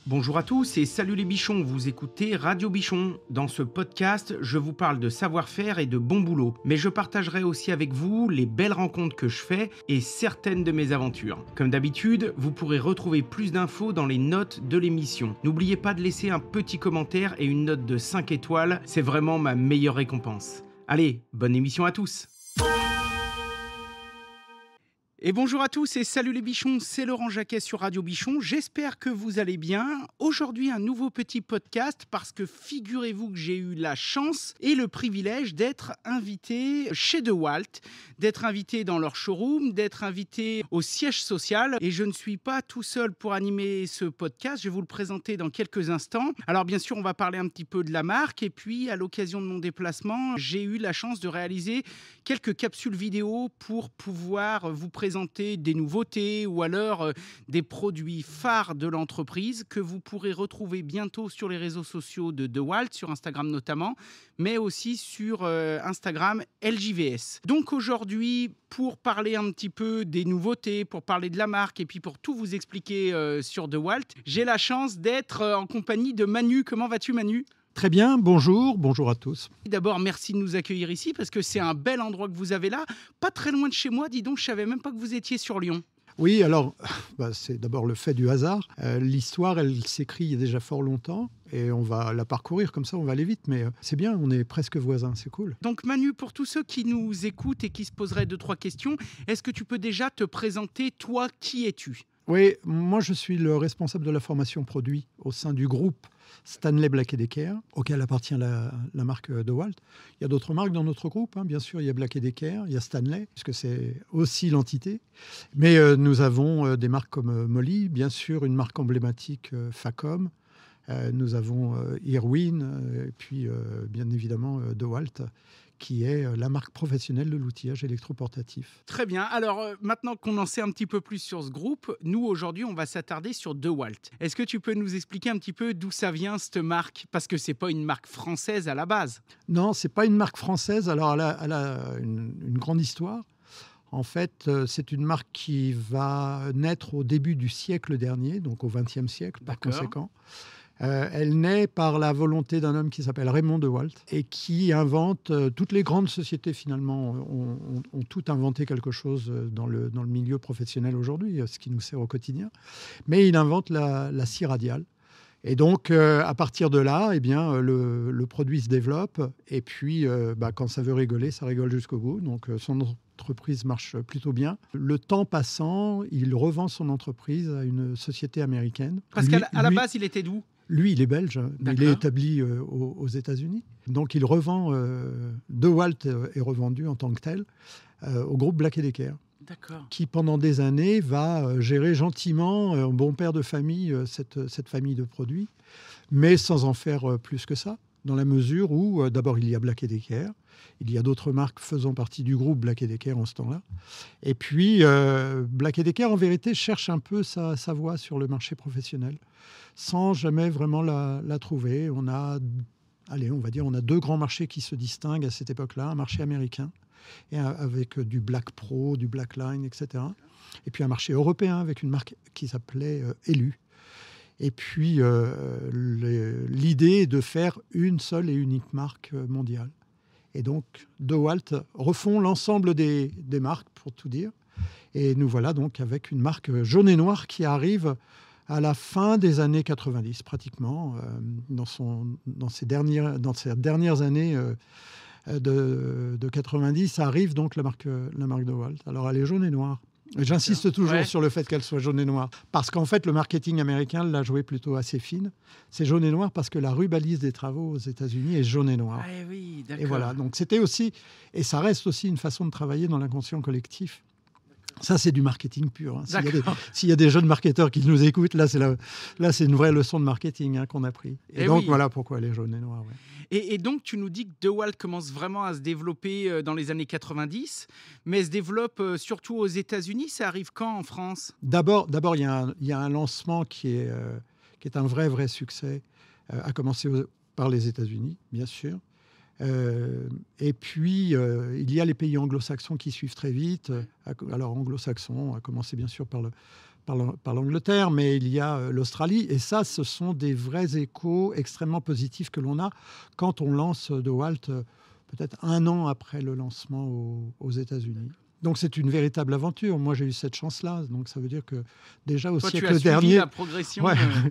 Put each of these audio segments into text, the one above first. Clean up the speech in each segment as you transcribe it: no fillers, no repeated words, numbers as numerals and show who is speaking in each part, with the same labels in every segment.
Speaker 1: Bonjour à tous et salut les bichons, vous écoutez Radio Bichon. Dans ce podcast, je vous parle de savoir-faire et de bon boulot. Mais je partagerai aussi avec vous les belles rencontres que je fais et certaines de mes aventures. Comme d'habitude, vous pourrez retrouver plus d'infos dans les notes de l'émission. N'oubliez pas de laisser un petit commentaire et une note de 5 étoiles, c'est vraiment ma meilleure récompense. Allez, bonne émission à tous. Et bonjour à tous et salut les bichons, c'est Laurent Jacquet sur Radio Bichon. J'espère que vous allez bien. Aujourd'hui, un nouveau petit podcast parce que figurez-vous que j'ai eu la chance et le privilège d'être invité chez DeWalt, d'être invité dans leur showroom, d'être invité au siège social. Et je ne suis pas tout seul pour animer ce podcast, je vais vous le présenter dans quelques instants. Alors bien sûr, on va parler un petit peu de la marque et puis à l'occasion de mon déplacement, j'ai eu la chance de réaliser quelques capsules vidéo pour pouvoir vous présenter des nouveautés ou alors des produits phares de l'entreprise que vous pourrez retrouver bientôt sur les réseaux sociaux de DeWalt, sur Instagram notamment, mais aussi sur Instagram LJVS. Donc aujourd'hui, pour parler un petit peu des nouveautés, pour parler de la marque et puis pour tout vous expliquer sur DeWalt, j'ai la chance d'être en compagnie de Manu. Comment vas-tu, Manu ?
Speaker 2: Très bien, bonjour à tous.
Speaker 1: D'abord, merci de nous accueillir ici parce que c'est un bel endroit que vous avez là, pas très loin de chez moi, dis donc, je savais même pas que vous étiez sur Lyon.
Speaker 2: Oui, alors, c'est d'abord le fait du hasard. L'histoire, elle s'écrit il y a déjà fort longtemps et on va la parcourir comme ça, on va aller vite, mais c'est bien, on est presque voisins, c'est cool.
Speaker 1: Donc Manu, pour tous ceux qui nous écoutent et qui se poseraient 2-3 questions, est-ce que tu peux déjà te présenter, toi, qui es-tu ?
Speaker 2: Oui, moi je suis le responsable de la formation produit au sein du groupe Stanley Black & Decker, auquel appartient la marque DeWalt. Il y a d'autres marques dans notre groupe, hein. Bien sûr, il y a Black & Decker, il y a Stanley, puisque c'est aussi l'entité. Mais nous avons des marques comme Molly, bien sûr, une marque emblématique Facom. Nous avons Irwin, et puis bien évidemment DeWalt, qui est la marque professionnelle de l'outillage électroportatif.
Speaker 1: Très bien. Alors, maintenant qu'on en sait un petit peu plus sur ce groupe, nous, aujourd'hui, on va s'attarder sur DeWalt. Est-ce que tu peux nous expliquer un petit peu d'où ça vient, cette marque ? Parce que ce n'est pas une marque française à la base.
Speaker 2: Non, ce n'est pas une marque française. Alors, elle a une grande histoire. En fait, c'est une marque qui va naître au début du siècle dernier, donc au XXe siècle, par conséquent. Elle naît par la volonté d'un homme qui s'appelle Raymond DeWalt et qui invente, toutes les grandes sociétés finalement ont toutes inventé quelque chose dans le milieu professionnel aujourd'hui, ce qui nous sert au quotidien, mais il invente la scie radiale. Et donc, à partir de là, eh bien, le produit se développe et puis, quand ça veut rigoler, ça rigole jusqu'au bout. Donc, son entreprise marche plutôt bien. Le temps passant, il revend son entreprise à une société américaine.
Speaker 1: Parce qu'à la base, il était d'où ?
Speaker 2: Lui, il est belge, mais il est établi aux États-Unis. Donc, il revend, DeWalt est revendu en tant que tel au groupe Black & Decker.
Speaker 1: D'accord.
Speaker 2: Qui, pendant des années, va gérer gentiment, en bon père de famille, cette famille de produits, mais sans en faire plus que ça, dans la mesure où, d'abord, il y a Black & Decker, il y a d'autres marques faisant partie du groupe Black & Decker en ce temps-là. Et puis, Black & Decker, en vérité, cherche un peu sa voie sur le marché professionnel, sans jamais vraiment la trouver. On a deux grands marchés qui se distinguent à cette époque-là. Un marché américain, et avec du Black Pro, du Black Line, etc. Et puis un marché européen avec une marque qui s'appelait Elu. Et puis l'idée est de faire une seule et unique marque mondiale. Et donc DeWalt refont l'ensemble des marques, pour tout dire. Et nous voilà donc avec une marque jaune et noire qui arrive à la fin des années 90, pratiquement, dans ces dernières années de 90, arrive donc la marque DeWalt. Alors, elle est jaune et noire. Et j'insiste toujours sur le fait qu'elle soit jaune et noire, parce qu'en fait, le marketing américain l'a joué plutôt assez fine. C'est jaune et noir parce que la rubalise des travaux aux États-Unis est jaune et noire.
Speaker 1: Ah oui, d'accord.
Speaker 2: Et voilà, donc c'était aussi, et ça reste aussi une façon de travailler dans l'inconscient collectif. Ça, c'est du marketing pur. Hein. S'il y a des jeunes marketeurs qui nous écoutent, là, c'est une vraie leçon de marketing qu'on a pris. Et donc, voilà pourquoi elle est jaune et noire. Ouais.
Speaker 1: Et donc, tu nous dis que DeWalt commence vraiment à se développer dans les années 90, mais elle se développe surtout aux États-Unis. Ça arrive quand en France ?
Speaker 2: D'abord, il y a un lancement qui est un vrai succès, à commencer par les États-Unis, bien sûr. Et puis, il y a les pays anglo-saxons qui suivent très vite. Alors, anglo-saxons, à commencer bien sûr par par l'Angleterre, mais il y a l'Australie. Et ça, ce sont des vrais échos extrêmement positifs que l'on a quand on lance DeWalt, peut-être 1 an après le lancement aux États-Unis. Donc c'est une véritable aventure. Moi, j'ai eu cette chance-là. Donc ça veut dire que déjà au siècle dernier,
Speaker 1: la progression.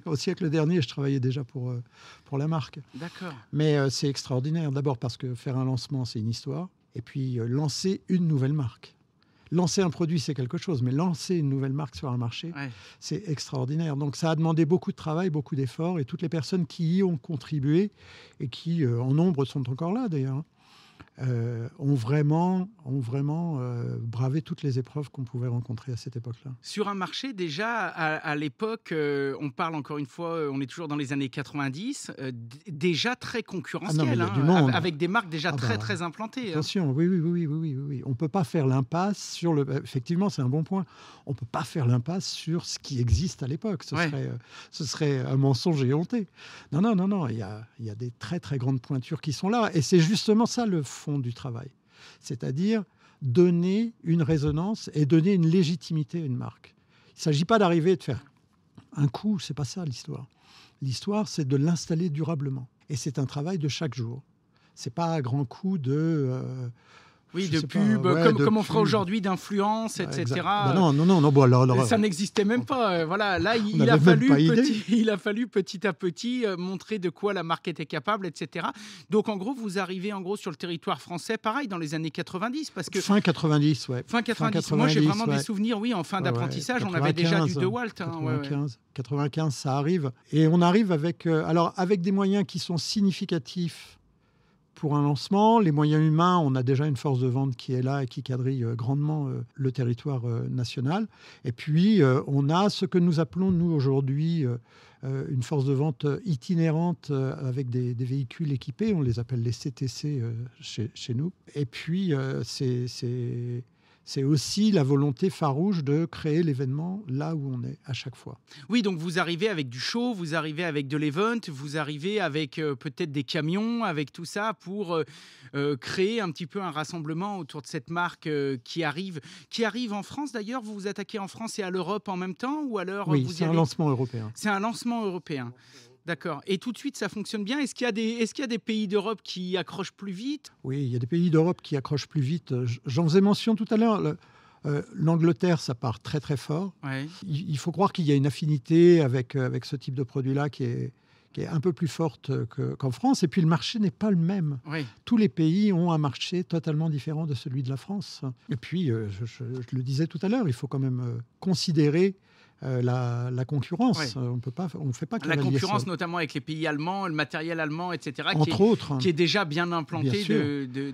Speaker 2: Au siècle dernier, je travaillais déjà pour la marque.
Speaker 1: D'accord.
Speaker 2: Mais c'est extraordinaire. D'abord parce que faire un lancement, c'est une histoire. Et puis lancer une nouvelle marque. Lancer un produit, c'est quelque chose, mais lancer une nouvelle marque sur un marché, c'est extraordinaire. Donc ça a demandé beaucoup de travail, beaucoup d'efforts, et toutes les personnes qui y ont contribué, et qui en nombre sont encore là d'ailleurs, ont vraiment bravé toutes les épreuves qu'on pouvait rencontrer à cette époque-là.
Speaker 1: Sur un marché, déjà, à l'époque, on parle encore une fois, on est toujours dans les années 90, déjà très concurrentiel,
Speaker 2: du monde.
Speaker 1: avec des marques déjà très implantées.
Speaker 2: Attention, oui. On ne peut pas faire l'impasse sur le... Effectivement, c'est un bon point. On ne peut pas faire l'impasse sur ce qui existe à l'époque. Ce serait un mensonge éhonté. Non. Il y a des très grandes pointures qui sont là. Et c'est justement ça le fond du travail. C'est-à-dire donner une résonance et donner une légitimité à une marque. Il ne s'agit pas d'arriver et de faire un coup, c'est pas ça l'histoire. L'histoire, c'est de l'installer durablement. Et c'est un travail de chaque jour. C'est pas à grand coup de...
Speaker 1: pub, comme on fera aujourd'hui, d'influence, etc.
Speaker 2: Non. Bon, alors,
Speaker 1: ça n'existait même pas. Voilà, là, il a fallu petit à petit montrer de quoi la marque était capable, etc. Donc, en gros, vous arrivez sur le territoire français, pareil, dans les années 90. Parce que,
Speaker 2: fin 90, ouais.
Speaker 1: Fin 90. Moi, j'ai vraiment des souvenirs, en fin d'apprentissage, on avait déjà du DeWalt.
Speaker 2: 95, ça arrive. Et on arrive avec des moyens qui sont significatifs pour un lancement. Les moyens humains, on a déjà une force de vente qui est là et qui quadrille grandement le territoire national. Et puis, on a ce que nous appelons, nous, aujourd'hui, une force de vente itinérante avec des véhicules équipés. On les appelle les CTC chez nous. Et puis, c'est aussi la volonté farouche de créer l'événement là où on est à chaque fois.
Speaker 1: Oui, donc vous arrivez avec du show, vous arrivez avec de l'event, vous arrivez avec peut-être des camions, avec tout ça pour créer un petit peu un rassemblement autour de cette marque qui arrive en France d'ailleurs. Vous vous attaquez en France et à l'Europe en même temps ou alors
Speaker 2: Oui, c'est un lancement européen.
Speaker 1: C'est un lancement européen. D'accord. Et tout de suite, ça fonctionne bien. Est-ce qu'il y a des pays d'Europe qui accrochent plus vite ?
Speaker 2: Oui, il y a des pays d'Europe qui accrochent plus vite. J'en faisais mention tout à l'heure. L'Angleterre, ça part très fort.
Speaker 1: Ouais.
Speaker 2: Il faut croire qu'il y a une affinité avec ce type de produit-là qui est un peu plus forte qu'en France. Et puis, le marché n'est pas le même.
Speaker 1: Oui.
Speaker 2: Tous les pays ont un marché totalement différent de celui de la France. Et puis, je le disais tout à l'heure, il faut quand même considérer la concurrence. On ne fait pas
Speaker 1: la concurrence, notamment avec les pays allemands, le matériel allemand, etc., qui est déjà bien implanté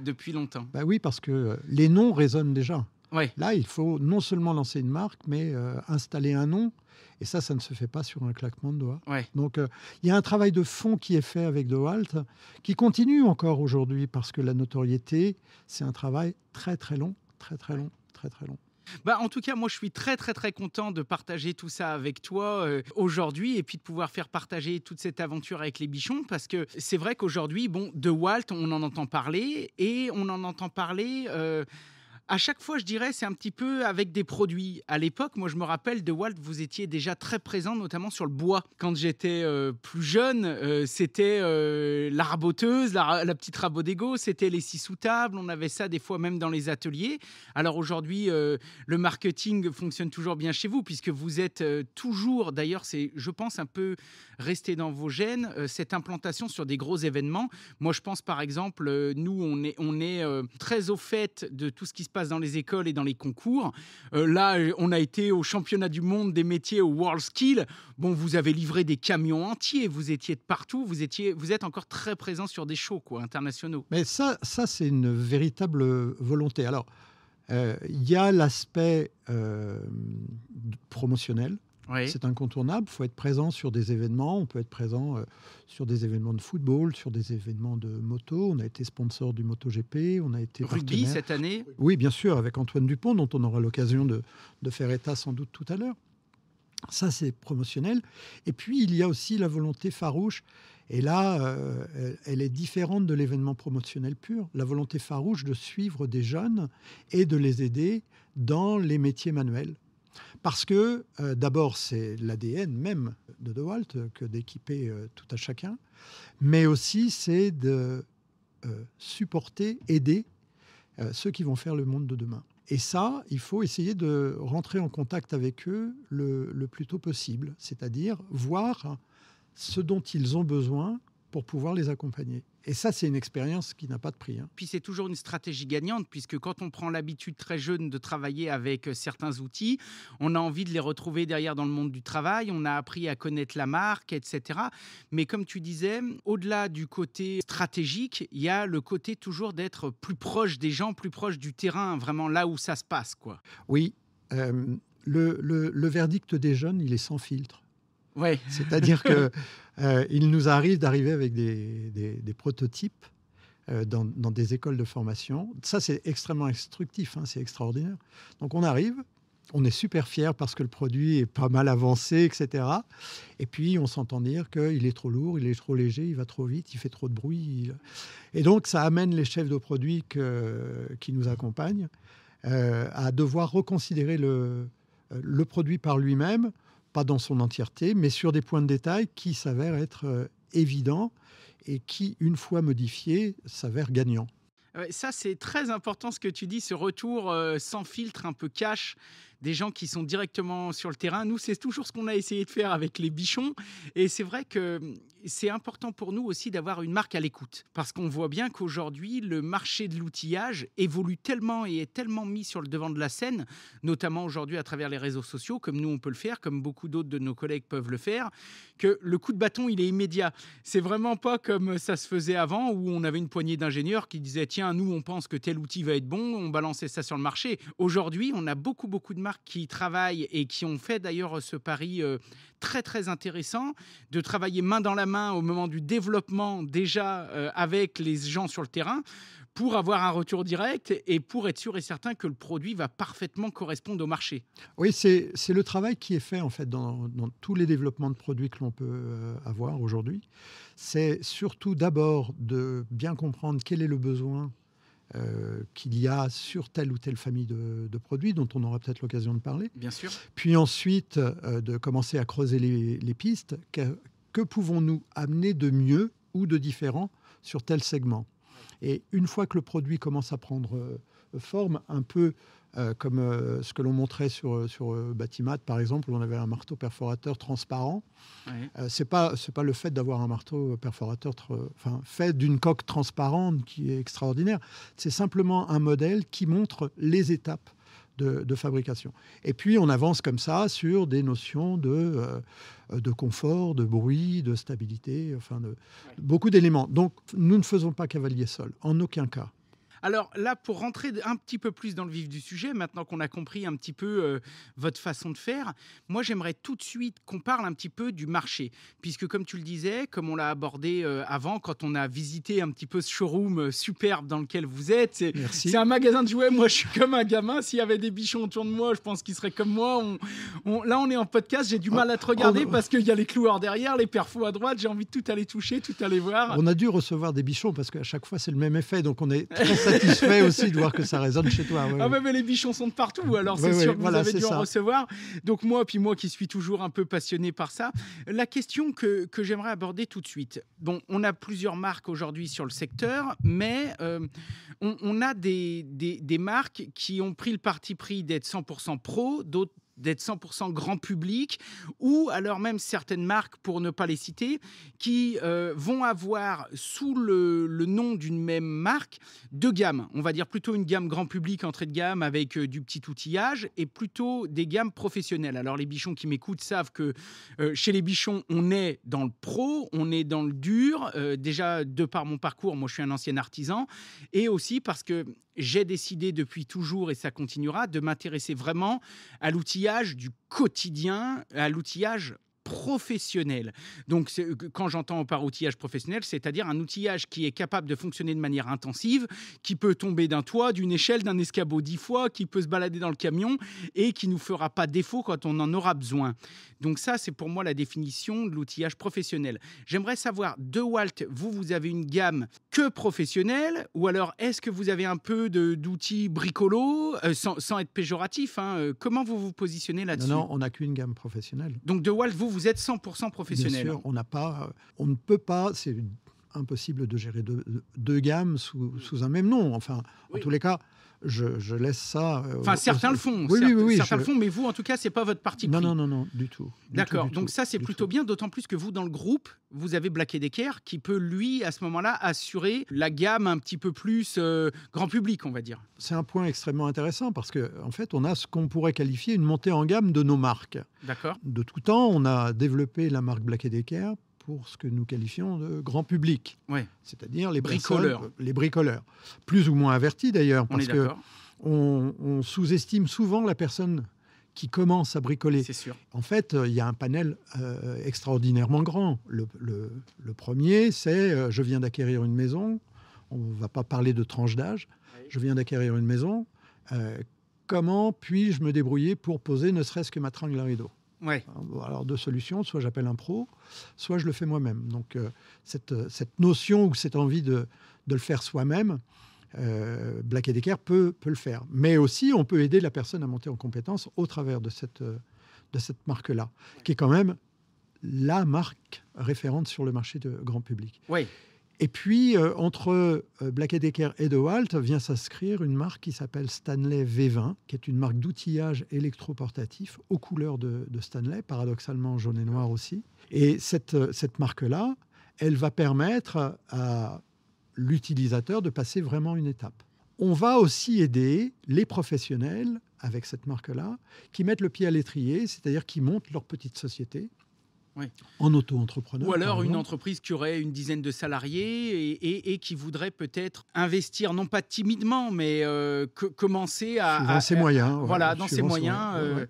Speaker 1: depuis longtemps.
Speaker 2: Oui, parce que les noms résonnent déjà.
Speaker 1: Ouais.
Speaker 2: Là, il faut non seulement lancer une marque, mais installer un nom. Et ça ne se fait pas sur un claquement de doigts.
Speaker 1: Ouais.
Speaker 2: Donc, il y a un travail de fond qui est fait avec DeWalt, qui continue encore aujourd'hui, parce que la notoriété, c'est un travail très long.
Speaker 1: En tout cas, moi, je suis très content de partager tout ça avec toi aujourd'hui et puis de pouvoir faire partager toute cette aventure avec les bichons parce que c'est vrai qu'aujourd'hui, DeWalt, on en entend parler et on en entend parler... à chaque fois, je dirais, c'est un petit peu avec des produits. À l'époque, moi, je me rappelle, DeWalt, vous étiez déjà très présent, notamment sur le bois. Quand j'étais plus jeune, c'était la raboteuse, la petite rabot d'ego, c'était les scies sous table. On avait ça des fois même dans les ateliers. Alors aujourd'hui, le marketing fonctionne toujours bien chez vous, puisque vous êtes toujours, d'ailleurs, c'est, je pense, un peu resté dans vos gènes, cette implantation sur des gros événements. Moi, je pense, par exemple, nous, on est très au fait de tout ce qui se passe dans les écoles et dans les concours. Là, on a été au championnat du monde des métiers au WorldSkill. Vous avez livré des camions entiers, vous étiez de partout, vous êtes encore très présent sur des shows internationaux.
Speaker 2: Mais ça c'est une véritable volonté. Alors, il y a l'aspect promotionnel.
Speaker 1: Oui.
Speaker 2: C'est incontournable, il faut être présent sur des événements, on peut être présent sur des événements de football, sur des événements de moto, on a été sponsor du MotoGP, on a été
Speaker 1: rugby cette année.
Speaker 2: Oui, bien sûr, avec Antoine Dupont, dont on aura l'occasion de faire état sans doute tout à l'heure. Ça, c'est promotionnel. Et puis, il y a aussi la volonté farouche, et là, elle est différente de l'événement promotionnel pur, la volonté farouche de suivre des jeunes et de les aider dans les métiers manuels. Parce que, d'abord, c'est l'ADN même de DeWalt que d'équiper tout à chacun, mais aussi c'est de supporter, aider ceux qui vont faire le monde de demain. Et ça, il faut essayer de rentrer en contact avec eux le plus tôt possible, c'est-à-dire voir ce dont ils ont besoin pour pouvoir les accompagner. Et ça, c'est une expérience qui n'a pas de prix.
Speaker 1: Puis c'est toujours une stratégie gagnante, puisque quand on prend l'habitude très jeune de travailler avec certains outils, on a envie de les retrouver derrière dans le monde du travail, on a appris à connaître la marque, etc. Mais comme tu disais, au-delà du côté stratégique, il y a le côté toujours d'être plus proche des gens, plus proche du terrain, vraiment là où ça se passe, quoi.
Speaker 2: Oui, le verdict des jeunes, il est sans filtre.
Speaker 1: Ouais.
Speaker 2: C'est-à-dire qu'il nous arrive d'arriver avec des prototypes dans des écoles de formation. Ça, c'est extrêmement instructif, c'est extraordinaire. Donc, on arrive, on est super fiers parce que le produit est pas mal avancé, etc. Et puis, on s'entend dire qu'il est trop lourd, il est trop léger, il va trop vite, il fait trop de bruit. Et donc, ça amène les chefs de produits qui nous accompagnent à devoir reconsidérer le produit par lui-même, pas dans son entièreté, mais sur des points de détail qui s'avèrent être évidents et qui, une fois modifiés, s'avèrent gagnants.
Speaker 1: Ça, c'est très important ce que tu dis, ce retour sans filtre, un peu cash, des gens qui sont directement sur le terrain. Nous, c'est toujours ce qu'on a essayé de faire avec les bichons. Et c'est vrai que c'est important pour nous aussi d'avoir une marque à l'écoute. Parce qu'on voit bien qu'aujourd'hui, le marché de l'outillage évolue tellement et est tellement mis sur le devant de la scène, notamment aujourd'hui à travers les réseaux sociaux, comme nous on peut le faire, comme beaucoup d'autres de nos collègues peuvent le faire, que le coup de bâton, il est immédiat. C'est vraiment pas comme ça se faisait avant, où on avait une poignée d'ingénieurs qui disaient « Tiens, nous, on pense que tel outil va être bon, on balançait ça sur le marché. » Aujourd'hui, on a beaucoup de marques qui travaillent et qui ont fait d'ailleurs ce pari très, très intéressant de travailler main dans la main au moment du développement déjà avec les gens sur le terrain pour avoir un retour direct et pour être sûr et certain que le produit va parfaitement correspondre au marché.
Speaker 2: Oui, c'est le travail qui est fait en fait dans tous les développements de produits que l'on peut avoir aujourd'hui. C'est surtout d'abord de bien comprendre quel est le besoin qu'il y a sur telle ou telle famille de produits dont on aura peut-être l'occasion de parler.
Speaker 1: Bien sûr.
Speaker 2: Puis ensuite, de commencer à creuser les pistes. Que pouvons-nous amener de mieux ou de différent sur tel segment ? Et une fois que le produit commence à prendre forme, un peu comme ce que l'on montrait sur Batimat, par exemple, où on avait un marteau perforateur transparent. Ouais. C'est pas le fait d'avoir un marteau perforateur fait d'une coque transparente qui est extraordinaire. C'est simplement un modèle qui montre les étapes de fabrication. Et puis, on avance comme ça sur des notions de confort, de bruit, de stabilité, beaucoup d'éléments. Donc, nous ne faisons pas cavalier seul, en aucun cas.
Speaker 1: Alors là, pour rentrer un petit peu plus dans le vif du sujet, maintenant qu'on a compris un petit peu votre façon de faire, moi j'aimerais tout de suite qu'on parle un petit peu du marché. Puisque comme tu le disais, comme on l'a abordé avant, quand on a visité un petit peu ce showroom superbe dans lequel vous êtes, c'est un magasin de jouets. Moi je suis comme un gamin, s'il y avait des bichons autour de moi, je pense qu'ils seraient comme moi. Là on est en podcast, j'ai du mal à te regarder parce qu'il y a les cloueurs derrière, les perfos à droite, j'ai envie de tout aller toucher, tout aller voir.
Speaker 2: On a dû recevoir des bichons parce qu'à chaque fois c'est le même effet, donc on est très satisfait aussi de voir que ça résonne chez toi. Ouais.
Speaker 1: Mais les bichons sont de partout, alors c'est sûr que vous avez dû en recevoir. Donc moi qui suis toujours un peu passionné par ça, la question que j'aimerais aborder tout de suite. Bon, on a plusieurs marques aujourd'hui sur le secteur, mais on a des marques qui ont pris le parti pris d'être 100% pro, d'autres d'être 100% grand public, ou alors même certaines marques, pour ne pas les citer, qui vont avoir sous le nom d'une même marque deux gammes. On va dire plutôt une gamme grand public, entrée de gamme avec du petit outillage, et plutôt des gammes professionnelles. Alors les bichons qui m'écoutent savent que chez les bichons, on est dans le pro, on est dans le dur. Déjà, de par mon parcours, moi je suis un ancien artisan, et aussi parce que j'ai décidé depuis toujours, et ça continuera, de m'intéresser vraiment à l'outillage du quotidien, à l'outillage professionnel. Donc, quand j'entends par outillage professionnel, c'est-à-dire un outillage qui est capable de fonctionner de manière intensive, qui peut tomber d'un toit, d'une échelle, d'un escabeau 10 fois, qui peut se balader dans le camion et qui ne nous fera pas défaut quand on en aura besoin. Donc ça, c'est pour moi la définition de l'outillage professionnel. J'aimerais savoir, DeWalt, vous avez une gamme que professionnelle, ou alors est-ce que vous avez un peu d'outils bricolos, sans être péjoratif, hein, comment vous vous positionnez là-dessus?
Speaker 2: Non, on n'a qu'une gamme professionnelle.
Speaker 1: Donc DeWalt, vous êtes 100% professionnel.
Speaker 2: Bien sûr, on ne peut pas, c'est impossible de gérer deux gammes sous un même nom. Enfin, en tous les cas, je laisse ça.
Speaker 1: Enfin, certains le font. Certains le font, mais vous, en tout cas, c'est pas votre parti pris.
Speaker 2: Non, du tout.
Speaker 1: D'accord. Donc ça, c'est plutôt bien, d'autant plus que vous, dans le groupe, vous avez Black & Decker qui peut, lui, à ce moment-là, assurer la gamme un petit peu plus grand public, on va dire.
Speaker 2: C'est un point extrêmement intéressant parce qu'en fait, on a ce qu'on pourrait qualifier une montée en gamme de nos marques.
Speaker 1: D'accord.
Speaker 2: De tout temps, on a développé la marque Black & Decker pour ce que nous qualifions de grand public, c'est-à-dire les bricoleurs, plus ou moins avertis d'ailleurs, parce qu'on sous-estime souvent la personne qui commence à bricoler.
Speaker 1: C'est sûr.
Speaker 2: En fait, il y a un panel extraordinairement grand. Le premier, c'est je viens d'acquérir une maison, on ne va pas parler de tranche d'âge, je viens d'acquérir une maison, comment puis-je me débrouiller pour poser ne serait-ce que ma tringle à rideau? Alors, deux solutions, soit j'appelle un pro, soit je le fais moi-même. Donc, cette notion ou cette envie de le faire soi-même, Black & Decker peut le faire. Mais aussi, on peut aider la personne à monter en compétence au travers de cette marque-là, qui est quand même la marque référente sur le marché de grand public. Et puis, entre Black & Decker et DeWalt vient s'inscrire une marque qui s'appelle Stanley V20, qui est une marque d'outillage électroportatif aux couleurs de Stanley, paradoxalement jaune et noir aussi. Et cette marque-là, elle va permettre à l'utilisateur de passer vraiment une étape. On va aussi aider les professionnels, avec cette marque-là, qui mettent le pied à l'étrier, c'est-à-dire qui montent leur petite société, en auto-entrepreneur.
Speaker 1: Ou alors une entreprise qui aurait une dizaine de salariés et qui voudrait peut-être investir, non pas timidement, mais commencer
Speaker 2: dans ses moyens.
Speaker 1: Dans ses moyens,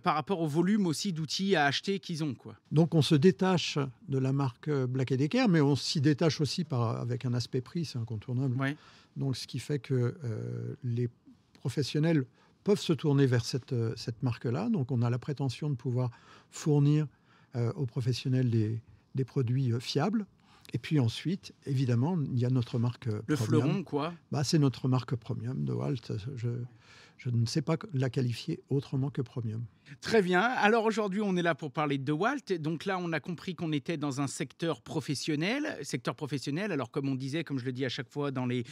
Speaker 1: par rapport au volume aussi d'outils à acheter qu'ils ont.
Speaker 2: Donc on se détache de la marque Black & Decker, mais on s'y détache aussi avec un aspect prix, c'est incontournable. Donc ce qui fait que les professionnels peuvent se tourner vers cette marque-là. Donc on a la prétention de pouvoir fournir aux professionnels des produits fiables. Et puis ensuite, évidemment, il y a notre marque
Speaker 1: le
Speaker 2: premium.
Speaker 1: Fleuron, quoi.
Speaker 2: C'est notre marque premium, DeWalt. Je ne sais pas la qualifier autrement que premium.
Speaker 1: Très bien. Alors aujourd'hui, on est là pour parler de DeWalt. Donc là, on a compris qu'on était dans un secteur professionnel. Alors comme on disait, comme je le dis à chaque fois dans les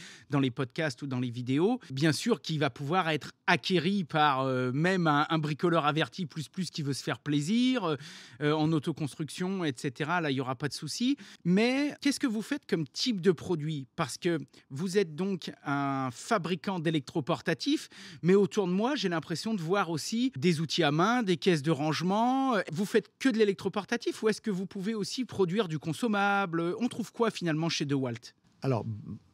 Speaker 1: podcasts ou dans les vidéos, bien sûr qui va pouvoir être acquéri par même un bricoleur averti plus qui veut se faire plaisir, en autoconstruction, etc. Là, il n'y aura pas de souci. Mais qu'est-ce que vous faites comme type de produit? Parce que vous êtes donc un fabricant d'électroportatifs, mais autour de moi, j'ai l'impression de voir aussi des outils à main, des caisses de rangement. Vous faites que de l'électroportatif ou est-ce que vous pouvez aussi produire du consommable? On trouve quoi finalement chez DeWalt?
Speaker 2: Alors,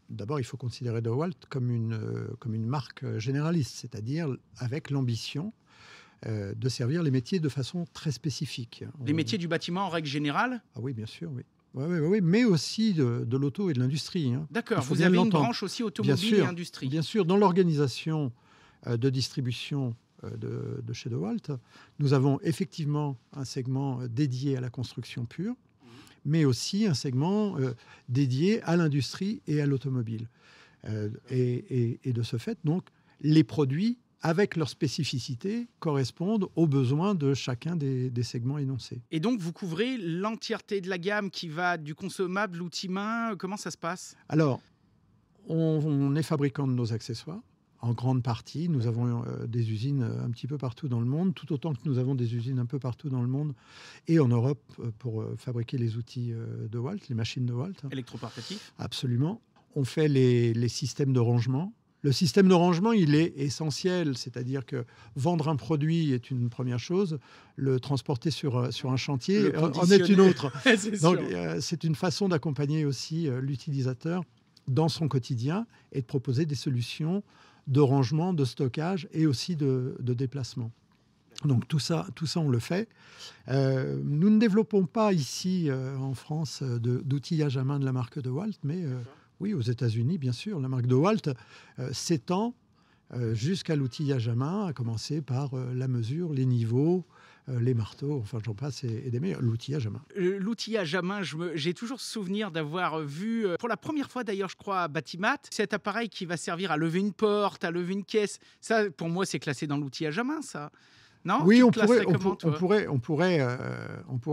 Speaker 2: d'abord, il faut considérer DeWalt comme une marque généraliste, c'est-à-dire avec l'ambition de servir les métiers de façon très spécifique.
Speaker 1: Les métiers du bâtiment en règle générale?
Speaker 2: Ah oui, bien sûr, oui. Oui, mais aussi de l'auto et de l'industrie.
Speaker 1: D'accord, vous avez une branche aussi automobile et industrie.
Speaker 2: Bien sûr, dans l'organisation de distribution de chez DeWalt, nous avons effectivement un segment dédié à la construction pure, mais aussi un segment dédié à l'industrie et à l'automobile. Et de ce fait, donc, les produits, avec leurs spécificités, correspondent aux besoins de chacun des segments énoncés.
Speaker 1: Et donc, vous couvrez l'entièreté de la gamme qui va du consommable, l'outil main, comment ça se passe?
Speaker 2: Alors, on est fabricant de nos accessoires. En grande partie, nous avons des usines un petit peu partout dans le monde, tout autant que nous avons des usines un peu partout dans le monde et en Europe pour fabriquer les outils DeWalt, les machines DeWalt.
Speaker 1: Électroportatifs?
Speaker 2: Absolument. On fait les systèmes de rangement. Le système de rangement, il est essentiel, c'est-à-dire que vendre un produit est une première chose, le transporter sur un chantier en est une autre. Donc, c'est une façon d'accompagner aussi l'utilisateur dans son quotidien et de proposer des solutions de rangement, de stockage et aussi de déplacement. Donc tout ça, on le fait. Nous ne développons pas ici en France d'outillage à main de la marque DeWalt, mais oui, aux États-Unis, bien sûr, la marque DeWalt s'étend jusqu'à l'outillage à main, à commencer par la mesure, les niveaux, les marteaux, enfin j'en passe et des meilleurs, l'outillage à main.
Speaker 1: L'outillage à main, j'ai toujours souvenir d'avoir vu, pour la première fois d'ailleurs, je crois, à Batimat, cet appareil qui va servir à lever une porte, à lever une caisse. Ça, pour moi, c'est classé dans l'outillage à main, ça. Non,
Speaker 2: oui, on pourrait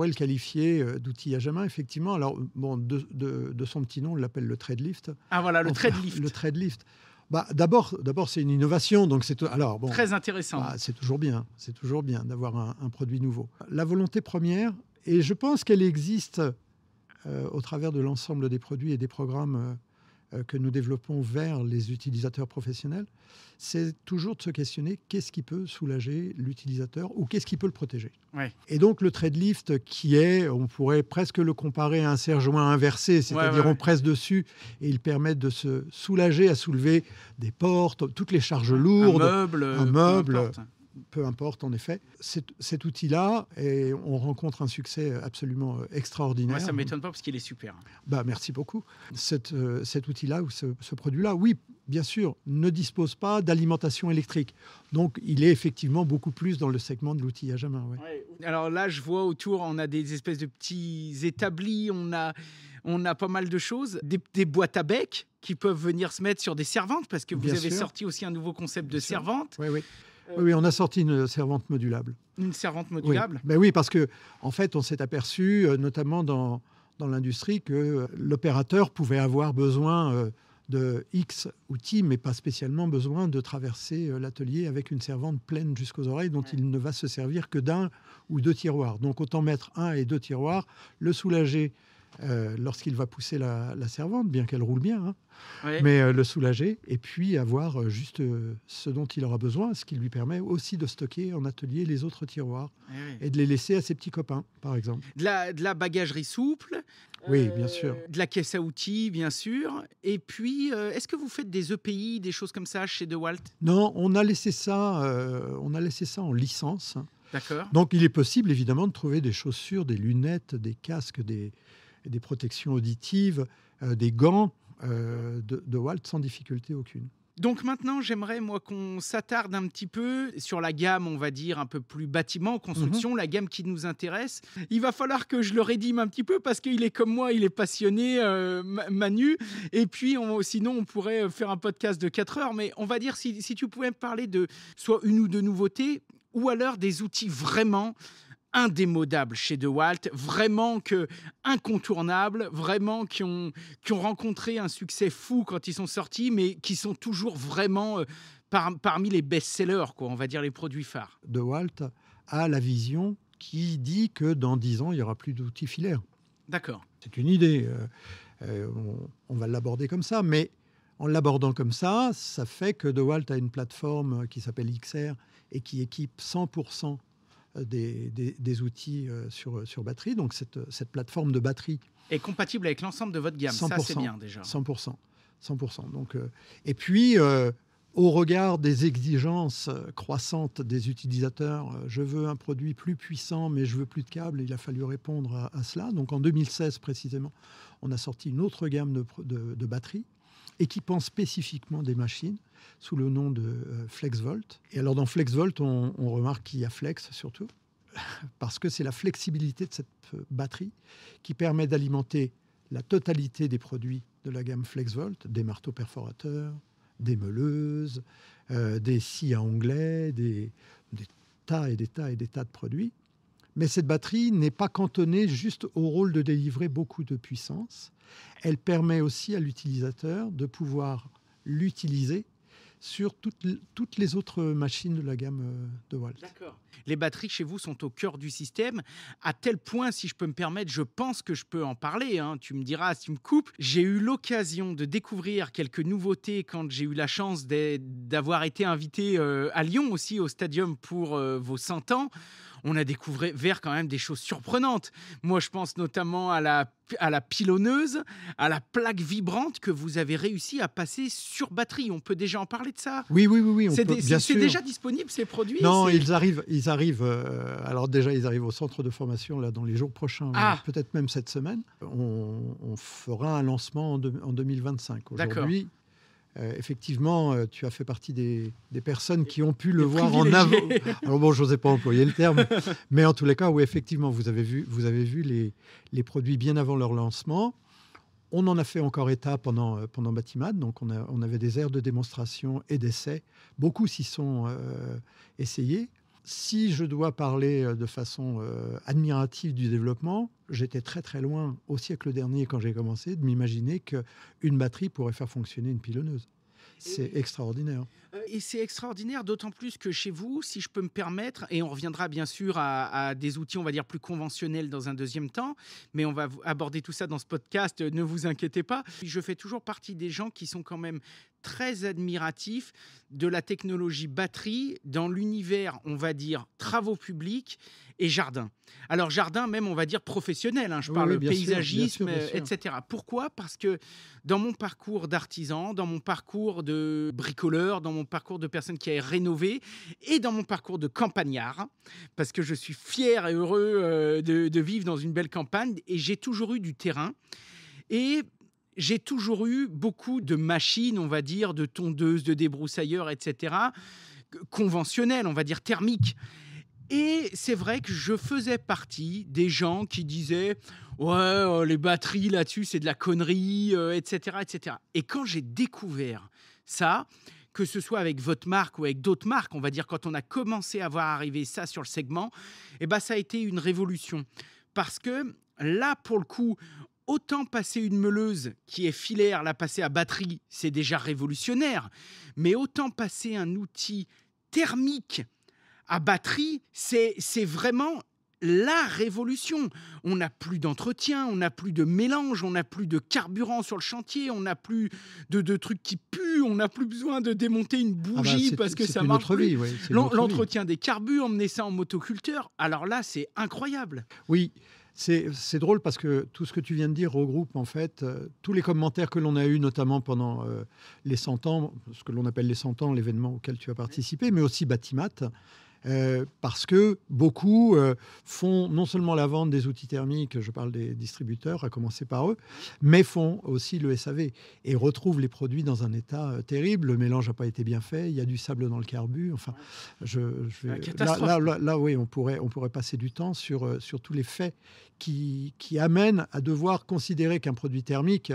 Speaker 2: le qualifier d'outillage à main, effectivement. Alors, bon, de son petit nom, on l'appelle le Threadlift.
Speaker 1: Ah voilà, le Threadlift.
Speaker 2: Le Threadlift. D'abord, c'est une innovation, donc
Speaker 1: très intéressant.
Speaker 2: C'est toujours bien d'avoir un produit nouveau. La volonté première, et je pense qu'elle existe au travers de l'ensemble des produits et des programmes que nous développons vers les utilisateurs professionnels, c'est toujours de se questionner qu'est-ce qui peut soulager l'utilisateur ou qu'est-ce qui peut le protéger.
Speaker 1: Ouais.
Speaker 2: Et donc le Threadlift on pourrait presque le comparer à un serre-joint inversé, c'est-à-dire on presse dessus et il permet de se soulager à soulever des portes, toutes les charges lourdes,
Speaker 1: un meuble,
Speaker 2: peu importe, en effet. Cet outil-là, et on rencontre un succès absolument extraordinaire.
Speaker 1: Moi, ça ne m'étonne pas parce qu'il est super.
Speaker 2: Merci beaucoup. Cet outil-là, ou ce produit-là, oui, bien sûr, ne dispose pas d'alimentation électrique. Donc, il est effectivement beaucoup plus dans le segment de l'outillage à main. Ouais.
Speaker 1: Ouais. Alors là, je vois autour, on a des espèces de petits établis, on a pas mal de choses, des boîtes à bec qui peuvent venir se mettre sur des servantes, parce que vous avez sorti aussi un nouveau concept de servante.
Speaker 2: Oui, oui. Oui, on a sorti une servante modulable.
Speaker 1: Une servante modulable ?
Speaker 2: Oui, oui, parce que en fait, on s'est aperçu, notamment dans l'industrie, que l'opérateur pouvait avoir besoin de X outils, mais pas spécialement besoin de traverser l'atelier avec une servante pleine jusqu'aux oreilles, dont il ne va se servir que d'un ou deux tiroirs. Donc, autant mettre un et deux tiroirs, le soulager lorsqu'il va pousser la servante, bien qu'elle roule bien, hein, mais le soulager, et puis avoir juste ce dont il aura besoin, ce qui lui permet aussi de stocker en atelier les autres tiroirs et de les laisser à ses petits copains, par exemple.
Speaker 1: De la bagagerie souple.
Speaker 2: Oui, bien sûr.
Speaker 1: De la caisse à outils, bien sûr. Et puis, est-ce que vous faites des EPI, des choses comme ça chez DeWalt ?
Speaker 2: Non, on a laissé ça en licence.
Speaker 1: D'accord.
Speaker 2: Donc, il est possible, évidemment, de trouver des chaussures, des lunettes, des casques, des protections auditives, des gants de DeWalt sans difficulté aucune.
Speaker 1: Donc maintenant, j'aimerais qu'on s'attarde un petit peu sur la gamme, on va dire, un peu plus bâtiment, construction, la gamme qui nous intéresse. Il va falloir que je le rédime un petit peu parce qu'il est comme moi, il est passionné, Manu. Et puis, sinon, on pourrait faire un podcast de 4 heures. Mais on va dire, si tu pouvais me parler de soit une ou deux nouveautés, ou alors des outils vraiment indémodables chez DeWalt, vraiment incontournables, vraiment qui ont rencontré un succès fou quand ils sont sortis, mais qui sont toujours vraiment parmi les best-sellers, on va dire les produits phares.
Speaker 2: DeWalt a la vision qui dit que dans 10 ans, il n'y aura plus d'outils filaires.
Speaker 1: D'accord.
Speaker 2: C'est une idée. On va l'aborder comme ça, mais en l'abordant comme ça fait que DeWalt a une plateforme qui s'appelle XR et qui équipe 100% des outils sur batterie. Donc, cette plateforme de batterie
Speaker 1: est compatible avec l'ensemble de votre gamme.
Speaker 2: 100%,
Speaker 1: ça, c'est bien déjà.
Speaker 2: 100%. Donc, et puis, au regard des exigences croissantes des utilisateurs, je veux un produit plus puissant, mais je veux plus de câbles. Il a fallu répondre à cela. Donc, en 2016, précisément, on a sorti une autre gamme de batteries équipant spécifiquement des machines sous le nom de FlexVolt. Et alors dans FlexVolt, on remarque qu'il y a Flex surtout, parce que c'est la flexibilité de cette batterie qui permet d'alimenter la totalité des produits de la gamme FlexVolt, des marteaux perforateurs, des meuleuses, des scies à onglets, des tas et des tas et des tas de produits. Mais cette batterie n'est pas cantonnée juste au rôle de délivrer beaucoup de puissance. Elle permet aussi à l'utilisateur de pouvoir l'utiliser sur toutes les autres machines de la gamme DeWalt.
Speaker 1: D'accord. Les batteries chez vous sont au cœur du système, à tel point, si je peux me permettre, je pense que je peux en parler, hein, tu me diras si tu me coupes. J'ai eu l'occasion de découvrir quelques nouveautés quand j'ai eu la chance d'avoir été invité à Lyon aussi, au Stadium pour vos 100 ans. On a découvert quand même des choses surprenantes. Moi, je pense notamment à la pilonneuse, à la plaque vibrante que vous avez réussi à passer sur batterie. On peut déjà en parler de ça ?
Speaker 2: Oui.
Speaker 1: C'est déjà disponible, ces produits ?
Speaker 2: Non, ils arrivent ils arrivent. Alors déjà, ils arrivent au centre de formation là dans les jours prochains, peut-être même cette semaine. On fera un lancement en 2025. Aujourd'hui, effectivement, tu as fait partie des personnes qui ont pu le voir en avant. Alors bon, je n'osais pas employer le terme, mais en tous les cas, oui, effectivement, vous avez vu les produits bien avant leur lancement. On en a fait encore état pendant Batimat, donc on avait des aires de démonstration et d'essais. Beaucoup s'y sont essayés. Si je dois parler de façon admirative du développement, j'étais très très loin au siècle dernier, quand j'ai commencé, de m'imaginer qu'une batterie pourrait faire fonctionner une pilonneuse. C'est extraordinaire.
Speaker 1: Et c'est extraordinaire, d'autant plus que chez vous, si je peux me permettre, et on reviendra bien sûr à des outils, on va dire, plus conventionnels dans un deuxième temps, mais on va aborder tout ça dans ce podcast, ne vous inquiétez pas. Je fais toujours partie des gens qui sont quand même très admiratifs de la technologie batterie dans l'univers, on va dire, travaux publics et jardin. Alors jardin même, on va dire professionnel, je parle paysagisme, bien sûr. Etc. Pourquoi ? Parce que dans mon parcours d'artisan, dans mon parcours de bricoleur, dans mon parcours de personne qui a rénové et dans mon parcours de campagnard, parce que je suis fier et heureux de vivre dans une belle campagne et j'ai toujours eu du terrain et j'ai toujours eu beaucoup de machines, on va dire, de tondeuses, de débroussailleurs, etc., conventionnelles, on va dire thermiques. Et c'est vrai que je faisais partie des gens qui disaient « Ouais, les batteries là-dessus, c'est de la connerie, etc., etc. » Et quand j'ai découvert ça, que ce soit avec votre marque ou avec d'autres marques, on va dire quand on a commencé à voir arriver ça sur le segment, ça a été une révolution. Parce que là, pour le coup, autant passer une meuleuse qui est filaire, la passer à batterie, c'est déjà révolutionnaire. Mais autant passer un outil thermique à batterie, c'est vraiment la révolution. On n'a plus d'entretien, on n'a plus de mélange, on n'a plus de carburant sur le chantier, on n'a plus de trucs qui puent, on n'a plus besoin de démonter une bougie parce que ça marche plus. L'entretien des carbus, emmener ça en motoculteur, alors là, c'est incroyable.
Speaker 2: Oui. C'est drôle parce que tout ce que tu viens de dire regroupe en fait tous les commentaires que l'on a eus, notamment pendant les 100 ans, ce que l'on appelle les 100 ans, l'événement auquel tu as participé, mais aussi Batimat. Parce que beaucoup font non seulement la vente des outils thermiques, je parle des distributeurs, à commencer par eux, mais font aussi le SAV et retrouvent les produits dans un état terrible. Le mélange n'a pas été bien fait, il y a du sable dans le carbu. Enfin, là, oui, on pourrait passer du temps sur tous les faits qui amènent à devoir considérer qu'un produit thermique,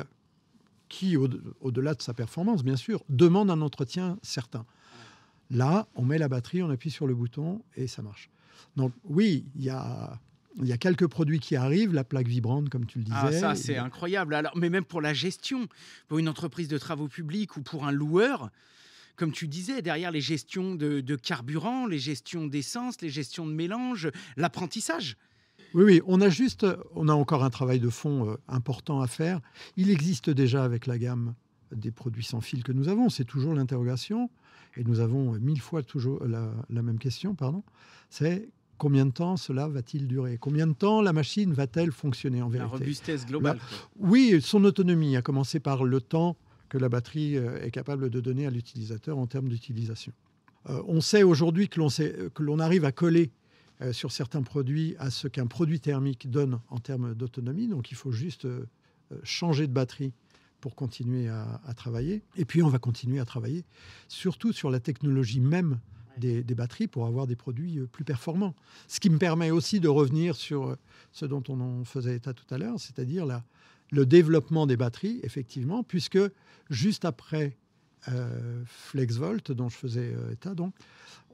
Speaker 2: qui, au-delà de sa performance, bien sûr, demande un entretien certain. Là, on met la batterie, on appuie sur le bouton et ça marche. Donc oui, il y a quelques produits qui arrivent, la plaque vibrante, comme tu le disais.
Speaker 1: Ah, ça, c'est incroyable. Alors, mais même pour la gestion, pour une entreprise de travaux publics ou pour un loueur, comme tu disais, derrière les gestions de carburant, les gestions d'essence, les gestions de mélange, l'apprentissage.
Speaker 2: Oui, on a encore un travail de fond important à faire. Il existe déjà avec la gamme des produits sans fil que nous avons. C'est toujours l'interrogation. Et nous avons 1000 fois toujours la même question, c'est combien de temps cela va-t-il durer ? Combien de temps la machine va-t-elle fonctionner en vérité ?
Speaker 1: La robustesse globale.
Speaker 2: Oui, son autonomie, à commencer par le temps que la batterie est capable de donner à l'utilisateur en termes d'utilisation. On sait aujourd'hui que l'on arrive à coller sur certains produits à ce qu'un produit thermique donne en termes d'autonomie. Donc il faut juste changer de batterie pour continuer à travailler. Et puis, on va continuer à travailler surtout sur la technologie même des batteries pour avoir des produits plus performants. Ce qui me permet aussi de revenir sur ce dont on en faisait état tout à l'heure, c'est-à-dire le développement des batteries, effectivement, puisque juste après FlexVolt, dont je faisais état, donc,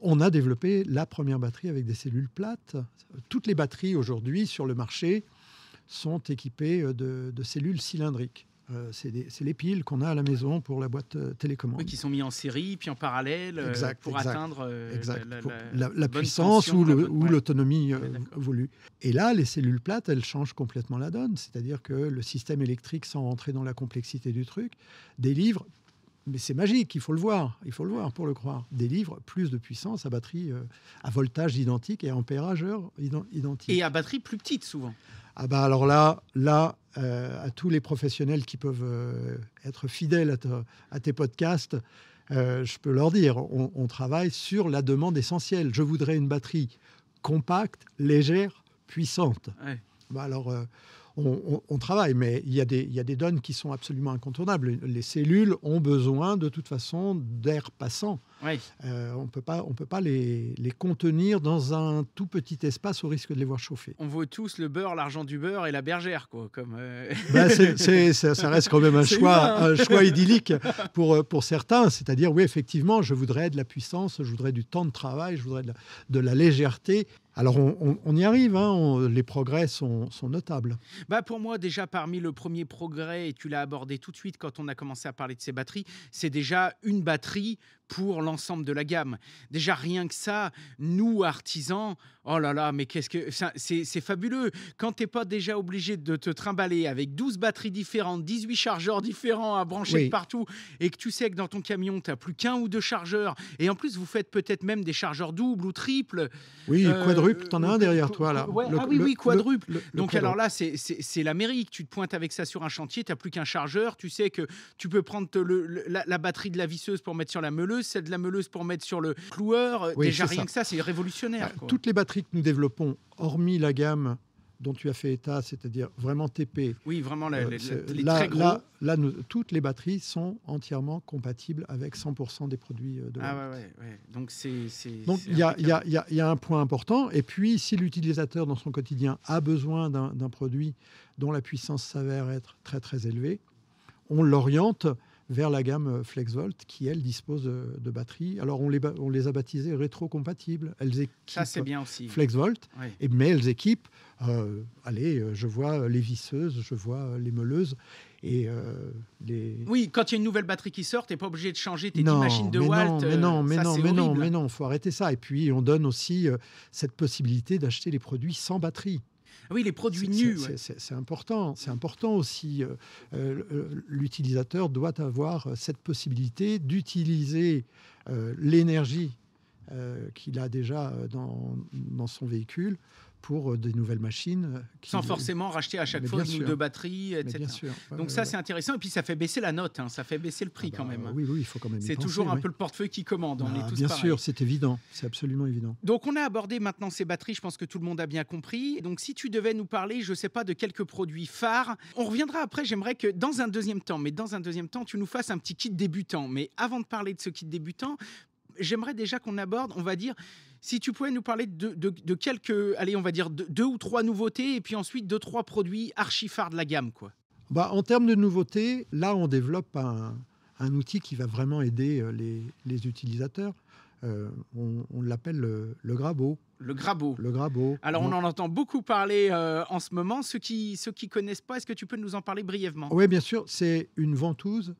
Speaker 2: on a développé la première batterie avec des cellules plates. Toutes les batteries aujourd'hui sur le marché sont équipées de cellules cylindriques. C'est les piles qu'on a à la maison pour la boîte télécommande.
Speaker 1: Oui, qui sont mis en série, puis en parallèle, pour atteindre
Speaker 2: la puissance ou l'autonomie voulue. Et là, les cellules plates, elles changent complètement la donne. C'est-à-dire que le système électrique, sans rentrer dans la complexité du truc, délivre, mais c'est magique, il faut le voir pour le croire, délivre plus de puissance à batterie à voltage identique et à ampérage heure identique.
Speaker 1: Et à batterie plus petite, souvent.
Speaker 2: Ah bah alors là, à tous les professionnels qui peuvent être fidèles à tes podcasts, je peux leur dire, on travaille sur la demande essentielle. Je voudrais une batterie compacte, légère, puissante.
Speaker 1: Ouais.
Speaker 2: Bah alors, on travaille, mais il y a des donnes qui sont absolument incontournables. Les cellules ont besoin de toute façon d'air passant.
Speaker 1: Ouais.
Speaker 2: On ne peut pas les contenir dans un tout petit espace au risque de les voir chauffer.
Speaker 1: On veut tous le beurre, l'argent du beurre et la bergère, quoi. Comme
Speaker 2: Ben, ça reste quand même un choix idyllique pour certains. C'est-à-dire, oui, effectivement, je voudrais de la puissance, je voudrais du temps de travail, je voudrais de la légèreté. Alors, on y arrive, hein, les progrès sont notables.
Speaker 1: Bah pour moi, déjà, parmi le premier progrès, et tu l'as abordé tout de suite quand on a commencé à parler de ces batteries, c'est déjà une batterie pour l'ensemble de la gamme. Déjà, rien que ça, nous, artisans, oh là là, mais c'est fabuleux. Quand tu n'es pas déjà obligé de te trimballer avec 12 batteries différentes, 18 chargeurs différents à brancher de partout, et que tu sais que dans ton camion, tu n'as plus qu'un ou deux chargeurs, et en plus, vous faites peut-être même des chargeurs doubles ou triples.
Speaker 2: Oui, quadruple, tu en as un derrière toi, là.
Speaker 1: Ouais, oui, quadruple. Donc
Speaker 2: quadruple.
Speaker 1: alors là, c'est l'Amérique. Tu te pointes avec ça sur un chantier, tu n'as plus qu'un chargeur, tu sais que tu peux prendre la batterie de la visseuse pour mettre sur la meuleuse, celle de la meuleuse pour mettre sur le cloueur.
Speaker 2: Oui,
Speaker 1: déjà,
Speaker 2: c'est
Speaker 1: rien
Speaker 2: ça.
Speaker 1: que ça, c'est révolutionnaire. Quoi.
Speaker 2: Toutes les batteries que nous développons, hormis la gamme dont tu as fait état, c'est-à-dire vraiment TP.
Speaker 1: Oui, vraiment, les
Speaker 2: là,
Speaker 1: très gros.
Speaker 2: Là, toutes les batteries sont entièrement compatibles avec 100% des produits de la
Speaker 1: Ah ouais. Donc,
Speaker 2: Donc, il y a un point important. Et puis, si l'utilisateur, dans son quotidien, a besoin d'un produit dont la puissance s'avère être très, très élevée, on l'oriente vers la gamme FlexVolt qui, elle, dispose de batteries. Alors, on les a baptisées rétro-compatibles. Elles équipent
Speaker 1: ça, c'est bien aussi.
Speaker 2: FlexVolt,
Speaker 1: Ouais.
Speaker 2: mais elles équipent, je vois les visseuses, je vois les meuleuses et les...
Speaker 1: Oui, quand il y a une nouvelle batterie qui sort, tu n'es pas obligé de changer tes 10 machines de Walt.
Speaker 2: Mais non, il faut arrêter ça. Et puis, on donne aussi cette possibilité d'acheter les produits sans batterie.
Speaker 1: Oui, les produits nus.
Speaker 2: C'est important. C'est important aussi. L'utilisateur doit avoir cette possibilité d'utiliser l'énergie qu'il a déjà dans son véhicule pour des nouvelles machines.
Speaker 1: Sans forcément racheter à chaque fois une ou deux batteries, etc.
Speaker 2: Bien sûr.
Speaker 1: Donc ça, c'est intéressant. Et puis, ça fait baisser la note. Ça fait baisser le prix quand même.
Speaker 2: Oui, il faut quand même y
Speaker 1: c'est
Speaker 2: penser,
Speaker 1: toujours un peu le portefeuille qui commande. On est tous
Speaker 2: bien
Speaker 1: pareils.
Speaker 2: sûr, c'est évident. C'est absolument évident.
Speaker 1: Donc, on a abordé maintenant ces batteries. Je pense que tout le monde a bien compris. Donc, si tu devais nous parler, je ne sais pas, de quelques produits phares. On reviendra après. J'aimerais que dans un deuxième temps, tu nous fasses un petit kit débutant. Mais avant de parler de ce kit débutant, j'aimerais déjà qu'on aborde, on va dire, si tu pouvais nous parler de quelques, allez, on va dire 2 ou 3 nouveautés, et puis ensuite 2-3 produits archi phares de la gamme, quoi.
Speaker 2: En termes de nouveautés, là, on développe un outil qui va vraiment aider les utilisateurs. On l'appelle le Grabo.
Speaker 1: Le Grabo.
Speaker 2: Le Grabo.
Speaker 1: Alors, on en entend beaucoup parler en ce moment. Ceux qui connaissent pas, est-ce que tu peux nous en parler brièvement ?
Speaker 2: Oui, bien sûr. C'est une ventouse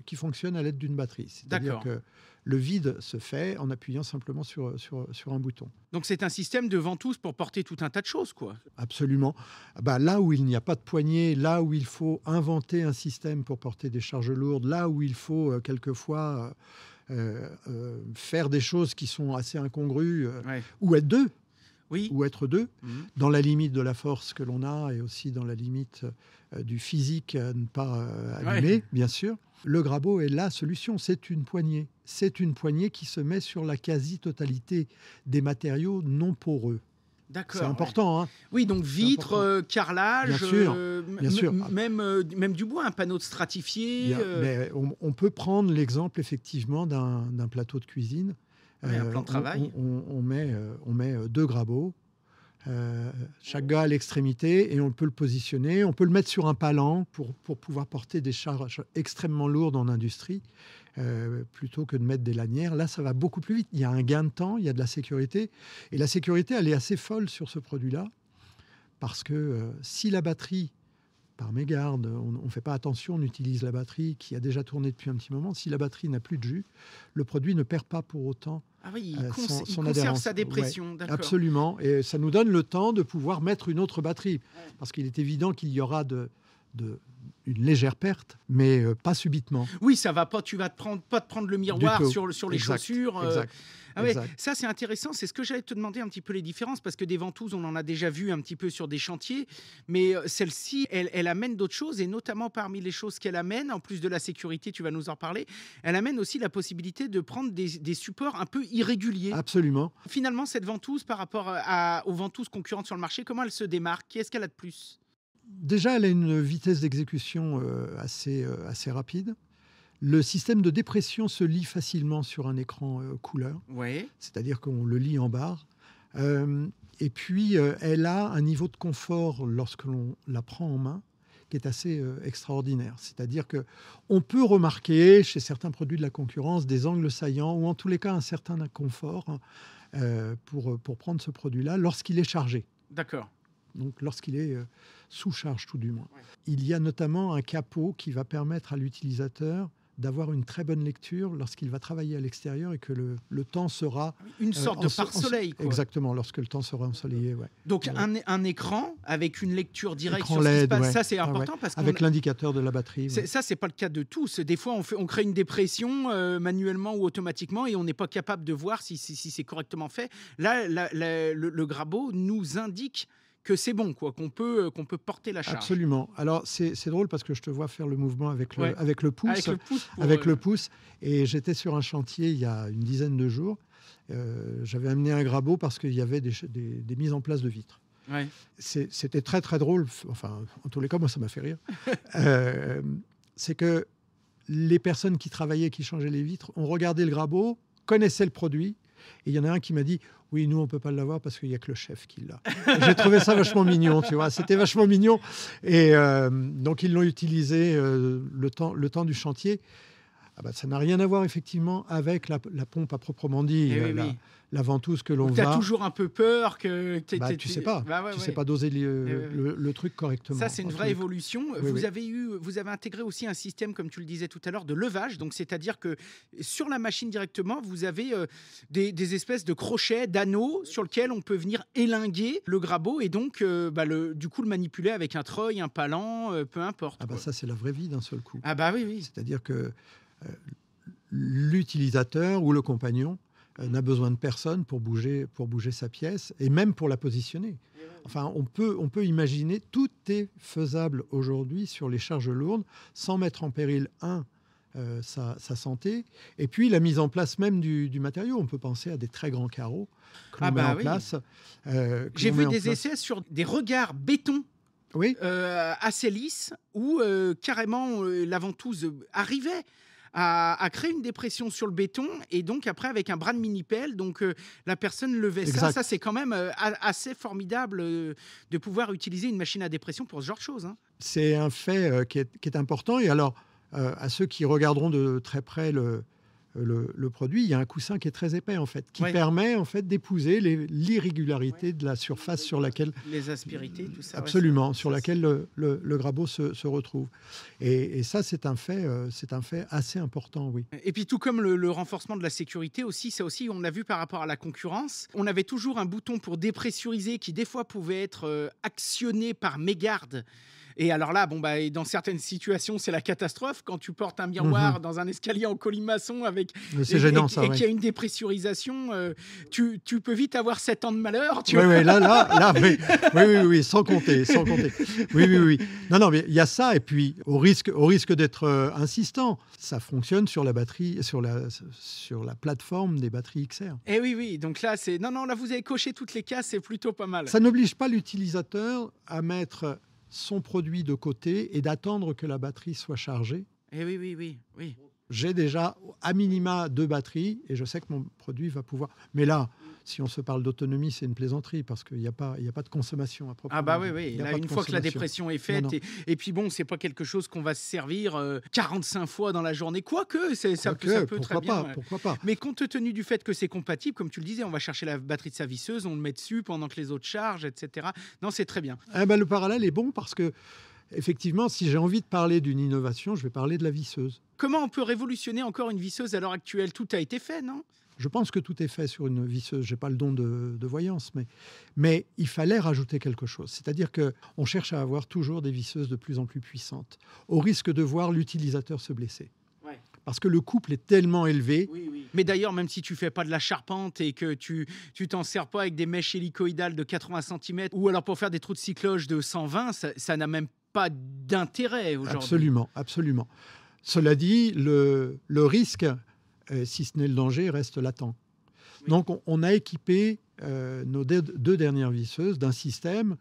Speaker 2: qui fonctionne à l'aide d'une batterie. C'est-à-dire que le vide se fait en appuyant simplement sur un bouton.
Speaker 1: Donc, c'est un système de ventouse pour porter tout un tas de choses, quoi.
Speaker 2: Absolument. Là où il n'y a pas de poignée, là où il faut inventer un système pour porter des charges lourdes, là où il faut quelquefois faire des choses qui sont assez incongrues, ou être deux.
Speaker 1: Oui.
Speaker 2: Ou être deux, dans la limite de la force que l'on a et aussi dans la limite du physique à ne pas allumer, bien sûr. Le Grabo est la solution, c'est une poignée. C'est une poignée qui se met sur la quasi-totalité des matériaux non poreux.
Speaker 1: D'accord.
Speaker 2: C'est important. Hein.
Speaker 1: Oui, donc vitre, carrelage,
Speaker 2: bien sûr.
Speaker 1: Même du bois, un panneau de stratifié.
Speaker 2: Mais on peut prendre l'exemple effectivement d'un plateau de cuisine.
Speaker 1: Un plan de travail.
Speaker 2: On met 2 Grabots, chaque gars à l'extrémité, et on peut le positionner. On peut le mettre sur un palan pour pouvoir porter des charges extrêmement lourdes en industrie, plutôt que de mettre des lanières. Là, ça va beaucoup plus vite. Il y a un gain de temps, il y a de la sécurité. Et la sécurité, elle est assez folle sur ce produit-là, parce que si la batterie, par mégarde, on ne fait pas attention, on utilise la batterie qui a déjà tourné depuis un petit moment. Si la batterie n'a plus de jus, le produit ne perd pas pour autant
Speaker 1: il
Speaker 2: son
Speaker 1: conserve
Speaker 2: adhérence.
Speaker 1: sa dépression. D'accord.
Speaker 2: Absolument. Et ça nous donne le temps de pouvoir mettre une autre batterie. Parce qu'il est évident qu'il y aura une légère perte, mais pas subitement.
Speaker 1: Oui, ça va pas. Tu vas pas te prendre le miroir sur les
Speaker 2: Exact,
Speaker 1: chaussures.
Speaker 2: Exact.
Speaker 1: Ah ouais,
Speaker 2: Exact.
Speaker 1: ça c'est intéressant, c'est ce que j'allais te demander un petit peu les différences, parce que des ventouses, on en a déjà vu un petit peu sur des chantiers, mais celle-ci, elle amène d'autres choses, et notamment parmi les choses qu'elle amène, en plus de la sécurité, tu vas nous en parler, elle amène aussi la possibilité de prendre des supports un peu irréguliers.
Speaker 2: Absolument.
Speaker 1: Finalement, cette ventouse, par rapport aux ventouses concurrentes sur le marché, comment elle se démarque? Qu'est-ce qu'elle a de plus?
Speaker 2: Déjà, elle a une vitesse d'exécution assez rapide. Le système de dépression se lit facilement sur un écran couleur,
Speaker 1: Ouais.
Speaker 2: c'est-à-dire qu'on le lit en barre. Et puis, elle a un niveau de confort lorsque l'on la prend en main qui est assez extraordinaire. C'est-à-dire qu'on peut remarquer chez certains produits de la concurrence des angles saillants ou en tous les cas un certain inconfort pour prendre ce produit-là lorsqu'il est chargé.
Speaker 1: D'accord.
Speaker 2: Donc lorsqu'il est sous charge tout du moins.
Speaker 1: Ouais.
Speaker 2: Il y a notamment un capot qui va permettre à l'utilisateur d'avoir une très bonne lecture lorsqu'il va travailler à l'extérieur et que le temps sera...
Speaker 1: Une sorte de pare-soleil, quoi.
Speaker 2: Exactement, lorsque le temps sera ensoleillé. Ouais.
Speaker 1: Donc
Speaker 2: Ouais.
Speaker 1: un écran avec une lecture directe
Speaker 2: Écran
Speaker 1: sur ce qui se
Speaker 2: LED,
Speaker 1: passe,
Speaker 2: ouais.
Speaker 1: ça c'est
Speaker 2: Ah
Speaker 1: important
Speaker 2: ouais.
Speaker 1: parce que
Speaker 2: Avec l'indicateur de la batterie. Ouais.
Speaker 1: ça c'est pas le cas de tous. Des fois on crée une dépression manuellement ou automatiquement et on n'est pas capable de voir si c'est correctement fait. Là, le Grabo nous indique que c'est bon, quoi, qu'on peut porter la charge.
Speaker 2: Absolument. Alors c'est drôle parce que je te vois faire le mouvement avec le,
Speaker 1: Ouais.
Speaker 2: avec le pouce.
Speaker 1: Avec le pouce.
Speaker 2: Avec le pouce. Et j'étais sur un chantier il y a une dizaine de jours. J'avais amené un Grabo parce qu'il y avait des mises en place de vitres.
Speaker 1: Ouais.
Speaker 2: C'était très très drôle. Enfin, en tous les cas, moi ça m'a fait rire. C'est que les personnes qui travaillaient, qui changeaient les vitres, ont regardé le Grabo, connaissaient le produit. Et il y en a un qui m'a dit « Oui, nous, on ne peut pas l'avoir parce qu'il n'y a que le chef qui l'a. » J'ai trouvé ça vachement mignon, tu vois. C'était vachement mignon. Et donc, ils l'ont utilisé le temps du chantier. Ah bah, ça n'a rien à voir, effectivement, avec la pompe à proprement dit,
Speaker 1: oui.
Speaker 2: la ventouse que l'on
Speaker 1: Tu as
Speaker 2: va...
Speaker 1: toujours un peu peur que...
Speaker 2: tu sais pas.
Speaker 1: Bah,
Speaker 2: tu sais pas doser le truc correctement.
Speaker 1: Ça, c'est une vraie évolution.
Speaker 2: Oui,
Speaker 1: Vous avez intégré aussi un système, comme tu le disais tout à l'heure, de levage. Donc, c'est-à-dire que sur la machine directement, vous avez des espèces de crochets, d'anneaux sur lesquels on peut venir élinguer le Grabo et donc, du coup, le manipuler avec un treuil, un palan, peu importe.
Speaker 2: Ah bah, ça, c'est la vraie vie d'un seul coup.
Speaker 1: Ah bah oui.
Speaker 2: C'est-à-dire que l'utilisateur ou le compagnon n'a besoin de personne pour bouger sa pièce et même pour la positionner. Enfin, on peut imaginer, tout est faisable aujourd'hui sur les charges lourdes sans mettre en péril, sa santé, et puis la mise en place même du matériau. On peut penser à des très grands carreaux que l'on met en place.
Speaker 1: J'ai vu des essais sur des regards béton.
Speaker 2: Oui.
Speaker 1: Assez lisses où carrément la ventouse arrivait à créer une dépression sur le béton et donc après avec un bras de mini-pelle, donc la personne levait ça. Ça, c'est quand même assez formidable de pouvoir utiliser une machine à dépression pour ce genre de choses. Hein.
Speaker 2: C'est un fait qui est important. Et alors, à ceux qui regarderont de très près le produit, il y a un coussin qui est très épais en fait, qui permet en fait d'épouser l'irrégularité de la surface sur laquelle
Speaker 1: les aspérités, tout ça.
Speaker 2: Absolument, sur laquelle le Grabo se retrouve. Et ça, c'est un fait assez important, oui.
Speaker 1: Et puis tout comme le renforcement de la sécurité aussi, ça aussi, on l'a vu par rapport à la concurrence. On avait toujours un bouton pour dépressuriser qui des fois pouvait être actionné par mégarde. Et alors là, dans certaines situations, c'est la catastrophe. Quand tu portes un miroir dans un escalier en colimaçon
Speaker 2: c'est gênant, ça,
Speaker 1: et qu'il y a une dépressurisation, tu peux vite avoir 7 ans de malheur.
Speaker 2: Oui, là, oui, sans compter. Oui. Non, mais il y a ça, et puis au risque d'être insistant, ça fonctionne sur la batterie, sur la plateforme des batteries XR.
Speaker 1: Et oui, donc là, là, vous avez coché toutes les cases, c'est plutôt pas mal.
Speaker 2: Ça n'oblige pas l'utilisateur à mettre son produit de côté et d'attendre que la batterie soit chargée.
Speaker 1: Et oui.
Speaker 2: J'ai déjà à minima 2 batteries et je sais que mon produit va pouvoir... Mais là, si on se parle d'autonomie, c'est une plaisanterie parce qu'il n'y a pas de consommation à proprement.
Speaker 1: Ah bah oui. Là, une fois que la dépression est faite,
Speaker 2: non.
Speaker 1: Et puis c'est pas quelque chose qu'on va se servir 45 fois dans la journée. Quoique, ça peut très bien.
Speaker 2: Pourquoi pas.
Speaker 1: Mais compte tenu du fait que c'est compatible, comme tu le disais, on va chercher la batterie de sa visseuse, on le met dessus pendant que les autres chargent, etc. Non, c'est très bien.
Speaker 2: Le parallèle est bon parce que, effectivement, si j'ai envie de parler d'une innovation, je vais parler de la visseuse.
Speaker 1: Comment on peut révolutionner encore une visseuse à l'heure actuelle? Tout a été fait, non?
Speaker 2: Je pense que tout est fait sur une visseuse. Je n'ai pas le don de voyance, mais il fallait rajouter quelque chose. C'est-à-dire qu'on cherche à avoir toujours des visseuses de plus en plus puissantes, au risque de voir l'utilisateur se blesser. Parce que le couple est tellement élevé.
Speaker 1: Oui. Mais d'ailleurs, même si tu fais pas de la charpente et que tu t'en sers pas avec des mèches hélicoïdales de 80 cm ou alors pour faire des trous de cycloche de 120, ça n'a même pas d'intérêt aujourd'hui.
Speaker 2: Absolument. Cela dit, le risque, si ce n'est le danger, reste latent. Oui. Donc, on a équipé nos deux dernières visseuses d'un système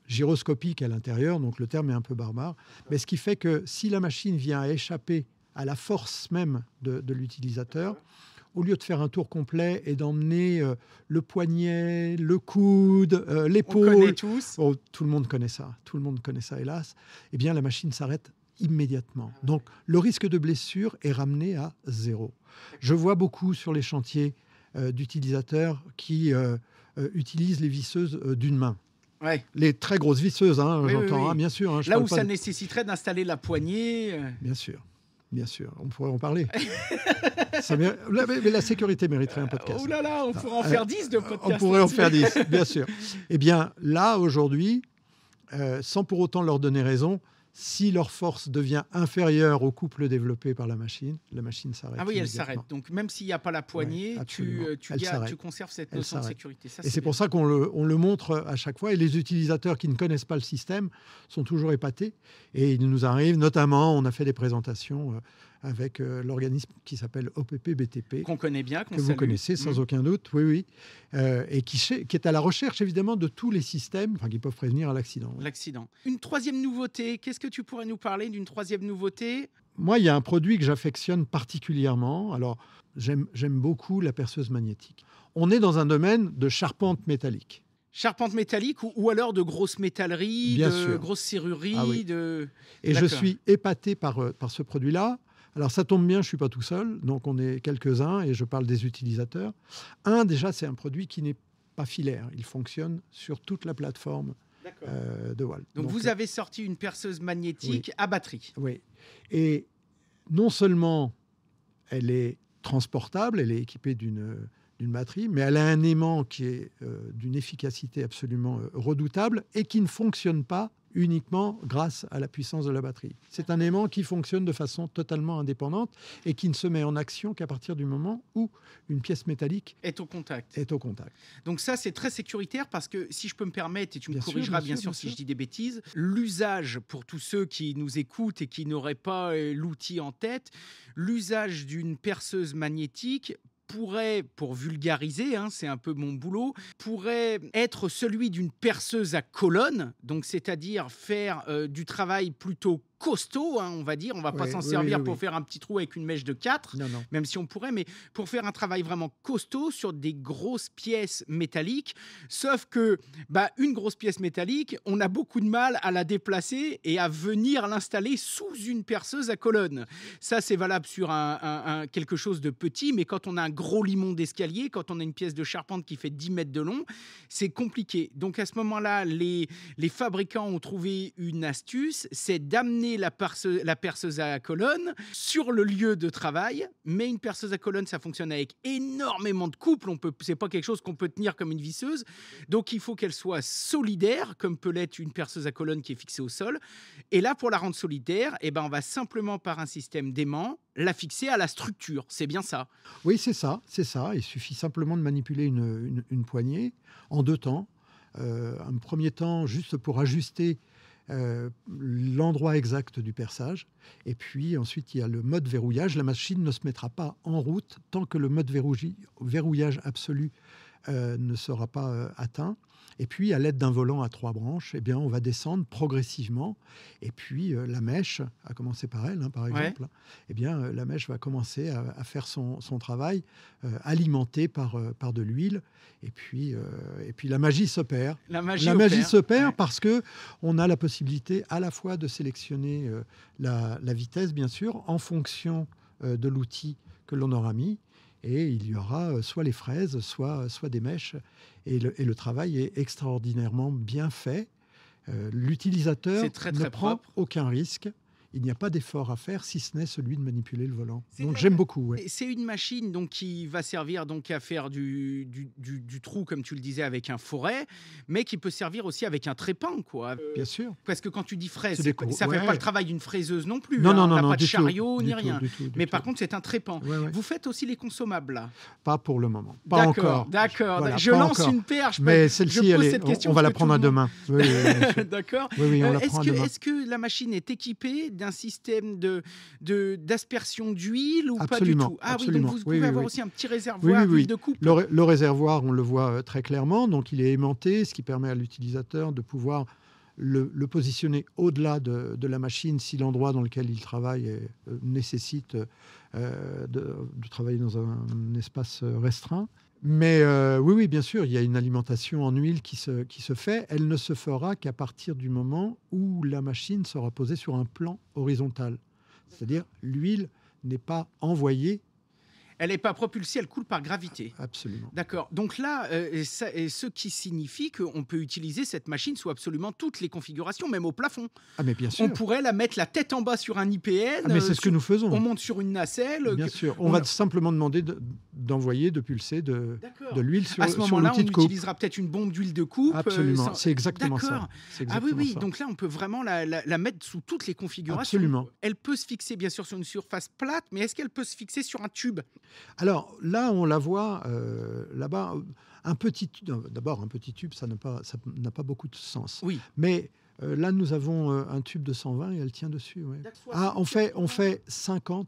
Speaker 2: gyroscopique à l'intérieur, donc le terme est un peu barbare, mais ce qui fait que si la machine vient à échapper à la force même de l'utilisateur, au lieu de faire un tour complet et d'emmener le poignet, le coude, l'épaule...
Speaker 1: On connaît tous.
Speaker 2: Oh, tout le monde connaît ça, hélas. Eh bien, la machine s'arrête immédiatement. Donc, le risque de blessure est ramené à 0. Je vois beaucoup sur les chantiers d'utilisateurs qui utilisent les visseuses d'une main.
Speaker 1: Ouais.
Speaker 2: Les très grosses visseuses, j'entends, bien sûr.
Speaker 1: Là où ça nécessiterait d'installer la poignée.
Speaker 2: Bien sûr, on pourrait en parler. Mais la sécurité mériterait un podcast.
Speaker 1: Oh là là, on pourrait en faire 10 de podcasts.
Speaker 2: On pourrait en faire 10, bien sûr. Eh bien, là, aujourd'hui, sans pour autant leur donner raison, si leur force devient inférieure au couple développé par la machine s'arrête.
Speaker 1: Ah oui, elle s'arrête. Donc, même s'il n'y a pas la poignée, tu conserves cette notion de sécurité.
Speaker 2: Ça, et c'est pour ça qu'on le montre à chaque fois. Et les utilisateurs qui ne connaissent pas le système sont toujours épatés. Et il nous arrive, notamment, on a fait des présentations avec l'organisme qui s'appelle OPP-BTP.
Speaker 1: Qu'on connaît bien,
Speaker 2: que vous connaissez sans aucun doute, oui. Et qui est à la recherche, évidemment, de tous les systèmes qui peuvent prévenir à l'accident.
Speaker 1: L'accident. Une troisième nouveauté, qu'est-ce que tu pourrais nous parler d'une troisième nouveauté ?
Speaker 2: Moi, il y a un produit que j'affectionne particulièrement. Alors, j'aime beaucoup la perceuse magnétique. On est dans un domaine de charpente métallique.
Speaker 1: Charpente métallique ou alors de grosses métalleries, grosses serrureries.
Speaker 2: Ah oui. Et je suis épaté par ce produit-là. Alors, ça tombe bien, je ne suis pas tout seul, donc on est quelques-uns et je parle des utilisateurs. Déjà, c'est un produit qui n'est pas filaire. Il fonctionne sur toute la plateforme de Wahl.
Speaker 1: Donc, vous avez sorti une perceuse magnétique à batterie.
Speaker 2: Oui. Et non seulement elle est transportable, elle est équipée d'une batterie, mais elle a un aimant qui est d'une efficacité absolument redoutable et qui ne fonctionne pas uniquement grâce à la puissance de la batterie. C'est un aimant qui fonctionne de façon totalement indépendante et qui ne se met en action qu'à partir du moment où une pièce métallique
Speaker 1: est au contact. Donc ça, c'est très sécuritaire parce que, si je peux me permettre, et tu me corrigeras bien sûr si je dis des bêtises, l'usage, pour tous ceux qui nous écoutent et qui n'auraient pas l'outil en tête, l'usage d'une perceuse magnétique pourrait, pour vulgariser, c'est un peu mon boulot, pourrait être celui d'une perceuse à colonne, donc c'est-à-dire faire du travail plutôt costaud, on va dire. On ne va pas s'en servir pour faire un petit trou avec une mèche de 4, même si on pourrait, mais pour faire un travail vraiment costaud sur des grosses pièces métalliques. Sauf que, une grosse pièce métallique, on a beaucoup de mal à la déplacer et à venir l'installer sous une perceuse à colonne. Ça, c'est valable sur quelque chose de petit, mais quand on a un gros limon d'escalier, quand on a une pièce de charpente qui fait 10 mètres de long, c'est compliqué. Donc à ce moment-là, les fabricants ont trouvé une astuce, c'est d'amener la perceuse à colonne sur le lieu de travail. Mais une perceuse à colonne, ça fonctionne avec énormément de couples. C'est pas quelque chose qu'on peut tenir comme une visseuse. Donc il faut qu'elle soit solidaire, comme peut l'être une perceuse à colonne qui est fixée au sol. Et là, pour la rendre solidaire, on va simplement, par un système d'aimant, la fixer à la structure. C'est bien ça?
Speaker 2: Oui, c'est ça. Il suffit simplement de manipuler une poignée en 2 temps. Un premier temps, juste pour ajuster l'endroit exact du perçage. Et puis ensuite, il y a le mode verrouillage. La machine ne se mettra pas en route tant que le mode verrouillage absolu ne sera pas atteint. Et puis, à l'aide d'un volant à 3 branches, on va descendre progressivement. Et puis, la mèche, à commencer par elle, par exemple, la mèche va commencer à faire son travail, alimentée par de l'huile. Et puis, la magie s'opère. La magie s'opère parce qu'on a la possibilité à la fois de sélectionner la vitesse, bien sûr, en fonction de l'outil que l'on aura mis. Et il y aura soit les fraises, soit des mèches. Et le travail est extraordinairement bien fait. L'utilisateur ne prend aucun risque. il n'y a pas d'effort à faire si ce n'est celui de manipuler le volant. Donc
Speaker 1: C'est-à-dire-
Speaker 2: j'aime beaucoup. Ouais.
Speaker 1: C'est une machine donc, qui va servir donc, à faire du trou, comme tu le disais, avec un forêt, mais qui peut servir aussi avec un trépan, quoi.
Speaker 2: Bien sûr.
Speaker 1: Parce que quand tu dis fraise,
Speaker 2: C'est des
Speaker 1: ça ne fait
Speaker 2: ouais.
Speaker 1: pas le travail d'une fraiseuse non plus.
Speaker 2: Non,
Speaker 1: hein.
Speaker 2: non,
Speaker 1: On
Speaker 2: non,
Speaker 1: n'a
Speaker 2: non,
Speaker 1: pas de
Speaker 2: du tout,
Speaker 1: chariot
Speaker 2: du
Speaker 1: ni
Speaker 2: tout,
Speaker 1: rien.
Speaker 2: du tout, du
Speaker 1: Mais
Speaker 2: tout.
Speaker 1: par contre, c'est un trépan.
Speaker 2: Ouais, ouais.
Speaker 1: Vous faites aussi les consommables, là?
Speaker 2: Pas pour le moment. Pas encore.
Speaker 1: D'accord.
Speaker 2: Voilà,
Speaker 1: je
Speaker 2: pas
Speaker 1: lance
Speaker 2: encore.
Speaker 1: une perche.
Speaker 2: Mais
Speaker 1: je
Speaker 2: celle-ci,
Speaker 1: pose
Speaker 2: elle
Speaker 1: cette
Speaker 2: est,
Speaker 1: question
Speaker 2: on va
Speaker 1: parce
Speaker 2: la
Speaker 1: que
Speaker 2: prendre
Speaker 1: tout
Speaker 2: à
Speaker 1: le monde-
Speaker 2: demain. Oui, oui, bien sûr.
Speaker 1: D'accord.
Speaker 2: Oui, oui, on la prend à demain.
Speaker 1: Est-ce que la machine est équipée d'un système d'aspersion d'huile ou pas du
Speaker 2: Absolument,
Speaker 1: tout? Ah oui,
Speaker 2: absolument.
Speaker 1: donc vous
Speaker 2: Oui,
Speaker 1: pouvez
Speaker 2: oui,
Speaker 1: avoir
Speaker 2: oui.
Speaker 1: aussi un petit réservoir d'huile de coupe.
Speaker 2: Le réservoir, on le voit très clairement. Donc, il est aimanté, ce qui permet à l'utilisateur de pouvoir le positionner au-delà de la machine si l'endroit dans lequel il travaille nécessite de travailler dans un espace restreint. Mais oui, bien sûr, il y a une alimentation en huile qui se fait. Elle ne se fera qu'à partir du moment où la machine sera posée sur un plan horizontal. C'est-à-dire, l'huile n'est pas envoyée.
Speaker 1: Elle n'est pas propulsée, elle coule par gravité.
Speaker 2: Absolument.
Speaker 1: D'accord. Donc là, ce qui signifie qu'on peut utiliser cette machine sous absolument toutes les configurations, même au plafond.
Speaker 2: Ah, mais bien sûr.
Speaker 1: On pourrait la mettre la tête en bas sur un IPN.
Speaker 2: Ah, mais c'est ce que nous faisons.
Speaker 1: On monte sur une nacelle.
Speaker 2: Bien sûr. On va simplement demander d'envoyer, de pulser de l'huile sur l'outil de coupe.
Speaker 1: À ce moment-là, on utilisera peut-être une bombe d'huile de coupe.
Speaker 2: Absolument. C'est exactement
Speaker 1: D'accord.
Speaker 2: ça.
Speaker 1: Ah oui. Donc là, on peut vraiment la mettre sous toutes les configurations.
Speaker 2: Absolument.
Speaker 1: Elle peut se fixer, bien sûr, sur une surface plate, mais est-ce qu'elle peut se fixer sur un tube?
Speaker 2: Alors là, on la voit là-bas. D'abord, un petit tube, ça n'a pas beaucoup de sens.
Speaker 1: Oui.
Speaker 2: Mais là, nous avons un tube de 120 et elle tient dessus. Ouais. Ah, on fait 50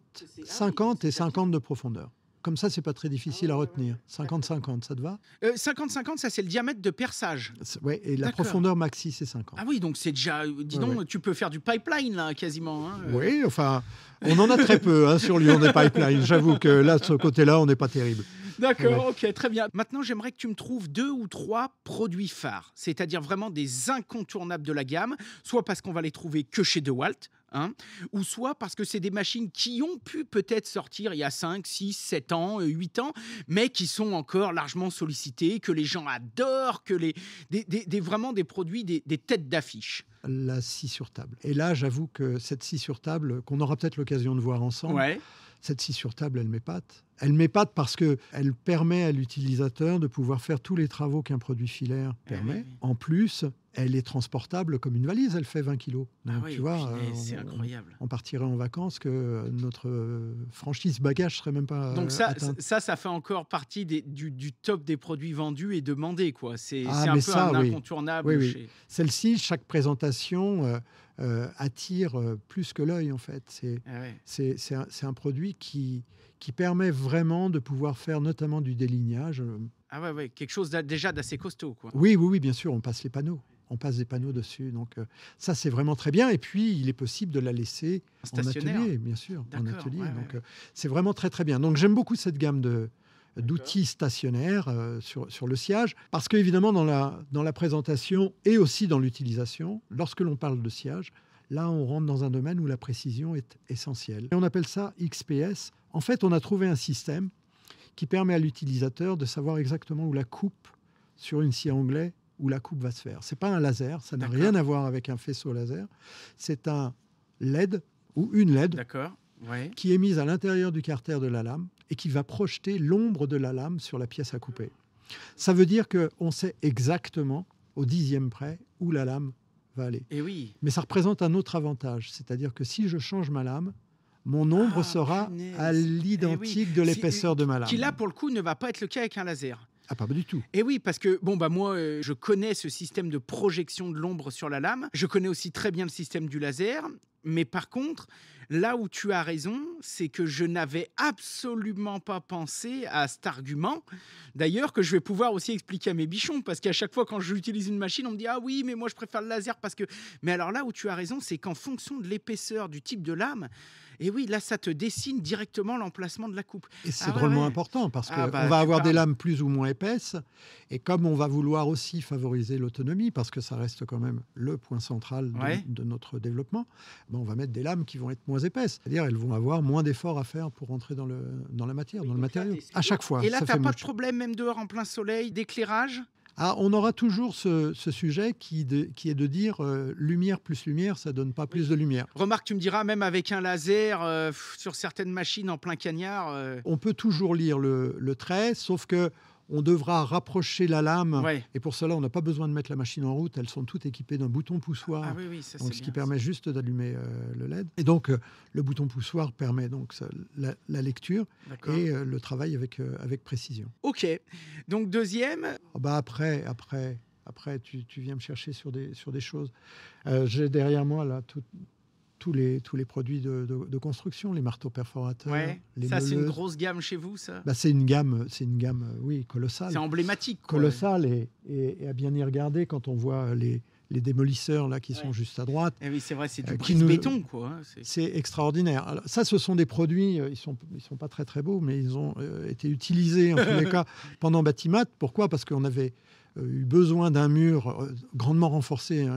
Speaker 2: et 50 de profondeur. Comme ça, c'est pas très difficile à retenir. 50-50, ça te va?
Speaker 1: 50-50, ça c'est le diamètre de perçage.
Speaker 2: Oui, et la profondeur maxi, c'est 50.
Speaker 1: Ah oui, donc c'est déjà... Dis donc, tu peux faire du pipeline, là, quasiment. Hein.
Speaker 2: Oui, enfin, on en a très peu sur Lyon des pipelines. J'avoue que là, de ce côté-là, on n'est pas terrible.
Speaker 1: D'accord, ok, très bien. Maintenant, j'aimerais que tu me trouves 2 ou 3 produits phares, c'est-à-dire vraiment des incontournables de la gamme, soit parce qu'on va les trouver que chez DeWalt, ou soit parce que c'est des machines qui ont pu peut-être sortir il y a 5, 6, 7 ans, 8 ans, mais qui sont encore largement sollicitées, que les gens adorent, que vraiment des produits, des têtes d'affiche.
Speaker 2: La scie sur table. Et là, j'avoue que cette scie sur table, qu'on aura peut-être l'occasion de voir ensemble, cette scie sur table, elle m'épate. Elle m'épate parce qu'elle permet à l'utilisateur de pouvoir faire tous les travaux qu'un produit filaire permet. En plus, elle est transportable comme une valise, elle fait 20 kilos. Donc, tu vois,
Speaker 1: c'est incroyable.
Speaker 2: On partirait en vacances que notre franchise bagage serait même pas
Speaker 1: Donc
Speaker 2: atteinte.
Speaker 1: ça fait encore partie du top des produits vendus et demandés, quoi. C'est un peu un incontournable.
Speaker 2: Oui. Celle-ci, chaque présentation attire plus que l'œil, en fait. C'est un produit qui permet vraiment de pouvoir faire notamment du délignage.
Speaker 1: Ah ouais, quelque chose déjà d'assez costaud, quoi.
Speaker 2: Oui, bien sûr, on passe les panneaux. On passe des panneaux dessus. Donc ça, c'est vraiment très bien. Et puis, il est possible de la laisser en atelier, bien sûr. En atelier. Donc c'est vraiment très, très bien. Donc j'aime beaucoup cette gamme d'outils stationnaires sur le sciage. Parce qu'évidemment, dans la présentation et aussi dans l'utilisation, lorsque l'on parle de sciage, là, on rentre dans un domaine où la précision est essentielle. Et on appelle ça XPS. En fait, on a trouvé un système qui permet à l'utilisateur de savoir exactement où la coupe sur une scie à onglet, où la coupe va se faire. Ce n'est pas un laser, ça n'a rien à voir avec un faisceau laser. C'est un LED ou une LED qui est mise à l'intérieur du carter de la lame et qui va projeter l'ombre de la lame sur la pièce à couper. Ça veut dire qu'on sait exactement, au 10e près, où la lame va aller.
Speaker 1: Et oui.
Speaker 2: Mais ça représente un autre avantage, c'est-à-dire que si je change ma lame, mon ombre sera à l'identique de l'épaisseur de ma lame.
Speaker 1: Qui là, pour le coup, ne va pas être le cas avec un laser.
Speaker 2: Ah, pas du tout.
Speaker 1: Et oui, parce que moi, je connais ce système de projection de l'ombre sur la lame. Je connais aussi très bien le système du laser. Mais par contre, là où tu as raison, c'est que je n'avais absolument pas pensé à cet argument. D'ailleurs, que je vais pouvoir aussi expliquer à mes bichons, parce qu'à chaque fois quand j'utilise une machine, on me dit « Ah oui, mais moi je préfère le laser parce que… » Mais alors là où tu as raison, c'est qu'en fonction de l'épaisseur du type de lame, et oui, là, ça te dessine directement l'emplacement de la coupe.
Speaker 2: Et c'est drôlement important parce qu'on va avoir des lames plus ou moins épaisses. Et comme on va vouloir aussi favoriser l'autonomie, parce que ça reste quand même le point central de notre développement, on va mettre des lames qui vont être moins épaisses. C'est-à-dire elles vont avoir moins d'efforts à faire pour rentrer dans la matière, dans le matériau. À chaque fois.
Speaker 1: Et là, tu n'as pas de problème, même dehors en plein soleil, d'éclairage ?
Speaker 2: On aura toujours ce sujet qui est de dire lumière plus lumière, ça donne pas plus de lumière.
Speaker 1: Remarque, tu me diras, même avec un laser, sur certaines machines en plein cagnard...
Speaker 2: On peut toujours lire le trait, sauf que on devra rapprocher la lame.
Speaker 1: Ouais.
Speaker 2: Et pour cela, on n'a pas besoin de mettre la machine en route. Elles sont toutes équipées d'un bouton poussoir,
Speaker 1: Ah oui, ça,
Speaker 2: donc,
Speaker 1: c'est
Speaker 2: ce
Speaker 1: bien,
Speaker 2: qui permet juste d'allumer le LED. Et donc, le bouton poussoir permet donc la lecture et le travail avec précision.
Speaker 1: Ok. Donc, deuxième...
Speaker 2: Après, tu viens me chercher sur des choses. J'ai derrière moi là tous les produits de construction, les marteaux perforateurs, les
Speaker 1: ça,
Speaker 2: meuleuses.
Speaker 1: c'est une grosse gamme chez vous, ça?
Speaker 2: C'est une gamme, oui, colossale.
Speaker 1: C'est emblématique, quoi.
Speaker 2: Colossale, et à bien y regarder quand on voit les démolisseurs là qui sont juste à droite.
Speaker 1: Et oui, c'est vrai, c'est du brise-béton, quoi.
Speaker 2: C'est extraordinaire. Alors, ça, ce sont des produits, ils sont pas très très beaux, mais ils ont été utilisés en tous les cas pendant Batimat. Pourquoi? Parce qu'on avait eu besoin d'un mur grandement renforcé,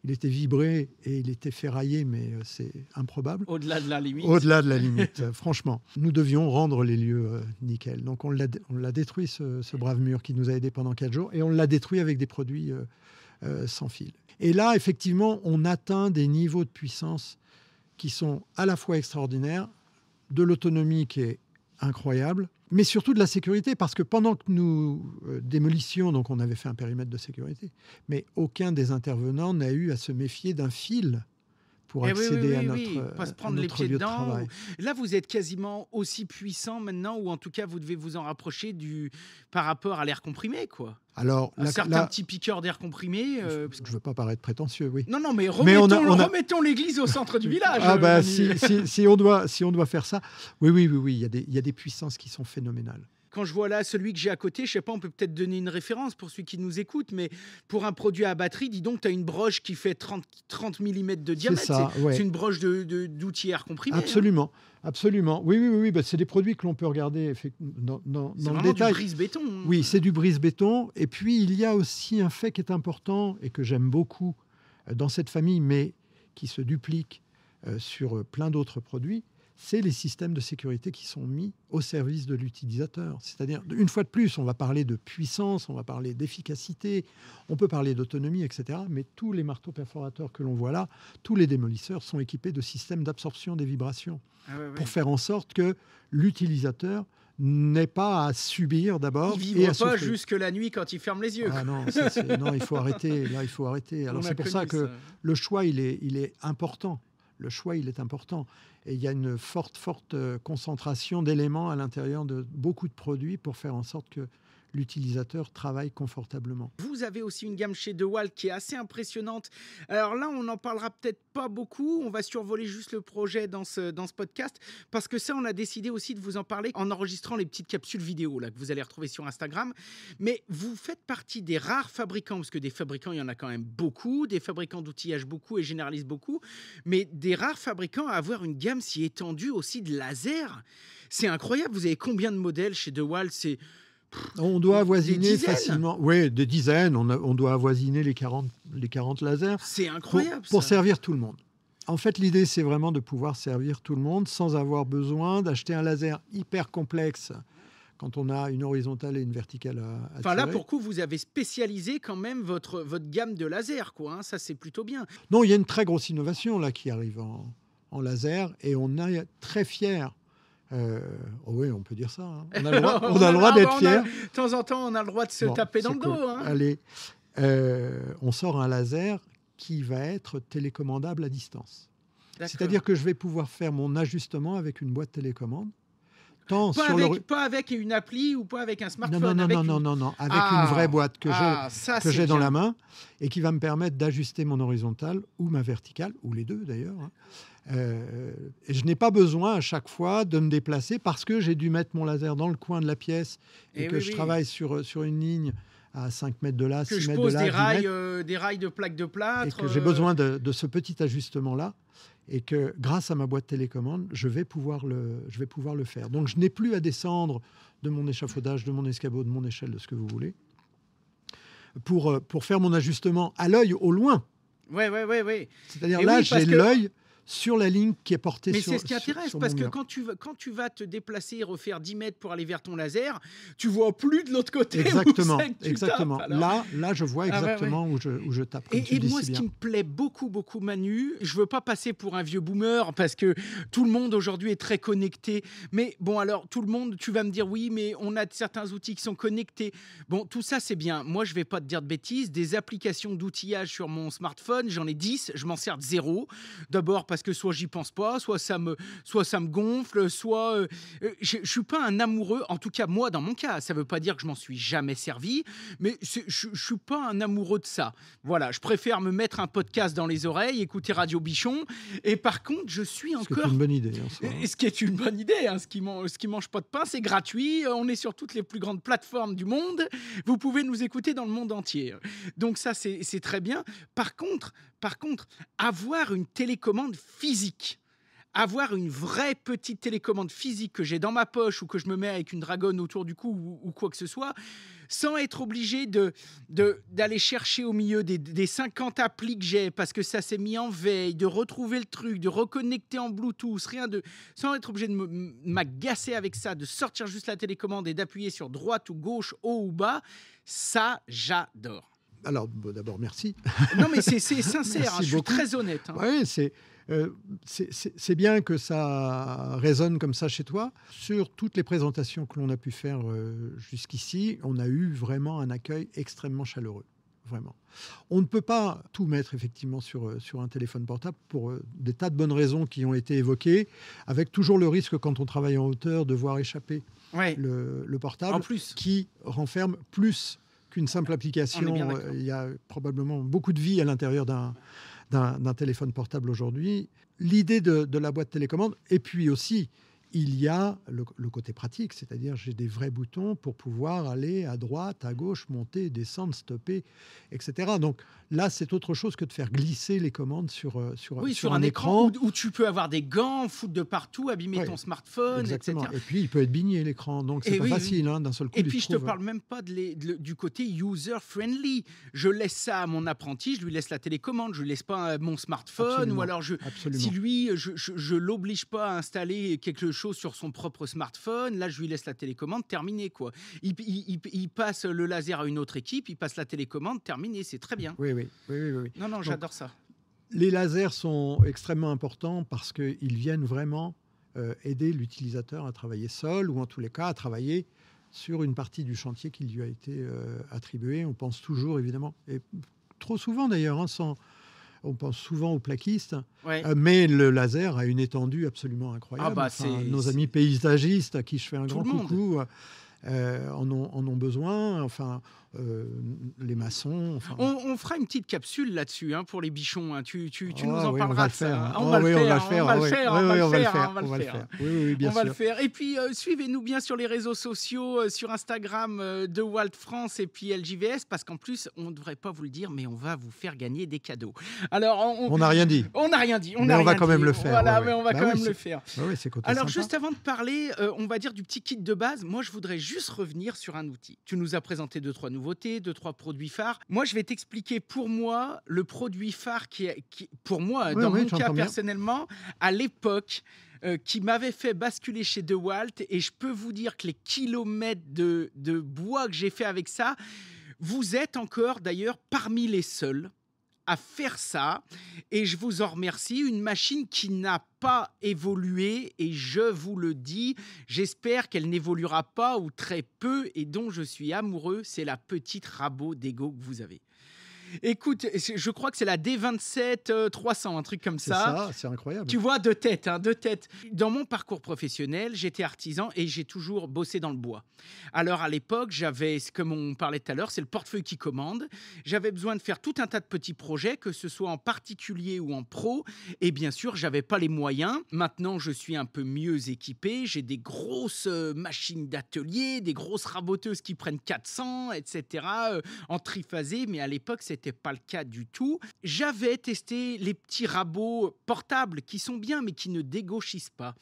Speaker 2: il était vibré et il était ferraillé, mais c'est improbable.
Speaker 1: Au-delà de la limite.
Speaker 2: Au-delà de la limite, franchement. Nous devions rendre les lieux nickel. Donc on l'a détruit, ce brave mur qui nous a aidés pendant 4 jours, et on l'a détruit avec des produits sans fil. Et là, effectivement, on atteint des niveaux de puissance qui sont à la fois extraordinaires, de l'autonomie qui est incroyable, mais surtout de la sécurité, parce que pendant que nous démolissions, donc on avait fait un périmètre de sécurité, mais aucun des intervenants n'a eu à se méfier d'un fil pour accéder à notre,
Speaker 1: pas se prendre les pieds dedans. Là, vous êtes quasiment aussi puissant maintenant, ou en tout cas, vous devez vous en rapprocher par rapport à l'air comprimé, quoi.
Speaker 2: Alors,
Speaker 1: certains petits piqueurs d'air comprimé.
Speaker 2: Je ne veux pas paraître prétentieux, oui.
Speaker 1: Non, mais remettons l'église au centre du village.
Speaker 2: Si on doit faire ça, oui, il y a des puissances qui sont phénoménales.
Speaker 1: Quand je vois là celui que j'ai à côté, je sais pas, on peut peut-être donner une référence pour celui qui nous écoute, mais pour un produit à batterie, dis donc, tu as une broche qui fait 30 mm de diamètre. C'est une broche d'outil air comprimé.
Speaker 2: Absolument. Absolument. Oui. C'est des produits que l'on peut regarder dans le détail.
Speaker 1: C'est du brise-béton.
Speaker 2: Oui, c'est du brise-béton. Et puis, il y a aussi un fait qui est important et que j'aime beaucoup dans cette famille, mais qui se duplique sur plein d'autres produits, c'est les systèmes de sécurité qui sont mis au service de l'utilisateur. C'est-à-dire, une fois de plus, on va parler de puissance, on va parler d'efficacité, on peut parler d'autonomie, etc. Mais tous les marteaux perforateurs que l'on voit là, tous les démolisseurs sont équipés de systèmes d'absorption des vibrations pour faire en sorte que l'utilisateur n'ait pas à subir d'abord.
Speaker 1: Il ne vibre pas jusque la nuit quand il ferme les yeux.
Speaker 2: Non, il faut arrêter. Là, il faut arrêter. Alors c'est pour ça que le choix, il est important. Le choix, il est important. Et il y a une forte concentration d'éléments à l'intérieur de beaucoup de produits pour faire en sorte que l'utilisateur travaille confortablement.
Speaker 1: Vous avez aussi une gamme chez DeWalt qui est assez impressionnante. Alors là, on n'en parlera peut-être pas beaucoup. On va survoler juste le projet dans ce podcast, parce que ça, on a décidé aussi de vous en parler en enregistrant les petites capsules vidéo là, que vous allez retrouver sur Instagram. Mais vous faites partie des rares fabricants, parce que des fabricants, il y en a quand même beaucoup, des fabricants d'outillage beaucoup et généralisent beaucoup, mais des rares fabricants à avoir une gamme si étendue aussi de laser. C'est incroyable. Vous avez combien de modèles chez DeWalt?
Speaker 2: On doit avoisiner facilement. Oui, des dizaines. On doit avoisiner les 40 lasers.
Speaker 1: C'est incroyable.
Speaker 2: Pour servir tout le monde. En fait, l'idée, c'est vraiment de pouvoir servir tout le monde sans avoir besoin d'acheter un laser hyper complexe quand on a une horizontale et une verticale à tirer.
Speaker 1: Là, pour coup, vous avez spécialisé quand même votre gamme de lasers, quoi. Hein. Ça, c'est plutôt bien.
Speaker 2: Non, il y a une très grosse innovation là qui arrive en laser, et on est très fiers. Oui, on peut dire ça. Hein. On a le droit d'être fiers.
Speaker 1: De temps en temps, on a le droit de se taper dans le dos. Hein.
Speaker 2: Allez, on sort un laser qui va être télécommandable à distance. C'est-à-dire que je vais pouvoir faire mon ajustement avec une boîte télécommande.
Speaker 1: Pas avec une appli ou pas avec un smartphone.
Speaker 2: Non. Avec une vraie boîte que j'ai dans la main et qui va me permettre d'ajuster mon horizontale ou ma verticale, ou les deux d'ailleurs. Et je n'ai pas besoin à chaque fois de me déplacer parce que j'ai dû mettre mon laser dans le coin de la pièce et que je travaille sur une ligne à 5 mètres de là, 6 mètres de là.
Speaker 1: Que je pose des rails de plaques de plâtre.
Speaker 2: Et que j'ai besoin de ce petit ajustement-là. Et que grâce à ma boîte télécommande, je vais pouvoir le faire. Donc, je n'ai plus à descendre de mon échafaudage, de mon escabeau, de mon échelle, de ce que vous voulez, pour faire mon ajustement à l'œil au loin.
Speaker 1: Ouais.
Speaker 2: C'est-à-dire là, j'ai l'œil sur la ligne qui est portée
Speaker 1: Mais
Speaker 2: sur
Speaker 1: c'est ce qui intéresse,
Speaker 2: sur
Speaker 1: parce
Speaker 2: mon
Speaker 1: que
Speaker 2: mur.
Speaker 1: quand tu vas te déplacer et refaire 10 mètres pour aller vers ton laser, tu vois plus de l'autre côté
Speaker 2: Exactement,
Speaker 1: où c'est que tu
Speaker 2: exactement.
Speaker 1: tapes, alors.
Speaker 2: Là, je vois
Speaker 1: Ah ouais,
Speaker 2: exactement où je tape, comme tu
Speaker 1: Et
Speaker 2: dis
Speaker 1: moi,
Speaker 2: si
Speaker 1: ce
Speaker 2: bien.
Speaker 1: qui me plaît beaucoup, beaucoup, Manu, je veux pas passer pour un vieux boomer parce que tout le monde aujourd'hui est très connecté. Mais bon, alors, tout le monde, tu vas me dire, oui, mais on a certains outils qui sont connectés. Bon, tout ça, c'est bien. Moi, je vais pas te dire de bêtises. Des applications d'outillage sur mon smartphone, j'en ai 10, je m'en sers de zéro. D'abord parce que soit j'y pense pas, soit ça me gonfle, soit je suis pas un amoureux, en tout cas moi dans mon cas, ça veut pas dire que je m'en suis jamais servi, mais je suis pas un amoureux de ça. Voilà, je préfère me mettre un podcast dans les oreilles, écouter Radio Bichon, et par contre je suis
Speaker 2: Ce qui est
Speaker 1: encore...
Speaker 2: une bonne idée. En soi, hein.
Speaker 1: Ce qui est une bonne idée, hein, ce qui mange pas de pain, c'est gratuit, on est sur toutes les plus grandes plateformes du monde, vous pouvez nous écouter dans le monde entier. Donc ça c'est très bien. Par contre, avoir une télécommande physique, avoir une vraie petite télécommande physique que j'ai dans ma poche ou que je me mets avec une dragonne autour du cou ou quoi que ce soit, sans être obligé d'aller chercher au milieu des 50 applis que j'ai parce que ça s'est mis en veille, de retrouver le truc, de reconnecter en Bluetooth, sans être obligé de m'agacer avec ça, de sortir juste la télécommande et d'appuyer sur droite ou gauche, haut ou bas, ça, j'adore.
Speaker 2: Alors, d'abord, merci.
Speaker 1: Non, mais c'est sincère,
Speaker 2: Merci
Speaker 1: je suis
Speaker 2: beaucoup.
Speaker 1: très honnête. Hein.
Speaker 2: Oui, c'est bien que ça résonne comme ça chez toi. Sur toutes les présentations que l'on a pu faire jusqu'ici, on a eu vraiment un accueil extrêmement chaleureux. Vraiment. On ne peut pas tout mettre effectivement sur un téléphone portable pour des tas de bonnes raisons qui ont été évoquées, avec toujours le risque quand on travaille en hauteur de voir échapper le portable,
Speaker 1: En plus.
Speaker 2: qui renferme plus qu'une simple application. Il y a probablement beaucoup de vie à l'intérieur d'un téléphone portable aujourd'hui. L'idée de la boîte télécommande, et puis aussi, il y a le côté pratique, c'est-à-dire j'ai des vrais boutons pour pouvoir aller à droite, à gauche, monter, descendre, stopper, etc. Donc là, c'est autre chose que de faire glisser les commandes sur un écran.
Speaker 1: Où tu peux avoir des gants, foutre de partout, abîmer ton smartphone,
Speaker 2: exactement.
Speaker 1: etc.
Speaker 2: Et puis, il peut être bigné l'écran, donc c'est pas facile hein, d'un seul coup.
Speaker 1: Et puis, je ne te parle même pas du côté user-friendly. Je laisse ça à mon apprenti, je lui laisse la télécommande, je lui laisse pas mon smartphone,
Speaker 2: Absolument.
Speaker 1: ou alors si lui, je l'oblige pas à installer quelque chose sur son propre smartphone, là, je lui laisse la télécommande, terminé, quoi. Il passe le laser à une autre équipe, il passe la télécommande, terminé, c'est très bien.
Speaker 2: Oui.
Speaker 1: Non,
Speaker 2: Donc,
Speaker 1: j'adore ça.
Speaker 2: Les lasers sont extrêmement importants parce qu'ils viennent vraiment aider l'utilisateur à travailler seul ou en tous les cas à travailler sur une partie du chantier qui lui a été attribué. On pense toujours évidemment, et trop souvent d'ailleurs, on pense souvent aux plaquistes, mais le laser a une étendue absolument incroyable. Nos amis paysagistes à qui je fais un grand coucou en ont besoin. Les maçons.
Speaker 1: On fera une petite capsule là-dessus hein, pour les bichons. Hein. Tu nous en parleras.
Speaker 2: On va le faire.
Speaker 1: On va le faire. Et puis, suivez-nous bien sur les réseaux sociaux, sur Instagram de Walt France et puis LJVS, parce qu'en plus, on ne devrait pas vous le dire, mais on va vous faire gagner des cadeaux. Alors, on n'a rien dit. On
Speaker 2: va quand même le faire.
Speaker 1: Voilà, mais on va quand même le faire. Alors,
Speaker 2: sympa.
Speaker 1: juste avant de parler, on va dire du petit kit de base, moi, je voudrais juste revenir sur un outil. Tu nous as présenté 2-3 nouveautés, 2-3 produits phares. Moi, je vais t'expliquer pour moi le produit phare qui pour moi, dans mon cas personnellement, à l'époque, qui m'avait fait basculer chez DeWalt. Et je peux vous dire que les kilomètres de bois que j'ai fait avec ça, vous êtes encore d'ailleurs parmi les seuls à faire ça, et je vous en remercie. Une machine qui n'a pas évolué, et je vous le dis, j'espère qu'elle n'évoluera pas ou très peu, et dont je suis amoureux, c'est la petite Rabo Dego que vous avez. Écoute, je crois que c'est la D27 300, un truc comme ça.
Speaker 2: C'est incroyable.
Speaker 1: Tu vois, de tête. Dans mon parcours professionnel, j'étais artisan et j'ai toujours bossé dans le bois. Alors, à l'époque, j'avais, comme on parlait tout à l'heure, c'est le portefeuille qui commande. J'avais besoin de faire tout un tas de petits projets, que ce soit en particulier ou en pro. Et bien sûr, j'avais pas les moyens. Maintenant, je suis un peu mieux équipé. J'ai des grosses machines d'atelier, des grosses raboteuses qui prennent 400, etc., en triphasé. Mais à l'époque, c'était pas le cas du tout. J'avais testé les petits rabots portables qui sont bien mais qui ne dégauchissent pas.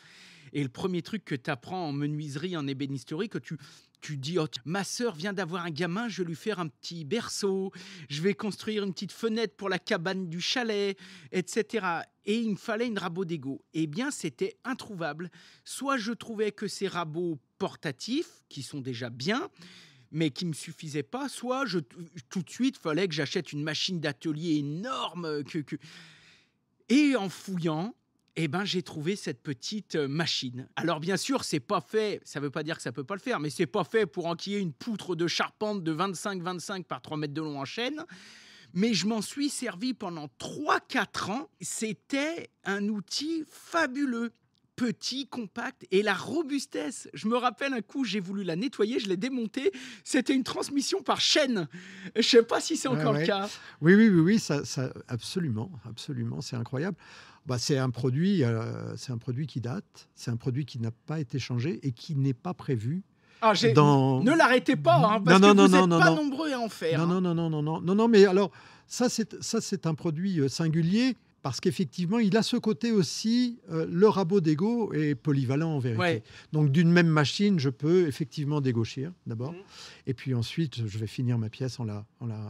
Speaker 1: Et le premier truc que tu apprends en menuiserie, en ébénisterie, que tu dis, ma sœur vient d'avoir un gamin, je vais lui faire un petit berceau, je vais construire une petite fenêtre pour la cabane du chalet, etc. et il me fallait une rabot d'ego. Eh bien, c'était introuvable. Soit je trouvais que ces rabots portatifs, qui sont déjà bien, mais qui ne me suffisaient pas, soit tout de suite, il fallait que j'achète une machine d'atelier énorme. Et en fouillant, eh ben, j'ai trouvé cette petite machine. Alors bien sûr, c'est pas fait, ça veut pas dire que ça peut pas le faire, mais c'est pas fait pour enquiller une poutre de charpente de 25 par 3 mètres de long en chaîne. Mais je m'en suis servi pendant 3-4 ans. C'était un outil fabuleux. Petit, compact et la robustesse. Je me rappelle un coup, j'ai voulu la nettoyer, je l'ai démontée. C'était une transmission par chaîne. Je ne sais pas si c'est encore le cas.
Speaker 2: Oui, ça, absolument, c'est incroyable. C'est un produit qui date, c'est un produit qui n'a pas été changé et qui n'est pas prévu.
Speaker 1: Ne l'arrêtez pas, parce que vous n'êtes pas nombreux à en faire.
Speaker 2: Non, mais alors, ça c'est un produit singulier. Parce qu'effectivement, il a ce côté aussi, le rabot d'ego est polyvalent en vérité.
Speaker 1: Ouais.
Speaker 2: Donc d'une même machine, je peux effectivement dégauchir d'abord. Et puis ensuite, je vais finir ma pièce en la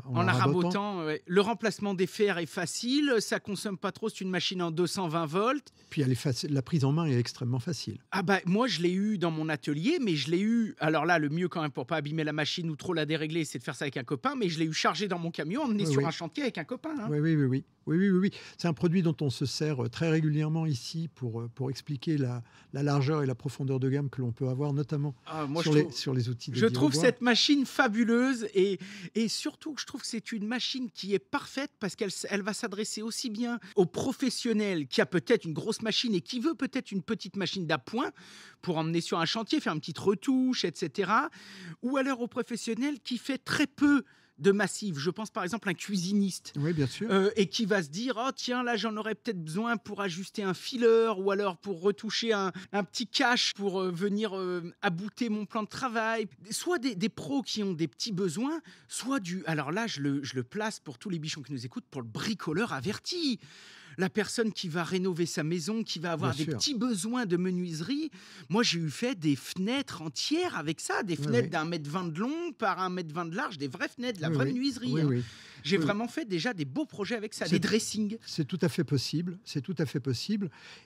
Speaker 2: rabotant.
Speaker 1: Ouais. Le remplacement des fers est facile, ça ne consomme pas trop, c'est une machine en 220 volts.
Speaker 2: Puis la prise en main est extrêmement facile.
Speaker 1: Moi, je l'ai eu dans mon atelier, mais je l'ai eu... Alors là, le mieux quand même pour ne pas abîmer la machine ou trop la dérégler, c'est de faire ça avec un copain, mais je l'ai eu chargé dans mon camion, emmené sur un chantier avec un copain. Hein.
Speaker 2: Oui. C'est un produit dont on se sert très régulièrement ici pour expliquer la largeur et la profondeur de gamme que l'on peut avoir, notamment sur les outils de
Speaker 1: Je trouve cette machine fabuleuse et surtout, je trouve que c'est une machine qui est parfaite parce qu'elle va s'adresser aussi bien au professionnel qui a peut-être une grosse machine et qui veut peut-être une petite machine d'appoint pour emmener sur un chantier, faire une petite retouche, etc. Ou alors au professionnel qui fait très peu de massif. Je pense par exemple à un cuisiniste.
Speaker 2: Oui, bien sûr.
Speaker 1: Et qui va se dire, oh tiens, là j'en aurais peut-être besoin pour ajuster un filler ou alors pour retoucher un petit cache pour venir abouter mon plan de travail. Soit des pros qui ont des petits besoins, soit alors là je le place pour tous les bichons qui nous écoutent, pour le bricoleur averti. La personne qui va rénover sa maison, qui va avoir petits besoins de menuiserie. Moi, j'ai eu fait des fenêtres entières avec ça, des fenêtres d'1,20 m de long par 1,20 m de large, des vraies fenêtres, de la vraie menuiserie. J'ai vraiment fait déjà des beaux projets avec ça, des dressings.
Speaker 2: C'est tout à fait possible,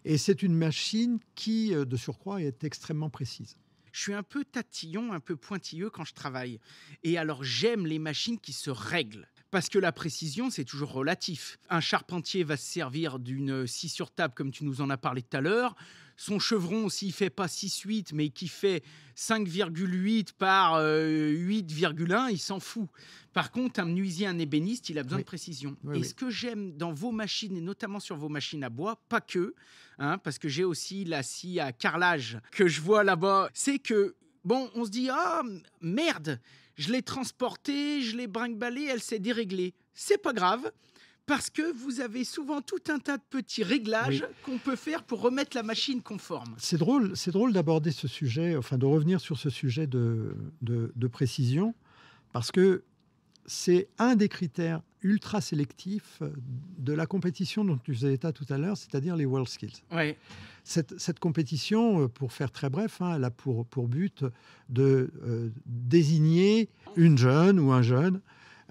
Speaker 2: et c'est une machine qui, de surcroît, est extrêmement précise.
Speaker 1: Je suis un peu tatillon, un peu pointilleux quand je travaille. Et alors, j'aime les machines qui se règlent. Parce que la précision, c'est toujours relatif. Un charpentier va se servir d'une scie sur table, comme tu nous en as parlé tout à l'heure. Son chevron, s'il ne fait pas 6,8, mais qui fait 5,8 par 8,1, il s'en fout. Par contre, un menuisier, un ébéniste, il a besoin de précision. Ce que j'aime dans vos machines, et notamment sur vos machines à bois, pas que, parce que j'ai aussi la scie à carrelage que je vois là-bas, c'est que, on se dit, merde, je l'ai transportée, je l'ai brinque-ballée, elle s'est déréglée. C'est pas grave, parce que vous avez souvent tout un tas de petits réglages qu'on peut faire pour remettre la machine conforme.
Speaker 2: C'est drôle d'aborder ce sujet, de revenir sur ce sujet de précision, parce que c'est un des critères ultra sélectifs de la compétition dont tu faisais état tout à l'heure, c'est-à-dire les World Skills.
Speaker 1: Ouais.
Speaker 2: Cette compétition, pour faire très bref, elle a pour but de désigner une jeune ou un jeune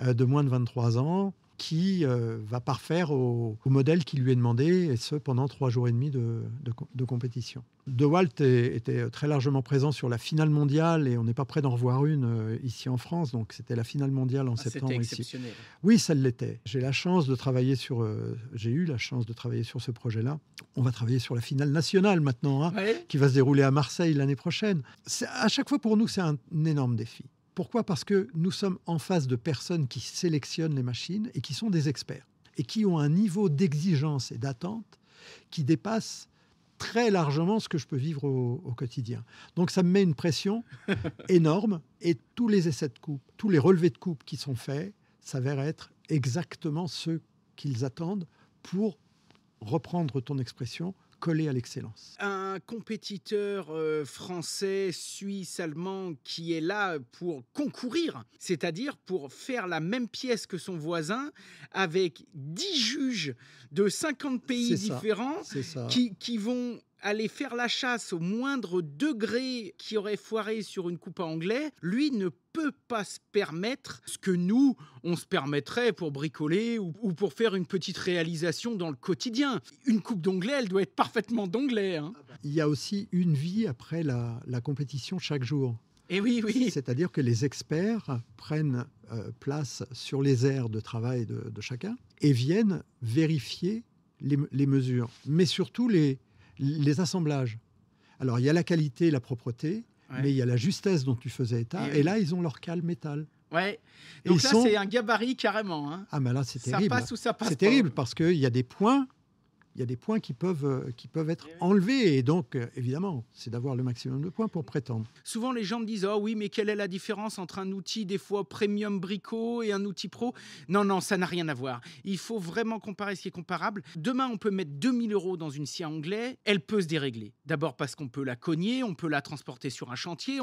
Speaker 2: de moins de 23 ans qui va parfaire au modèle qui lui est demandé, et ce, pendant 3 jours et demi de compétition. DeWalt était très largement présent sur la finale mondiale, et on n'est pas près d'en revoir une ici en France, donc c'était la finale mondiale en septembre ici.
Speaker 1: C'était exceptionnel.
Speaker 2: Oui, ça l'était. J'ai eu la chance de travailler sur ce projet-là. On va travailler sur la finale nationale maintenant, qui va se dérouler à Marseille l'année prochaine. À chaque fois, pour nous, c'est un énorme défi. Pourquoi ? Parce que nous sommes en face de personnes qui sélectionnent les machines et qui sont des experts et qui ont un niveau d'exigence et d'attente qui dépasse très largement ce que je peux vivre au quotidien. Donc ça me met une pression énorme, et tous les essais de coupe, tous les relevés de coupe qui sont faits s'avèrent être exactement ceux qu'ils attendent pour, reprendre ton expression, coller à l'excellence.
Speaker 1: Un compétiteur français, suisse, allemand qui est là pour concourir, c'est-à-dire pour faire la même pièce que son voisin avec 10 juges de 50 pays différents qui vont aller faire la chasse au moindre degré qui aurait foiré sur une coupe à onglet, lui ne peut pas se permettre ce que nous, on se permettrait pour bricoler ou pour faire une petite réalisation dans le quotidien. Une coupe d'onglet, elle doit être parfaitement d'onglet. Hein.
Speaker 2: Il y a aussi une vie après la compétition chaque jour.
Speaker 1: Et oui.
Speaker 2: C'est-à-dire que les experts prennent place sur les aires de travail de chacun et viennent vérifier les mesures, mais surtout les assemblages. Alors, il y a la qualité, la propreté, mais il y a la justesse dont tu faisais état. Et là, ils ont leur cale métal.
Speaker 1: Ouais. Donc là, c'est un gabarit carrément. Hein.
Speaker 2: Ah, mais là, c'est terrible.
Speaker 1: Ça passe ou ça passe pas.
Speaker 2: C'est terrible parce qu'il y a des points. Il y a des points qui peuvent être enlevés. Et donc, évidemment, c'est d'avoir le maximum de points pour prétendre.
Speaker 1: Souvent, les gens me disent « Oh oui, mais quelle est la différence entre un outil, des fois, premium brico et un outil pro ?» Non, ça n'a rien à voir. Il faut vraiment comparer ce qui est comparable. Demain, on peut mettre 2000 € dans une scie à onglet. Elle peut se dérégler. D'abord parce qu'on peut la cogner, on peut la transporter sur un chantier,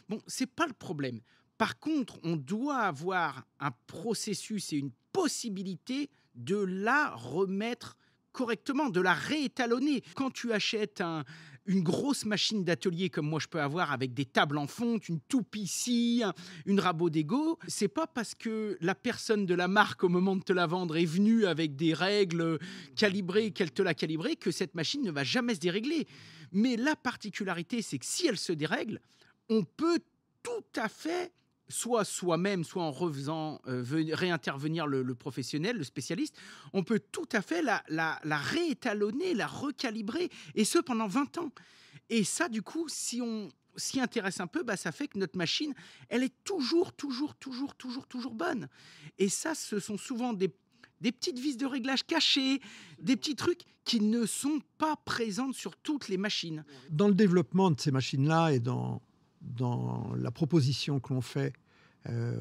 Speaker 1: Bon, c'est pas le problème. Par contre, on doit avoir un processus et une possibilité de la remettre correctement, de la réétalonner. Quand tu achètes une grosse machine d'atelier comme moi je peux avoir avec des tables en fonte, une toupie scie, une rabot d'ego, c'est pas parce que la personne de la marque au moment de te la vendre est venue avec des règles calibrées, qu'elle te l'a calibrée, que cette machine ne va jamais se dérégler. Mais la particularité, c'est que si elle se dérègle, on peut tout à fait soit soi-même, soit en refaisant réintervenir le professionnel, le spécialiste, on peut tout à fait la réétalonner, la recalibrer, et ce pendant 20 ans. Et ça, du coup, si on s'y intéresse un peu, ça fait que notre machine, elle est toujours bonne. Et ça, ce sont souvent des petites vis de réglage cachées, des petits trucs qui ne sont pas présents sur toutes les machines.
Speaker 2: Dans le développement de ces machines-là et dans la proposition que l'on fait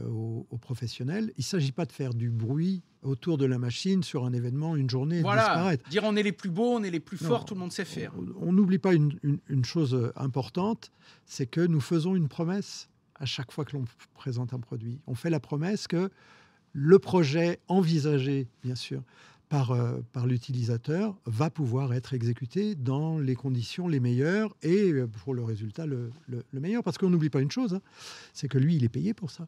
Speaker 2: aux professionnels, il ne s'agit pas de faire du bruit autour de la machine sur un événement, une journée, et de disparaître.
Speaker 1: Dire on est les plus beaux, on est les plus forts, tout le monde sait faire.
Speaker 2: On n'oublie pas une chose importante, c'est que nous faisons une promesse à chaque fois que l'on présente un produit. On fait la promesse que le projet envisagé, bien sûr, par l'utilisateur va pouvoir être exécuté dans les conditions les meilleures et pour le résultat le meilleur. Parce qu'on n'oublie pas une chose, c'est que lui, il est payé pour ça.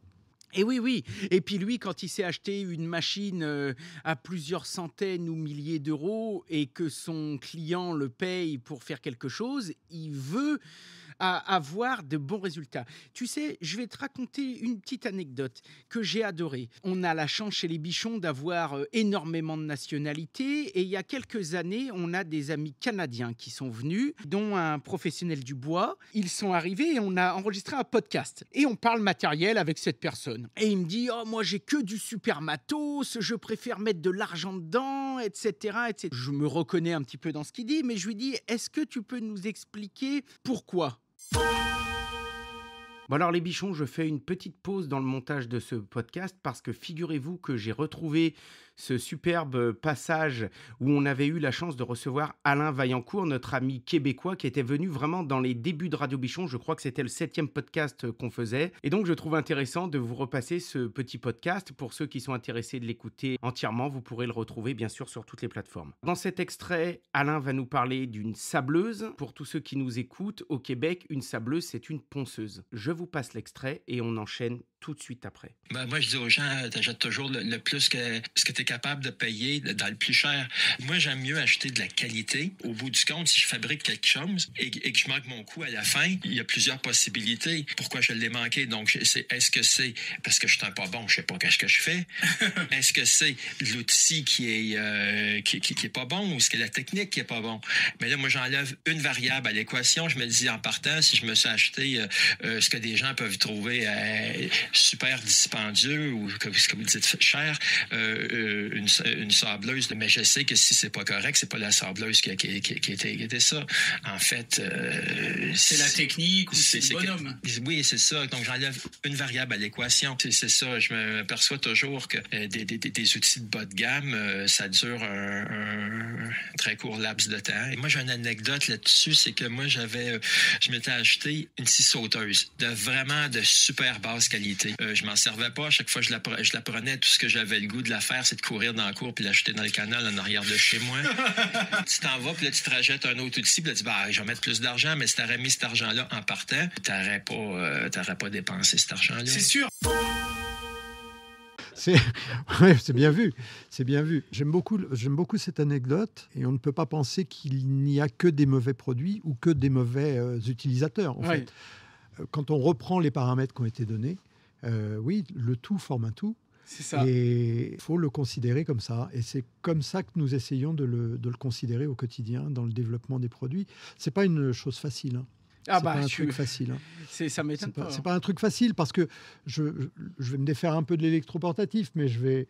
Speaker 1: Et oui. Et puis lui, quand il s'est acheté une machine à plusieurs centaines ou milliers d'euros et que son client le paye pour faire quelque chose, il veut avoir de bons résultats. Tu sais, je vais te raconter une petite anecdote que j'ai adorée. On a la chance chez les Bichons d'avoir énormément de nationalités et il y a quelques années, on a des amis canadiens qui sont venus, dont un professionnel du bois. Ils sont arrivés et on a enregistré un podcast. Et on parle matériel avec cette personne. Et il me dit « Oh, moi, j'ai que du super matos, je préfère mettre de l'argent dedans, etc. etc. » Je me reconnais un petit peu dans ce qu'il dit, mais je lui dis « Est-ce que tu peux nous expliquer pourquoi ?» Bon alors les Bichons, je fais une petite pause dans le montage de ce podcast parce que figurez-vous que j'ai retrouvé ce superbe passage où on avait eu la chance de recevoir Alain Vaillancourt, notre ami québécois qui était venu vraiment dans les débuts de Radio Bichon. Je crois que c'était le 7e podcast qu'on faisait. Et donc je trouve intéressant de vous repasser ce petit podcast. Pour ceux qui sont intéressés de l'écouter entièrement, vous pourrez le retrouver bien sûr sur toutes les plateformes. Dans cet extrait, Alain va nous parler d'une sableuse. Pour tous ceux qui nous écoutent, au Québec, une sableuse, c'est une ponceuse. Je vous passe l'extrait et on enchaîne tout de suite après.
Speaker 3: Moi, je dis aux gens, t'achètes toujours le plus que ce que tu es capable de payer dans le plus cher. Moi, j'aime mieux acheter de la qualité. Au bout du compte, si je fabrique quelque chose et que je manque mon coût à la fin, il y a plusieurs possibilités. Pourquoi je l'ai manqué? Donc, est-ce que c'est parce que je suis un pas bon, je sais pas qu'est-ce que je fais? Est-ce que c'est l'outil qui est pas bon ou est-ce que la technique qui est pas bon? Mais là, moi, j'enlève une variable à l'équation. Je me dis, en partant, si je me suis acheté ce que des gens peuvent trouver super dispendieux ou, comme vous dites, cher, une sableuse. Mais je sais que si c'est pas correct, c'est pas la sableuse qui était ça. En fait...
Speaker 1: c'est la technique ou c'est le bonhomme?
Speaker 3: Oui, c'est ça. Donc, j'enlève une variable à l'équation. C'est ça. Je me perçois toujours que des outils de bas de gamme, ça dure un très court laps de temps. Et moi, j'ai une anecdote là-dessus, c'est que moi, je m'étais acheté une scie sauteuse de super basse qualité. Je m'en servais pas. À chaque fois que je la prenais, tout ce que j'avais le goût de la faire, c'était de courir dans la cour puis l'acheter dans le canal en arrière de chez moi. Tu t'en vas, puis là, tu te rajoutes un autre outil, puis là, tu dis, je vais mettre plus d'argent, mais si tu aurais mis cet argent-là en partant, tu n'aurais pas dépensé cet argent-là.
Speaker 1: C'est sûr.
Speaker 2: C'est bien vu, c'est bien vu. J'aime beaucoup cette anecdote et on ne peut pas penser qu'il n'y a que des mauvais produits ou que des mauvais utilisateurs. En fait, quand on reprend les paramètres qui ont été donnés, oui, le tout forme un tout.
Speaker 1: C'est ça.
Speaker 2: Et il faut le considérer comme ça. Et c'est comme ça que nous essayons de le considérer au quotidien dans le développement des produits. C'est pas une chose facile. Hein. C'est pas un truc facile. Hein.
Speaker 1: Ça m'étonne pas.
Speaker 2: C'est pas un truc facile parce que je vais me défaire un peu de l'électroportatif, mais je vais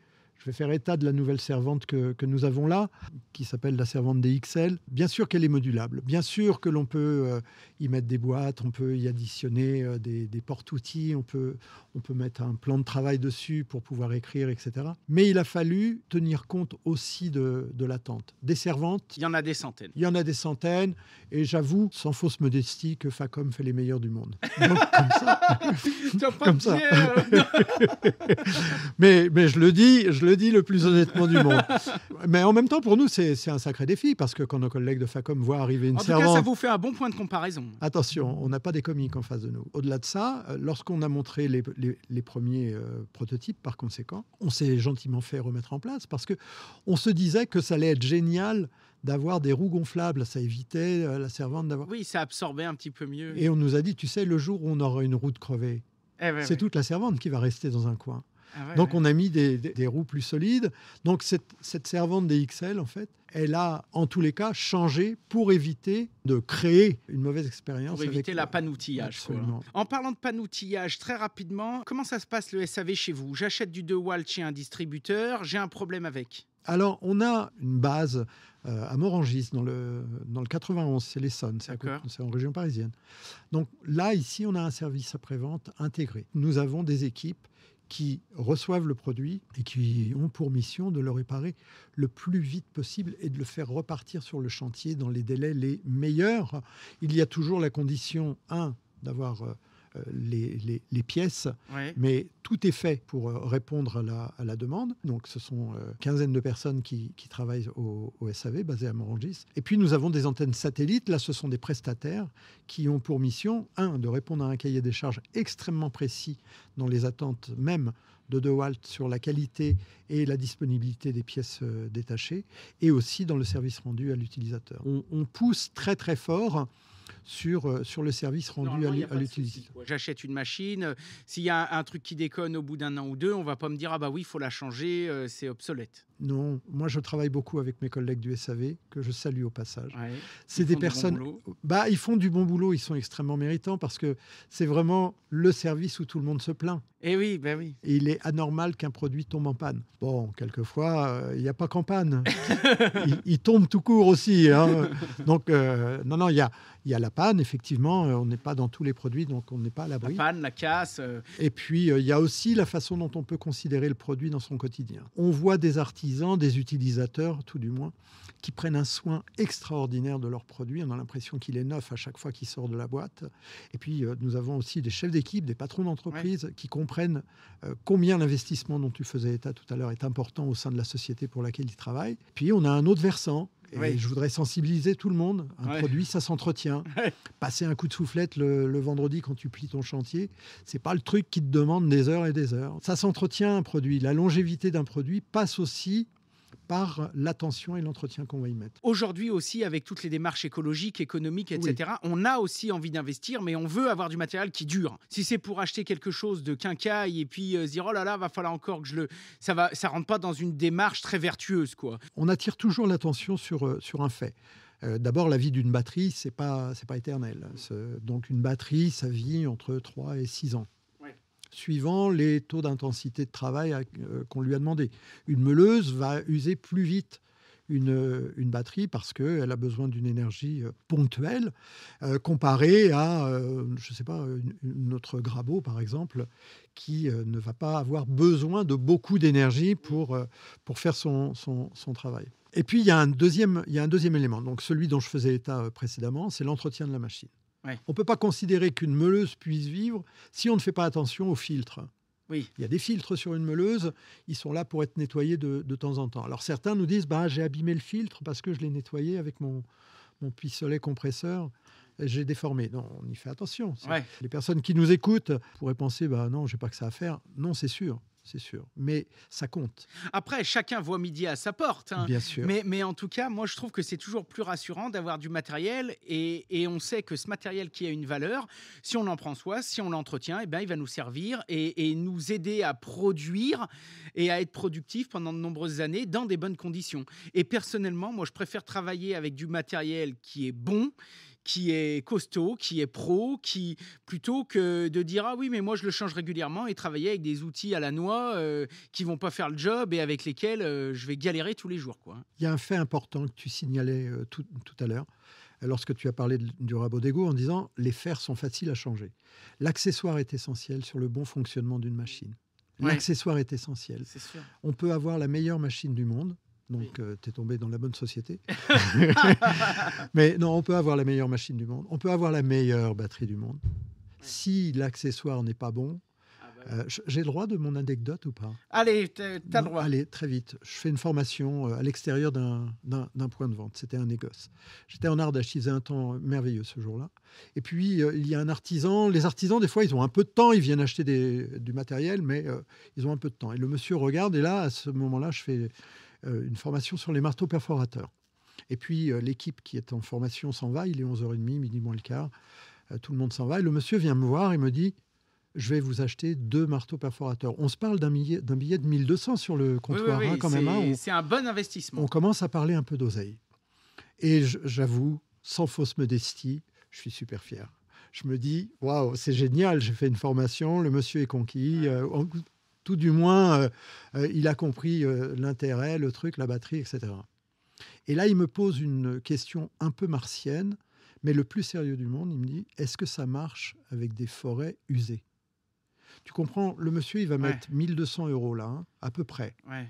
Speaker 2: faire état de la nouvelle servante que nous avons là, qui s'appelle la servante DXL. Bien sûr qu'elle est modulable. Bien sûr que l'on peut y mettre des boîtes, on peut y additionner des porte-outils, on peut mettre un plan de travail dessus pour pouvoir écrire, etc. Mais il a fallu tenir compte aussi de l'attente. Des servantes...
Speaker 1: Il y en a des centaines.
Speaker 2: Il y en a des centaines. Et j'avoue, sans fausse modestie, que Facom fait les meilleurs du monde. Donc, comme ça.
Speaker 1: Comme ça.
Speaker 2: mais je le dis le plus honnêtement du monde. Mais en même temps, pour nous, c'est un sacré défi, parce que quand nos collègues de Facom voient arriver une servante...
Speaker 1: En tout cas, ça vous fait un bon point de comparaison.
Speaker 2: Attention, on n'a pas des comiques en face de nous. Au-delà de ça, lorsqu'on a montré les premiers prototypes, par conséquent, on s'est gentiment fait remettre en place, parce qu'on se disait que ça allait être génial d'avoir des roues gonflables. Ça évitait la servante d'avoir...
Speaker 1: Oui, ça absorbait un petit peu mieux.
Speaker 2: Et on nous a dit, tu sais, le jour où on aura une roue de crevée, c'est toute la servante qui va rester dans un coin. Donc, on a mis des roues plus solides. Donc, cette servante DXL, en fait, elle a, en tous les cas, changé pour éviter de créer une mauvaise expérience.
Speaker 1: Pour éviter la panoutillage.
Speaker 2: Absolument.
Speaker 1: En parlant de panoutillage, très rapidement, comment ça se passe le SAV chez vous ? J'achète du DeWalt chez un distributeur, j'ai un problème avec.
Speaker 2: Alors, on a une base à Morangis, dans le 91, c'est l'Essonne, c'est en région parisienne. Donc là, ici, on a un service après-vente intégré. Nous avons des équipes qui reçoivent le produit et qui ont pour mission de le réparer le plus vite possible et de le faire repartir sur le chantier dans les délais les meilleurs. Il y a toujours la condition, d'avoir les pièces, mais tout est fait pour répondre à la demande. Donc, ce sont quinzaine de personnes qui travaillent au SAV, basé à Morangis. Et puis, nous avons des antennes satellites. Là, ce sont des prestataires qui ont pour mission, de répondre à un cahier des charges extrêmement précis dans les attentes même de DeWalt sur la qualité et la disponibilité des pièces détachées, et aussi dans le service rendu à l'utilisateur. On pousse très, très fort sur le service rendu à l'utilisateur.
Speaker 1: J'achète une machine, s'il y a un truc qui déconne au bout d'un an ou deux, on ne va pas me dire « Ah bah oui, il faut la changer, c'est obsolète ».
Speaker 2: Non, moi je travaille beaucoup avec mes collègues du SAV, que je salue au passage. C'est des personnes... ils font du bon boulot, ils sont extrêmement méritants, parce que c'est vraiment le service où tout le monde se plaint.
Speaker 1: Et oui.
Speaker 2: Et il est anormal qu'un produit tombe en panne. Bon, quelquefois, il n'y a pas qu'en panne. il tombe tout court aussi. Hein. Donc, non, il y a la panne, effectivement. On n'est pas dans tous les produits, donc on n'est pas à l'abri.
Speaker 1: La panne, la casse.
Speaker 2: Et puis, il y a aussi la façon dont on peut considérer le produit dans son quotidien. On voit des artisans, des utilisateurs, tout du moins, qui prennent un soin extraordinaire de leur produit. On a l'impression qu'il est neuf à chaque fois qu'il sort de la boîte. Et puis, nous avons aussi des chefs d'équipe, des patrons d'entreprise qui comprennent combien l'investissement dont tu faisais état tout à l'heure est important au sein de la société pour laquelle ils travaillent. Puis, on a un autre versant. Et je voudrais sensibiliser tout le monde. Un produit, ça s'entretient. Passer un coup de soufflette le vendredi quand tu plies ton chantier, c'est pas le truc qui te demande des heures et des heures. Ça s'entretient, un produit. La longévité d'un produit passe aussi par l'attention et l'entretien qu'on va y mettre.
Speaker 1: Aujourd'hui aussi, avec toutes les démarches écologiques, économiques, etc., on a aussi envie d'investir, mais on veut avoir du matériel qui dure. Si c'est pour acheter quelque chose de quincaille et puis se dire « Oh là là, va falloir encore que je le... » Ça rentre pas dans une démarche très vertueuse, quoi.
Speaker 2: On attire toujours l'attention sur un fait. D'abord, la vie d'une batterie, c'est pas éternel. Donc, une batterie, ça vit entre 3 et 6 ans. Suivant les taux d'intensité de travail qu'on lui a demandé. Une meuleuse va user plus vite une batterie parce qu'elle a besoin d'une énergie ponctuelle comparée à, notre grabeau, par exemple, qui ne va pas avoir besoin de beaucoup d'énergie pour faire son travail. Et puis, il y a un deuxième élément, donc celui dont je faisais état précédemment, c'est l'entretien de la machine. On ne peut pas considérer qu'une meuleuse puisse vivre si on ne fait pas attention aux filtres.
Speaker 1: Oui.
Speaker 2: Il y a des filtres sur une meuleuse, ils sont là pour être nettoyés de temps en temps. Alors certains nous disent, j'ai abîmé le filtre parce que je l'ai nettoyé avec mon pistolet compresseur. J'ai déformé. Non, on y fait attention.
Speaker 1: Ouais.
Speaker 2: Les personnes qui nous écoutent pourraient penser, non, j'ai pas que ça à faire. Non, c'est sûr. Mais ça compte.
Speaker 1: Après, chacun voit midi à sa porte. Hein.
Speaker 2: Bien sûr.
Speaker 1: Mais en tout cas, moi, je trouve que c'est toujours plus rassurant d'avoir du matériel et on sait que ce matériel qui a une valeur, si on en prend soin, si on l'entretient, il va nous servir et nous aider à produire et à être productif pendant de nombreuses années dans des bonnes conditions. Et personnellement, moi, je préfère travailler avec du matériel qui est bon, qui est costaud, qui est pro, plutôt que de dire ah oui mais moi je le change régulièrement et travailler avec des outils à la noix qui vont pas faire le job et avec lesquels je vais galérer tous les jours, quoi.
Speaker 2: Il y a un fait important que tu signalais tout à l'heure lorsque tu as parlé du rabot d'égout en disant les fers sont faciles à changer. L'accessoire est essentiel sur le bon fonctionnement d'une machine. L'accessoire est essentiel.
Speaker 1: C'est sûr.
Speaker 2: On peut avoir la meilleure machine du monde. Donc, tu es tombé dans la bonne société. Mais non, on peut avoir la meilleure machine du monde. On peut avoir la meilleure batterie du monde. Si l'accessoire n'est pas bon, j'ai le droit de mon anecdote ou pas?
Speaker 1: Allez, t'as le droit.
Speaker 2: Allez, très vite. Je fais une formation à l'extérieur d'un point de vente. C'était un négoce. J'étais en Ardèche. Il faisait un temps merveilleux ce jour-là. Et puis, il y a un artisan. Les artisans, des fois, ils ont un peu de temps. Ils viennent acheter du matériel, mais ils ont un peu de temps. Et le monsieur regarde. Et là, à ce moment-là, je fais une formation sur les marteaux perforateurs. Et puis, l'équipe qui est en formation s'en va. Il est 11h30, midi moins le quart. Tout le monde s'en va. Et le monsieur vient me voir et me dit « Je vais vous acheter 2 marteaux perforateurs ». On se parle d'un billet de 1200 sur le comptoir.
Speaker 1: Oui,
Speaker 2: quand même.
Speaker 1: C'est un bon investissement.
Speaker 2: On commence à parler un peu d'oseille. Et j'avoue, sans fausse modestie, je suis super fier. Je me dis « Waouh, c'est génial, j'ai fait une formation, le monsieur est conquis. Tout du moins, il a compris l'intérêt, le truc, la batterie, etc. » Et là, il me pose une question un peu martienne, mais le plus sérieux du monde. Il me dit, est-ce que ça marche avec des forêts usées? Tu comprends, le monsieur, il va mettre 1200 € là, à peu près.
Speaker 1: Ouais.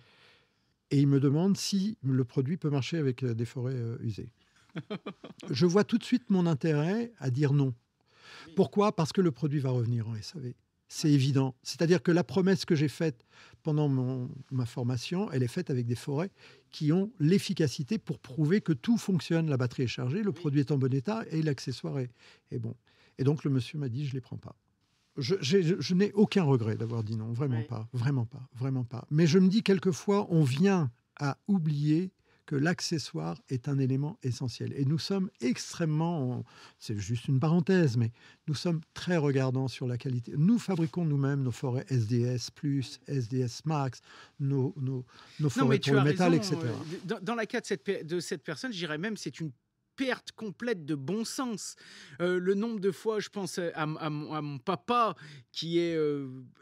Speaker 2: Et il me demande si le produit peut marcher avec des forêts usées. Je vois tout de suite mon intérêt à dire non. Pourquoi? Parce que le produit va revenir en SAV. C'est évident. C'est-à-dire que la promesse que j'ai faite pendant ma formation, elle est faite avec des forêts qui ont l'efficacité pour prouver que tout fonctionne. La batterie est chargée, le produit est en bon état et l'accessoire est bon. Et donc, le monsieur m'a dit, je ne les prends pas. Je n'ai aucun regret d'avoir dit non, vraiment pas, vraiment pas, vraiment pas. Mais je me dis quelquefois, on vient à oublier que l'accessoire est un élément essentiel. Et nous sommes extrêmement, c'est juste une parenthèse, mais nous sommes très regardants sur la qualité. Nous fabriquons nous-mêmes nos forêts SDS+, SDS Max, nos forêts pour le métal, etc.
Speaker 1: Dans la cas de cette personne, je dirais même c'est une perte complète de bon sens. Le nombre de fois, je pense à mon papa, qui est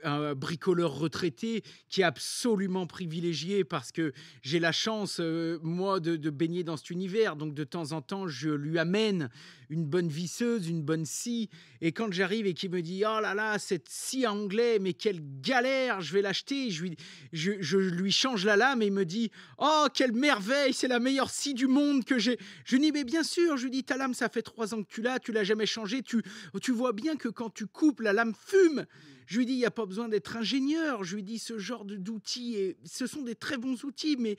Speaker 1: un bricoleur retraité, qui est absolument privilégié parce que j'ai la chance, moi, de baigner dans cet univers. Donc, de temps en temps, je lui amène une bonne visseuse, une bonne scie. Et quand j'arrive et qu'il me dit « Oh là là, cette scie à onglet, mais quelle galère, je vais l'acheter !» Je lui change la lame et il me dit « Oh, quelle merveille, c'est la meilleure scie du monde que j'ai !» Je lui dis « Mais bien sûr !» Je lui dis « Ta lame, ça fait 3 ans que tu l'as jamais changée. Tu vois bien que quand tu coupes, la lame fume. » Je lui dis « Il n'y a pas besoin d'être ingénieur. » Je lui dis « Ce genre d'outils, ce sont des très bons outils, mais... »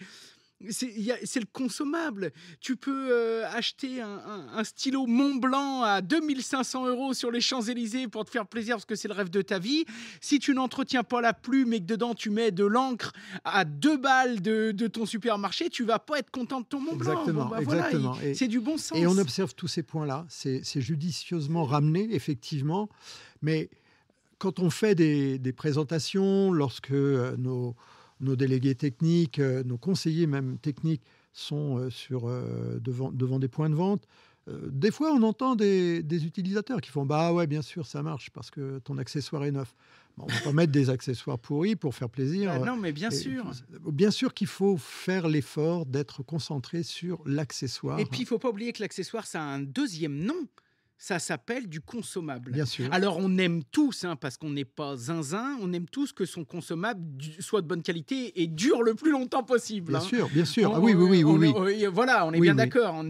Speaker 1: C'est le consommable. Tu peux acheter un stylo Montblanc à 2500 € sur les Champs-Élysées pour te faire plaisir parce que c'est le rêve de ta vie. Si tu n'entretiens pas la plume et que dedans tu mets de l'encre à 2 balles de ton supermarché, tu vas pas être content de ton Montblanc.
Speaker 2: Exactement, exactement.
Speaker 1: Voilà, c'est du bon sens.
Speaker 2: Et on observe tous ces points-là. C'est judicieusement ramené, effectivement. Mais quand on fait des présentations, lorsque nos délégués techniques, nos conseillers même techniques sont devant des points de vente. Des fois, on entend des utilisateurs qui font « Bah ouais, bien sûr, ça marche parce que ton accessoire est neuf. » On ne va pas mettre des accessoires pourris pour faire plaisir.
Speaker 1: Non, mais bien sûr.
Speaker 2: Bien sûr qu'il faut faire l'effort d'être concentré sur l'accessoire.
Speaker 1: Et puis, il ne faut pas oublier que l'accessoire, ça a un deuxième nom. Ça s'appelle du consommable.
Speaker 2: Bien sûr.
Speaker 1: Alors, on aime tous, parce qu'on n'est pas zinzin, on aime tous que son consommable soit de bonne qualité et dure le plus longtemps possible.
Speaker 2: Bien sûr, bien sûr.
Speaker 1: On,
Speaker 2: oui.
Speaker 1: Voilà, on est
Speaker 2: Oui,
Speaker 1: bien
Speaker 2: oui.
Speaker 1: d'accord.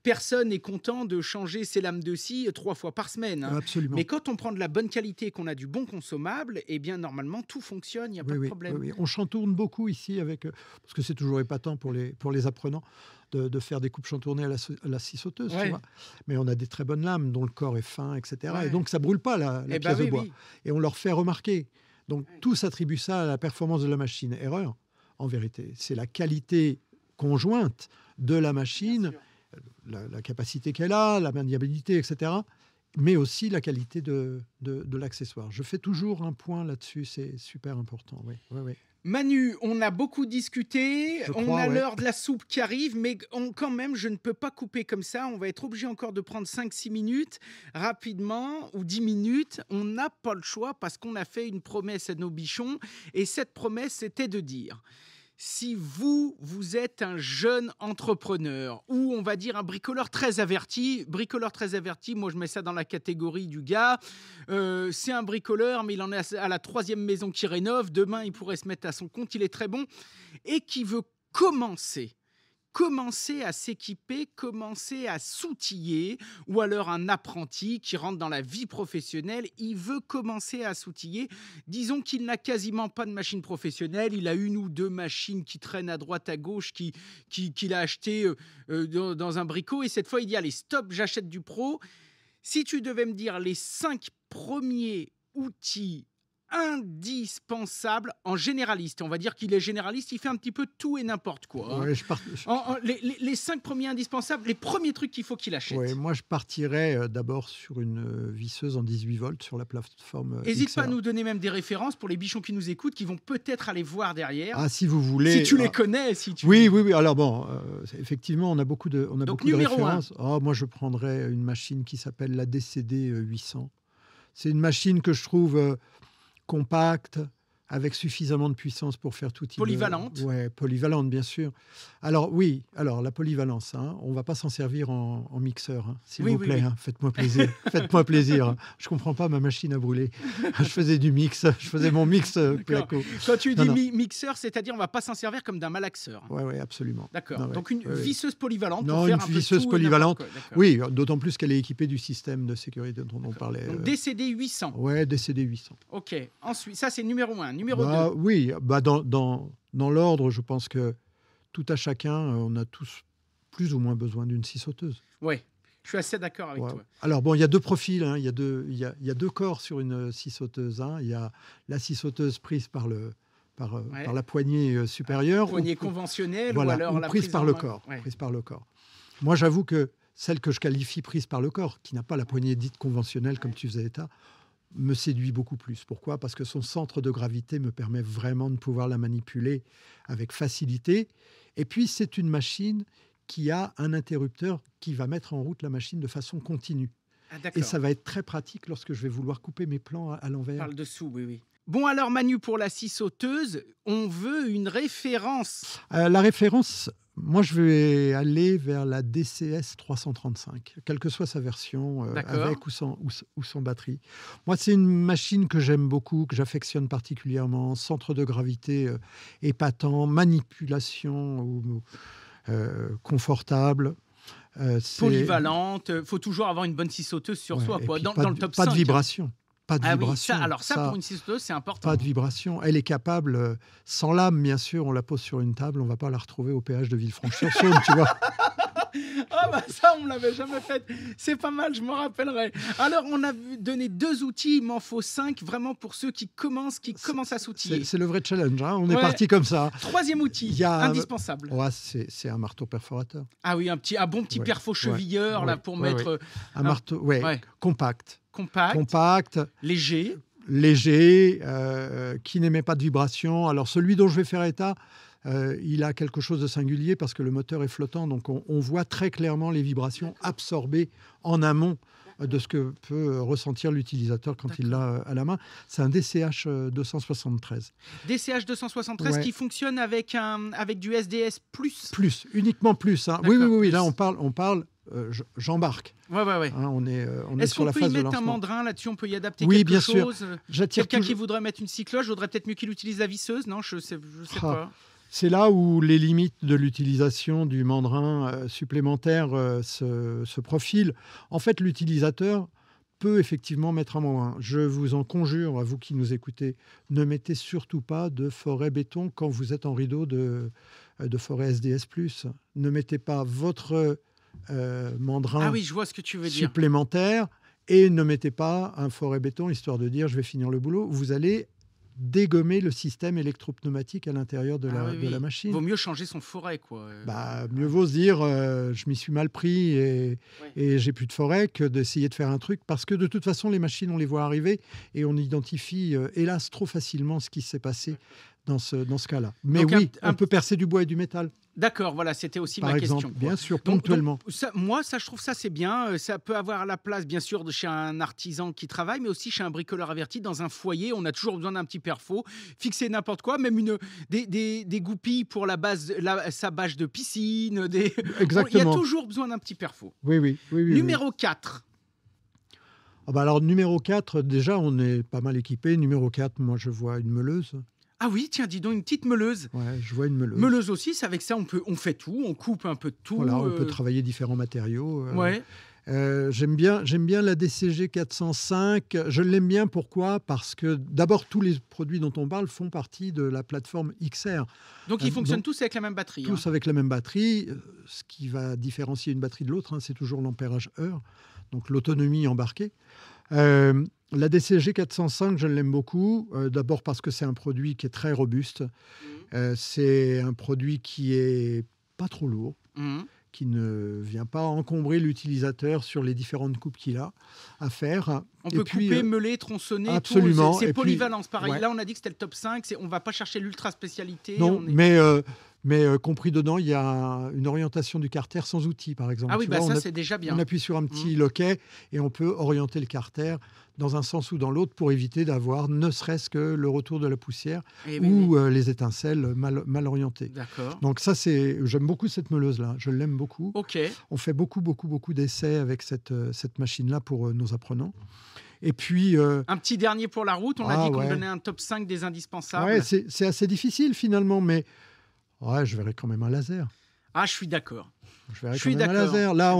Speaker 1: Personne n'est content de changer ses lames de scie 3 fois par semaine.
Speaker 2: Absolument.
Speaker 1: Mais quand on prend de la bonne qualité, qu'on a du bon consommable, eh bien, normalement, tout fonctionne, il n'y a pas de problème.
Speaker 2: Oui. On chantourne beaucoup ici, parce que c'est toujours épatant pour les apprenants de faire des coupes chantournées à la scie sauteuse. Tu vois. Mais on a des très bonnes lames dont le corps est fin, etc. Et donc, ça ne brûle pas la pièce de bois. Oui. Et on leur fait remarquer. Donc, tous attribuent ça à la performance de la machine. Erreur, en vérité. C'est la qualité conjointe de la machine, la capacité qu'elle a, la maniabilité, etc., mais aussi la qualité de l'accessoire. Je fais toujours un point là-dessus, c'est super important. Oui.
Speaker 1: Manu, on a beaucoup discuté, on a l'heure de la soupe qui arrive, mais quand même, je ne peux pas couper comme ça. On va être obligé encore de prendre 5-6 minutes rapidement, ou 10 minutes. On n'a pas le choix parce qu'on a fait une promesse à nos bichons. Et cette promesse, c'était de dire... Si vous êtes un jeune entrepreneur ou on va dire un bricoleur très averti, moi je mets ça dans la catégorie du gars, c'est un bricoleur mais il en est à la 3e maison qu'il rénove, demain il pourrait se mettre à son compte, il est très bon et qui veut commencer à s'équiper, commencer à s'outiller, ou alors un apprenti qui rentre dans la vie professionnelle, il veut commencer à s'outiller. Disons qu'il n'a quasiment pas de machine professionnelle, il a 1 ou 2 machines qui traînent à droite, à gauche, qu'il a acheté dans un bricot, et cette fois il dit allez stop, j'achète du pro. Si tu devais me dire les 5 premiers outils indispensable en généraliste. On va dire qu'il est généraliste, il fait un petit peu tout et n'importe quoi.
Speaker 2: Ouais,
Speaker 1: les 5 premiers indispensables, les premiers trucs qu'il faut qu'il achète.
Speaker 2: Ouais, moi, je partirais d'abord sur une visseuse en 18 volts sur la plateforme
Speaker 1: N'hésite
Speaker 2: XR.
Speaker 1: pas à nous donner même des références pour les bichons qui nous écoutent, qui vont peut-être aller voir derrière.
Speaker 2: Ah, si vous voulez.
Speaker 1: Si tu les connais.
Speaker 2: Oui. Alors bon, effectivement, on a beaucoup de références. Moi, je prendrais une machine qui s'appelle la DCD 800. C'est une machine que je trouve... compacte, avec suffisamment de puissance pour faire tout type
Speaker 1: polyvalente.
Speaker 2: Oui, polyvalente, bien sûr. Alors, la polyvalence, on ne va pas s'en servir en mixeur, s'il vous plaît. Oui. Faites-moi plaisir. Faites-moi plaisir. Je ne comprends pas ma machine à brûler. Je faisais du mix. Je faisais mon mix placo.
Speaker 1: Quand tu dis mixeur, c'est-à-dire on ne va pas s'en servir comme d'un malaxeur.
Speaker 2: Oui, absolument.
Speaker 1: D'accord. Donc, une visseuse polyvalente
Speaker 2: pour
Speaker 1: faire
Speaker 2: une
Speaker 1: un peu
Speaker 2: visseuse
Speaker 1: tout
Speaker 2: polyvalente. Oui, d'autant plus qu'elle est équipée du système de sécurité dont on parlait.
Speaker 1: Donc, DCD 800.
Speaker 2: Oui, DCD 800.
Speaker 1: OK. Ensuite, ça, c'est numéro 1. Numéro 2.
Speaker 2: Oui, dans l'ordre, je pense que tout à chacun, on a tous plus ou moins besoin d'une scie sauteuse.
Speaker 1: Oui, je suis assez d'accord avec toi.
Speaker 2: Alors bon, il y a 2 profils, il y a 2 corps sur une scie sauteuse. Il y a la scie sauteuse prise par la poignée supérieure.
Speaker 1: Poignée conventionnelle ou alors
Speaker 2: ou
Speaker 1: la
Speaker 2: prise par le corps. Prise par le corps. Moi, j'avoue que celle que je qualifie prise par le corps, qui n'a pas la poignée dite conventionnelle comme tu faisais état, me séduit beaucoup plus. Pourquoi ? Parce que son centre de gravité me permet vraiment de pouvoir la manipuler avec facilité. Et puis, c'est une machine qui a un interrupteur qui va mettre en route la machine de façon continue. Et ça va être très pratique lorsque je vais vouloir couper mes plans à l'envers.
Speaker 1: Par le dessous, oui. Bon, alors Manu, pour la scie sauteuse, on veut une référence.
Speaker 2: La référence, moi, je vais aller vers la DCS 335, quelle que soit sa version, avec ou sans batterie. Moi, c'est une machine que j'aime beaucoup, que j'affectionne particulièrement. Centre de gravité épatant, manipulation confortable.
Speaker 1: Polyvalente, il faut toujours avoir une bonne scie sauteuse sur soi, quoi, dans le top 5.
Speaker 2: Pas de vibration. Pas de vibration.
Speaker 1: Oui, pour une scie sauteuse, c'est important.
Speaker 2: Pas de vibration. Elle est capable, sans lame, bien sûr, on la pose sur une table, on ne va pas la retrouver au péage de Villefranche-sur-Saône, tu vois.
Speaker 1: Ça, on ne l'avait jamais fait. C'est pas mal, je m'en rappellerai. Alors, on a donné 2 outils, il m'en faut 5, vraiment pour ceux qui commencent à s'outiller.
Speaker 2: C'est le vrai challenge, on est parti comme ça.
Speaker 1: 3e outil, indispensable.
Speaker 2: C'est un marteau perforateur.
Speaker 1: Ah oui, un bon petit perfo chevilleur là, pour mettre...
Speaker 2: Un marteau, compact.
Speaker 1: Compact. Léger,
Speaker 2: qui n'émet pas de vibration. Alors, celui dont je vais faire état, il a quelque chose de singulier parce que le moteur est flottant, donc on voit très clairement les vibrations absorbées en amont de ce que peut ressentir l'utilisateur quand il l'a à la main. C'est un DCH 273.
Speaker 1: DCH 273 qui fonctionne avec du SDS+.
Speaker 2: Uniquement plus. Oui. Là, on parle j'embarque.
Speaker 1: Ouais.
Speaker 2: Hein, on est
Speaker 1: Est-ce
Speaker 2: sur
Speaker 1: qu'on
Speaker 2: la
Speaker 1: peut
Speaker 2: phase
Speaker 1: y
Speaker 2: de
Speaker 1: mettre un
Speaker 2: lancement.
Speaker 1: mandrin là-dessus? On peut y adapter
Speaker 2: Oui,
Speaker 1: quelque
Speaker 2: bien sûr.
Speaker 1: chose?
Speaker 2: J'attire
Speaker 1: Quelqu'un qui
Speaker 2: toujours-
Speaker 1: voudrait mettre une scie cloche, voudrait peut-être mieux qu'il utilise la visseuse? Non, je sais pas.
Speaker 2: C'est là où les limites de l'utilisation du mandrin supplémentaire se profilent. En fait, l'utilisateur peut effectivement mettre un mandrin. Je vous en conjure, à vous qui nous écoutez, ne mettez surtout pas de forêt béton quand vous êtes en rideau de forêt SDS+. Ne mettez pas votre mandrin
Speaker 1: Ah oui, je vois ce que tu veux dire.
Speaker 2: supplémentaire et ne mettez pas un forêt béton histoire de dire je vais finir le boulot. Vous allez dégommer le système électropneumatique à l'intérieur de la machine.
Speaker 1: Vaut mieux changer son forêt, quoi.
Speaker 2: Mieux vaut se dire je m'y suis mal pris et j'ai plus de forêt que d'essayer de faire un truc, parce que de toute façon les machines on les voit arriver et on identifie hélas trop facilement ce qui s'est passé dans ce cas-là. Mais
Speaker 1: Donc,
Speaker 2: oui, on peut percer du bois et du métal,
Speaker 1: D'accord, voilà, c'était aussi
Speaker 2: par
Speaker 1: ma
Speaker 2: exemple,
Speaker 1: question.
Speaker 2: bien sûr,
Speaker 1: Donc,
Speaker 2: ponctuellement.
Speaker 1: moi, je trouve ça, c'est bien. Ça peut avoir la place, bien sûr, de chez un artisan qui travaille, mais aussi chez un bricoleur averti. Dans un foyer, on a toujours besoin d'un petit perfo. Fixer n'importe quoi, même des goupilles pour sa bâche de piscine.
Speaker 2: Exactement.
Speaker 1: Il y a toujours besoin d'un petit perfo.
Speaker 2: Oui.
Speaker 1: Numéro 4.
Speaker 2: Alors, numéro 4, déjà, on est pas mal équipé. Numéro 4, moi, je vois une meuleuse.
Speaker 1: Ah oui, tiens, dis donc, une petite meuleuse.
Speaker 2: Ouais, je vois une meuleuse.
Speaker 1: Meuleuse aussi, c'est avec ça, on fait tout, on coupe un peu de tout.
Speaker 2: Voilà, on peut travailler différents matériaux.
Speaker 1: Ouais.
Speaker 2: J'aime bien la DCG 405. Je l'aime bien, pourquoi? Parce que d'abord, tous les produits dont on parle font partie de la plateforme XR.
Speaker 1: Donc ils fonctionnent tous avec la même batterie.
Speaker 2: Tous avec la même batterie. Ce qui va différencier une batterie de l'autre, c'est toujours l'ampérage heure, donc l'autonomie embarquée. La DCG 405, je l'aime beaucoup. D'abord parce que c'est un produit qui est très robuste. C'est un produit qui est pas trop lourd. Qui ne vient pas encombrer l'utilisateur sur les différentes coupes qu'il a à faire.
Speaker 1: On peut couper, meuler, tronçonner.
Speaker 2: Absolument.
Speaker 1: C'est polyvalent, c'est pareil.
Speaker 2: Ouais.
Speaker 1: Là, on a dit que c'était le top 5. On ne va pas chercher l'ultra spécialité.
Speaker 2: Non, mais compris dedans, il y a une orientation du carter sans outil, par exemple.
Speaker 1: Ah oui, ça, c'est déjà bien.
Speaker 2: On appuie sur un petit loquet et on peut orienter le carter dans un sens ou dans l'autre pour éviter d'avoir ne serait-ce que le retour de la poussière les étincelles mal orientées.
Speaker 1: D'accord.
Speaker 2: Donc ça, j'aime beaucoup cette meuleuse-là. Je l'aime beaucoup.
Speaker 1: Ok.
Speaker 2: On fait beaucoup d'essais avec cette machine-là pour nos apprenants. Et puis,
Speaker 1: un petit dernier pour la route. On a dit qu'on donnait un top 5 des indispensables.
Speaker 2: Ouais, c'est assez difficile finalement, mais je verrais quand même un laser.
Speaker 1: Ah, je suis d'accord.
Speaker 2: Je suis d'accord. Un laser. Là,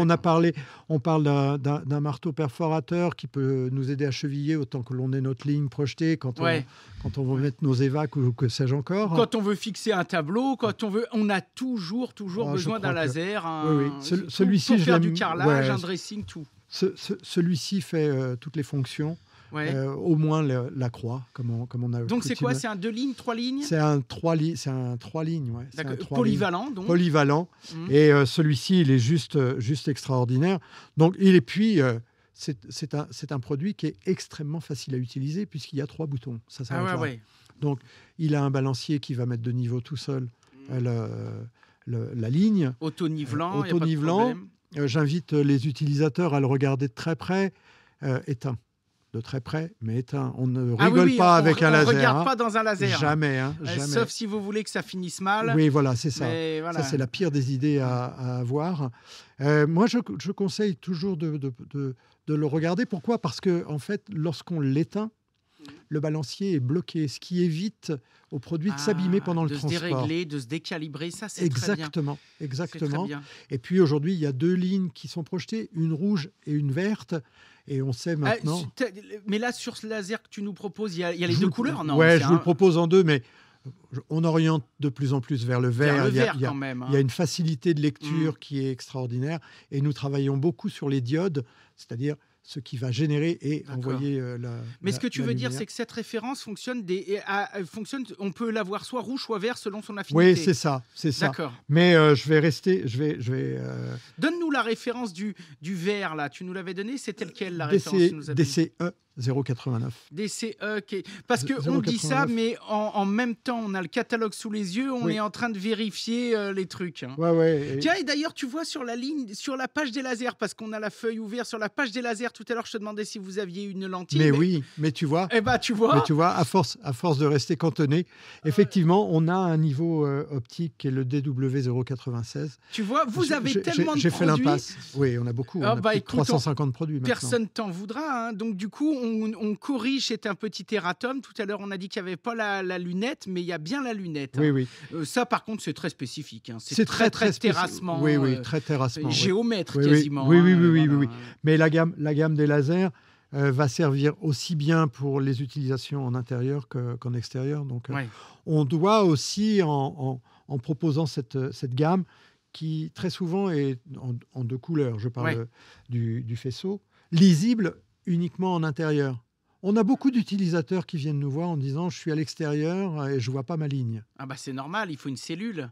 Speaker 2: on parle d'un marteau perforateur qui peut nous aider à cheviller autant que l'on ait notre ligne projetée quand on veut mettre nos évacs ou que sais-je encore.
Speaker 1: Quand on veut fixer un tableau, on a toujours besoin d'un laser.
Speaker 2: Celui-ci,
Speaker 1: pour faire du carrelage, un dressing, tout.
Speaker 2: Celui-ci fait toutes les fonctions. Au moins la croix, comme on a.
Speaker 1: Donc c'est quoi? C'est un 2 lignes, 3 lignes?
Speaker 2: C'est un 3 lignes, ouais.
Speaker 1: D'accord. Polyvalent, donc.
Speaker 2: Polyvalent. Et celui-ci, il est juste extraordinaire. Donc c'est un produit qui est extrêmement facile à utiliser puisqu'il y a 3 boutons. Ça s'arrête là. Donc il a un balancier qui va mettre de niveau tout seul la ligne.
Speaker 1: Auto-nivelant.
Speaker 2: J'invite les utilisateurs à le regarder de très près. Éteint. De très près, mais éteint. On ne rigole pas avec un laser.
Speaker 1: On ne regarde pas dans un laser.
Speaker 2: Jamais.
Speaker 1: Sauf si vous voulez que ça finisse mal.
Speaker 2: Oui, voilà, c'est ça.
Speaker 1: Voilà.
Speaker 2: Ça, c'est la pire des idées à avoir. Moi, je conseille toujours de le regarder. Pourquoi? Parce que, en fait, lorsqu'on l'éteint, le balancier est bloqué, ce qui évite au produit de s'abîmer pendant le transport.
Speaker 1: De se dérégler, de se décalibrer, ça c'est très bien.
Speaker 2: Exactement. Très bien. Et puis aujourd'hui, il y a 2 lignes qui sont projetées, une rouge et une verte. Et on sait maintenant...
Speaker 1: mais là, sur ce laser que tu nous proposes, il y a les 2 couleurs, non?
Speaker 2: Oui, je vous le propose en 2, mais on oriente de plus en plus vers le vert.
Speaker 1: Quand même.
Speaker 2: Il y a une facilité de lecture qui est extraordinaire. Et nous travaillons beaucoup sur les diodes, c'est-à-dire ce qui va générer et envoyer
Speaker 1: Mais ce que tu veux dire, c'est que cette référence fonctionne, on peut l'avoir soit rouge, soit vert selon son affinité.
Speaker 2: Oui, c'est ça.
Speaker 1: D'accord.
Speaker 2: Mais je vais
Speaker 1: Donne-nous la référence du vert, là. Tu nous l'avais donné, c'était lequel, la référence que tu nous avais
Speaker 2: DCE 0,89.
Speaker 1: DCE, parce qu'on dit ça, mais en même temps, on a le catalogue sous les yeux, on est en train de vérifier les trucs. Hein.
Speaker 2: Ouais.
Speaker 1: Tiens, et d'ailleurs, tu vois sur la ligne, sur la page des lasers, parce qu'on a la feuille ouverte, sur la page des lasers, tout à l'heure, je te demandais si vous aviez une lentille.
Speaker 2: Mais tu vois.
Speaker 1: Tu vois,
Speaker 2: à force de rester cantonné, effectivement, on a un niveau optique qui est le DW 096.
Speaker 1: Tu vois, vous avez tellement de produits.
Speaker 2: J'ai fait l'impasse. Oui, on a beaucoup. On a plus de 350 produits maintenant.
Speaker 1: Personne t'en voudra. Hein. Donc, du coup, on corrige. C'est un petit erratum. Tout à l'heure, on a dit qu'il n'y avait pas la lunette, mais il y a bien la lunette. Hein.
Speaker 2: Oui.
Speaker 1: Ça, par contre, c'est très spécifique. Hein. C'est très terrassement.
Speaker 2: Oui, très terrassement.
Speaker 1: Géomètre, quasiment.
Speaker 2: Oui. Mais la gamme des lasers va servir aussi bien pour les utilisations en intérieur qu'en extérieur. Donc, on doit aussi, en proposant cette gamme, qui très souvent est en deux couleurs, je parle du faisceau, lisible uniquement en intérieur. On a beaucoup d'utilisateurs qui viennent nous voir en disant « je suis à l'extérieur et je ne vois pas ma ligne ».
Speaker 1: C'est normal, il faut une cellule.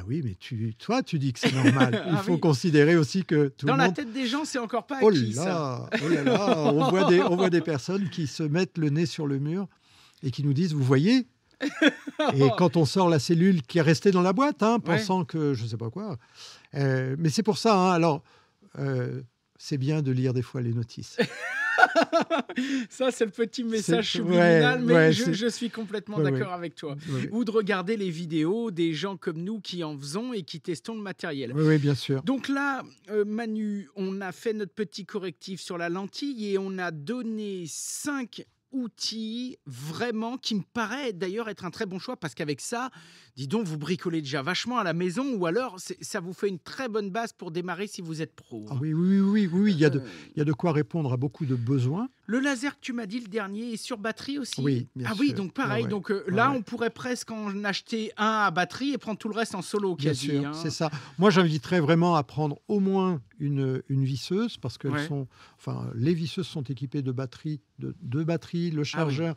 Speaker 2: Oui, mais toi, tu dis que c'est normal. Il faut considérer aussi que tout le monde...
Speaker 1: Dans la tête des gens, c'est encore pas acquis, ça.
Speaker 2: Oh là là, on voit des personnes qui se mettent le nez sur le mur et qui nous disent « vous voyez ?» Et quand on sort la cellule qui est restée dans la boîte, pensant que je ne sais pas quoi. Mais c'est pour ça, alors, c'est bien de lire des fois les notices.
Speaker 1: Ça, c'est le petit message subliminal, mais je suis complètement d'accord avec toi. Ou de regarder les vidéos des gens comme nous qui en faisons et qui testons le matériel.
Speaker 2: Oui, bien sûr.
Speaker 1: Donc là, Manu, on a fait notre petit correctif sur la lentille et on a donné 5 outils vraiment qui me paraît d'ailleurs être un très bon choix parce qu'avec ça, dis donc, vous bricolez déjà vachement à la maison ou alors ça vous fait une très bonne base pour démarrer si vous êtes pro.
Speaker 2: Ah oui, il y a de quoi répondre à beaucoup de besoins.
Speaker 1: Le laser que tu m'as dit, le dernier, est sur batterie aussi.
Speaker 2: Oui, bien sûr.
Speaker 1: Oui, donc pareil. Donc là, on pourrait presque en acheter un à batterie et prendre tout le reste en solo quasi.
Speaker 2: Bien sûr, c'est ça. Moi, j'inviterais vraiment à prendre au moins une visseuse parce que les visseuses sont équipées de batteries, deux batteries, le chargeur,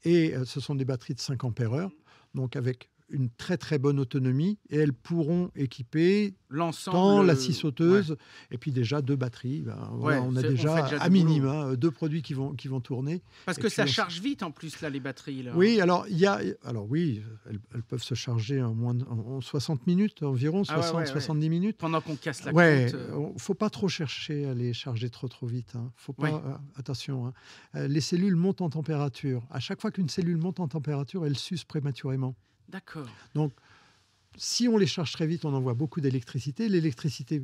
Speaker 2: et ce sont des batteries de 5 ampères-heure, donc avec une très très bonne autonomie, et elles pourront équiper l'ensemble, la scie sauteuse et puis déjà 2 batteries. On a déjà à minima 2 produits qui vont tourner.
Speaker 1: Parce que ça charge vite en plus là les batteries. Là.
Speaker 2: Oui, elles peuvent se charger en 60 minutes environ, 70 minutes.
Speaker 1: Pendant qu'on casse la croûte.
Speaker 2: Faut pas trop chercher à les charger trop vite. Faut pas, attention. Les cellules montent en température. À chaque fois qu'une cellule monte en température, elle s'use prématurément.
Speaker 1: D'accord.
Speaker 2: Donc, si on les charge très vite, on envoie beaucoup d'électricité. L'électricité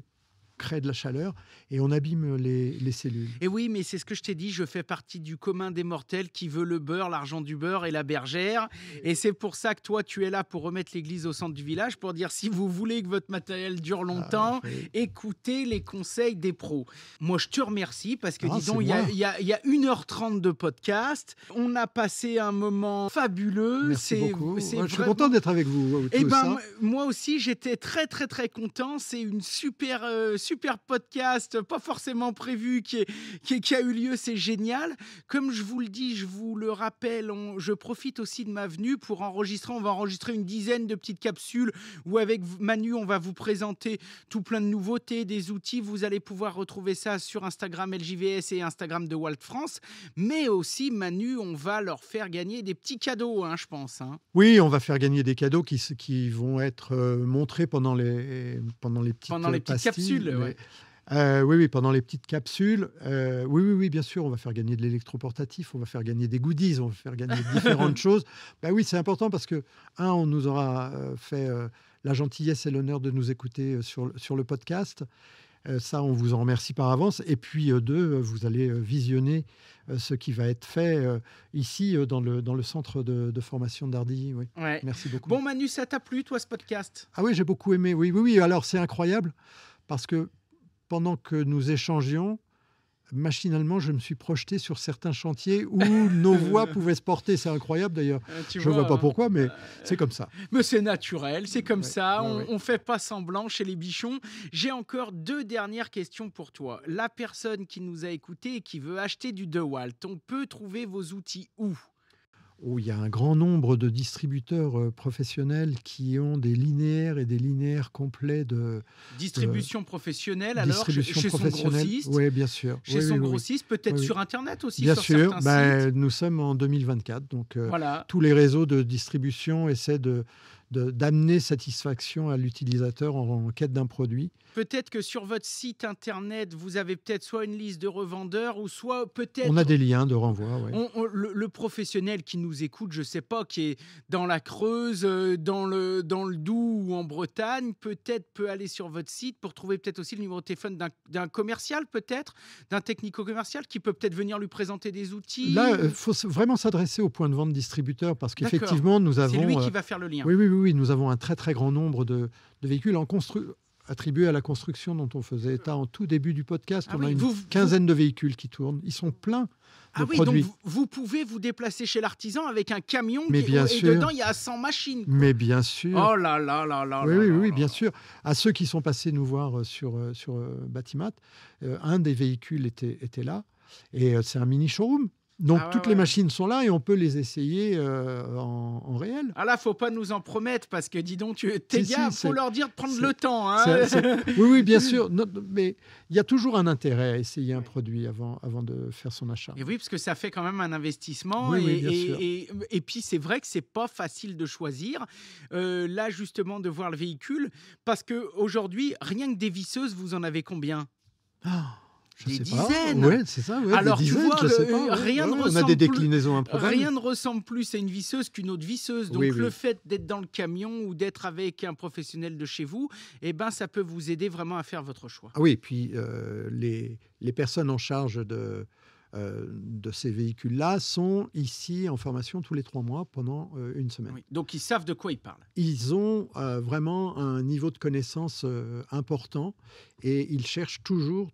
Speaker 2: crée de la chaleur et on abîme les cellules.
Speaker 1: Et oui, mais c'est ce que je t'ai dit, je fais partie du commun des mortels qui veut le beurre, l'argent du beurre et la bergère. Et c'est pour ça que toi, tu es là pour remettre l'église au centre du village, pour dire si vous voulez que votre matériel dure longtemps, écoutez les conseils des pros. Moi, je te remercie parce que, dis donc, il y a 1h30 de podcast. On a passé un moment fabuleux.
Speaker 2: Merci beaucoup. Je suis content d'être avec vous.
Speaker 1: Moi aussi, j'étais très, très, très content. C'est une super podcast, pas forcément prévu, qui a eu lieu, c'est génial. Comme je vous le dis, je vous le rappelle, je profite aussi de ma venue pour enregistrer. On va enregistrer une dizaine de petites capsules où avec Manu, on va vous présenter tout plein de nouveautés, des outils. Vous allez pouvoir retrouver ça sur Instagram LJVS et Instagram de Walt France. Mais aussi, Manu, on va leur faire gagner des petits cadeaux, je pense.
Speaker 2: Oui, on va faire gagner des cadeaux qui vont être montrés pendant les petites
Speaker 1: capsules.
Speaker 2: Oui, pendant les petites capsules. Oui, bien sûr, on va faire gagner de l'électroportatif, on va faire gagner des goodies, on va faire gagner différentes choses. Oui, c'est important parce que, on nous aura fait la gentillesse et l'honneur de nous écouter sur le podcast. Ça, on vous en remercie par avance. Et puis, 2, vous allez visionner ce qui va être fait ici dans le centre de formation d'Ardilly. Oui.
Speaker 1: Ouais.
Speaker 2: Merci beaucoup.
Speaker 1: Bon, Manu, ça t'a plu, toi, ce podcast ?
Speaker 2: Ah oui, j'ai beaucoup aimé. Oui. Alors, c'est incroyable parce que pendant que nous échangions, machinalement, je me suis projeté sur certains chantiers où nos voix pouvaient se porter. C'est incroyable, d'ailleurs. Je ne vois pas pourquoi, mais c'est comme ça.
Speaker 1: Mais c'est naturel, c'est comme ça. On ne fait pas semblant chez les bichons. J'ai encore 2 dernières questions pour toi. La personne qui nous a écoutés et qui veut acheter du DeWalt, on peut trouver vos outils où ?
Speaker 2: où il y a un grand nombre de distributeurs professionnels qui ont des linéaires et des linéaires complets de...
Speaker 1: Distribution professionnelle, alors,
Speaker 2: distribution
Speaker 1: chez son grossiste.
Speaker 2: Oui, bien sûr.
Speaker 1: Chez son grossiste, peut-être sur Internet aussi,
Speaker 2: bien
Speaker 1: sur
Speaker 2: sûr.
Speaker 1: certains sites.
Speaker 2: Nous sommes en 2024, donc
Speaker 1: Voilà.
Speaker 2: tous les réseaux de distribution essaient d'amener satisfaction à l'utilisateur en quête d'un produit.
Speaker 1: Peut-être que sur votre site internet, vous avez peut-être soit une liste de revendeurs ou soit peut-être...
Speaker 2: On a des liens de renvoi, oui.
Speaker 1: Le professionnel qui nous écoute, je ne sais pas, qui est dans la Creuse, dans le Doubs ou en Bretagne, peut-être peut aller sur votre site pour trouver peut-être aussi le numéro de téléphone d'un commercial, peut-être, d'un technico-commercial qui peut peut-être venir lui présenter des outils.
Speaker 2: Là, il faut vraiment s'adresser au point de vente distributeur parce qu'effectivement, nous avons...
Speaker 1: C'est lui qui va faire le lien.
Speaker 2: Oui, nous avons un très très grand nombre de véhicules attribués à la construction dont on faisait état en tout début du podcast. On a une quinzaine de véhicules qui tournent. Ils sont pleins de produits.
Speaker 1: Donc vous pouvez vous déplacer chez l'artisan avec un camion
Speaker 2: et
Speaker 1: dedans, il y a 100 machines. Quoi.
Speaker 2: Mais bien sûr.
Speaker 1: Oh là là là là.
Speaker 2: Oui, bien sûr. À ceux qui sont passés nous voir sur Batimat, un des véhicules était là. Et c'est un mini showroom. Donc, toutes les machines sont là et on peut les essayer en réel.
Speaker 1: Ah là, faut pas nous en promettre parce que, dis donc, faut leur dire de prendre le temps. Hein.
Speaker 2: Oui, bien sûr. Mais il y a toujours un intérêt à essayer un produit avant de faire son achat.
Speaker 1: Et oui, parce que ça fait quand même un investissement.
Speaker 2: Bien sûr.
Speaker 1: Et puis, c'est vrai que c'est pas facile de choisir. Là, justement, de voir le véhicule. Parce qu'aujourd'hui, rien que des visseuses, vous en avez combien ? Des dizaines.
Speaker 2: Oui, c'est ça. Ouais,
Speaker 1: alors,
Speaker 2: dizaines,
Speaker 1: tu vois,
Speaker 2: je sais pas.
Speaker 1: Rien ne
Speaker 2: on
Speaker 1: ressemble
Speaker 2: a des déclinaisons improbables.
Speaker 1: Rien ne ressemble plus à une visseuse qu'une autre visseuse. Donc, le fait d'être dans le camion ou d'être avec un professionnel de chez vous, ça peut vous aider vraiment à faire votre choix.
Speaker 2: Ah oui, et puis les personnes en charge de ces véhicules-là sont ici en formation tous les 3 mois pendant une semaine.
Speaker 1: Oui, donc, ils savent de quoi ils parlent.
Speaker 2: Ils ont vraiment un niveau de connaissance important et ils cherchent toujours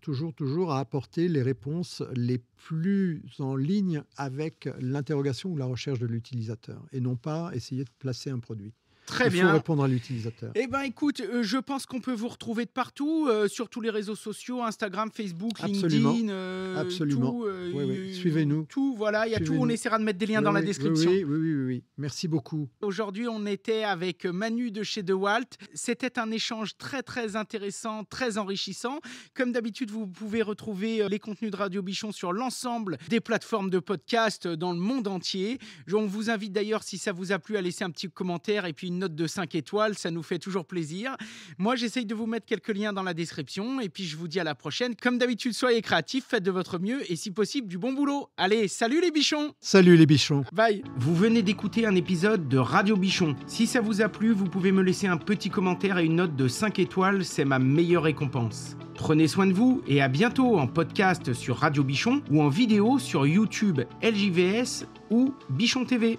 Speaker 2: à apporter les réponses les plus en ligne avec l'interrogation ou la recherche de l'utilisateur et non pas essayer de placer un produit.
Speaker 1: Très bien.
Speaker 2: Il faut répondre à l'utilisateur.
Speaker 1: Écoute, je pense qu'on peut vous retrouver de partout, sur tous les réseaux sociaux, Instagram, Facebook,
Speaker 2: Absolument.
Speaker 1: LinkedIn.
Speaker 2: Absolument.
Speaker 1: Tout,
Speaker 2: suivez-nous.
Speaker 1: Tout, voilà, il y a tout. On essaiera de mettre des liens dans la description.
Speaker 2: Oui. Merci beaucoup.
Speaker 1: Aujourd'hui, on était avec Manu de chez DeWalt. C'était un échange très, très intéressant, très enrichissant. Comme d'habitude, vous pouvez retrouver les contenus de Radio Bichon sur l'ensemble des plateformes de podcast dans le monde entier. On vous invite d'ailleurs, si ça vous a plu, à laisser un petit commentaire et puis une note de 5 étoiles, ça nous fait toujours plaisir. Moi, j'essaye de vous mettre quelques liens dans la description et puis je vous dis à la prochaine. Comme d'habitude, soyez créatifs, faites de votre mieux et si possible, du bon boulot. Allez, salut les bichons!
Speaker 2: Salut les bichons!
Speaker 1: Bye! Vous venez d'écouter un épisode de Radio Bichon. Si ça vous a plu, vous pouvez me laisser un petit commentaire et une note de 5 étoiles, c'est ma meilleure récompense. Prenez soin de vous et à bientôt en podcast sur Radio Bichon ou en vidéo sur YouTube, LJVS ou Bichon TV.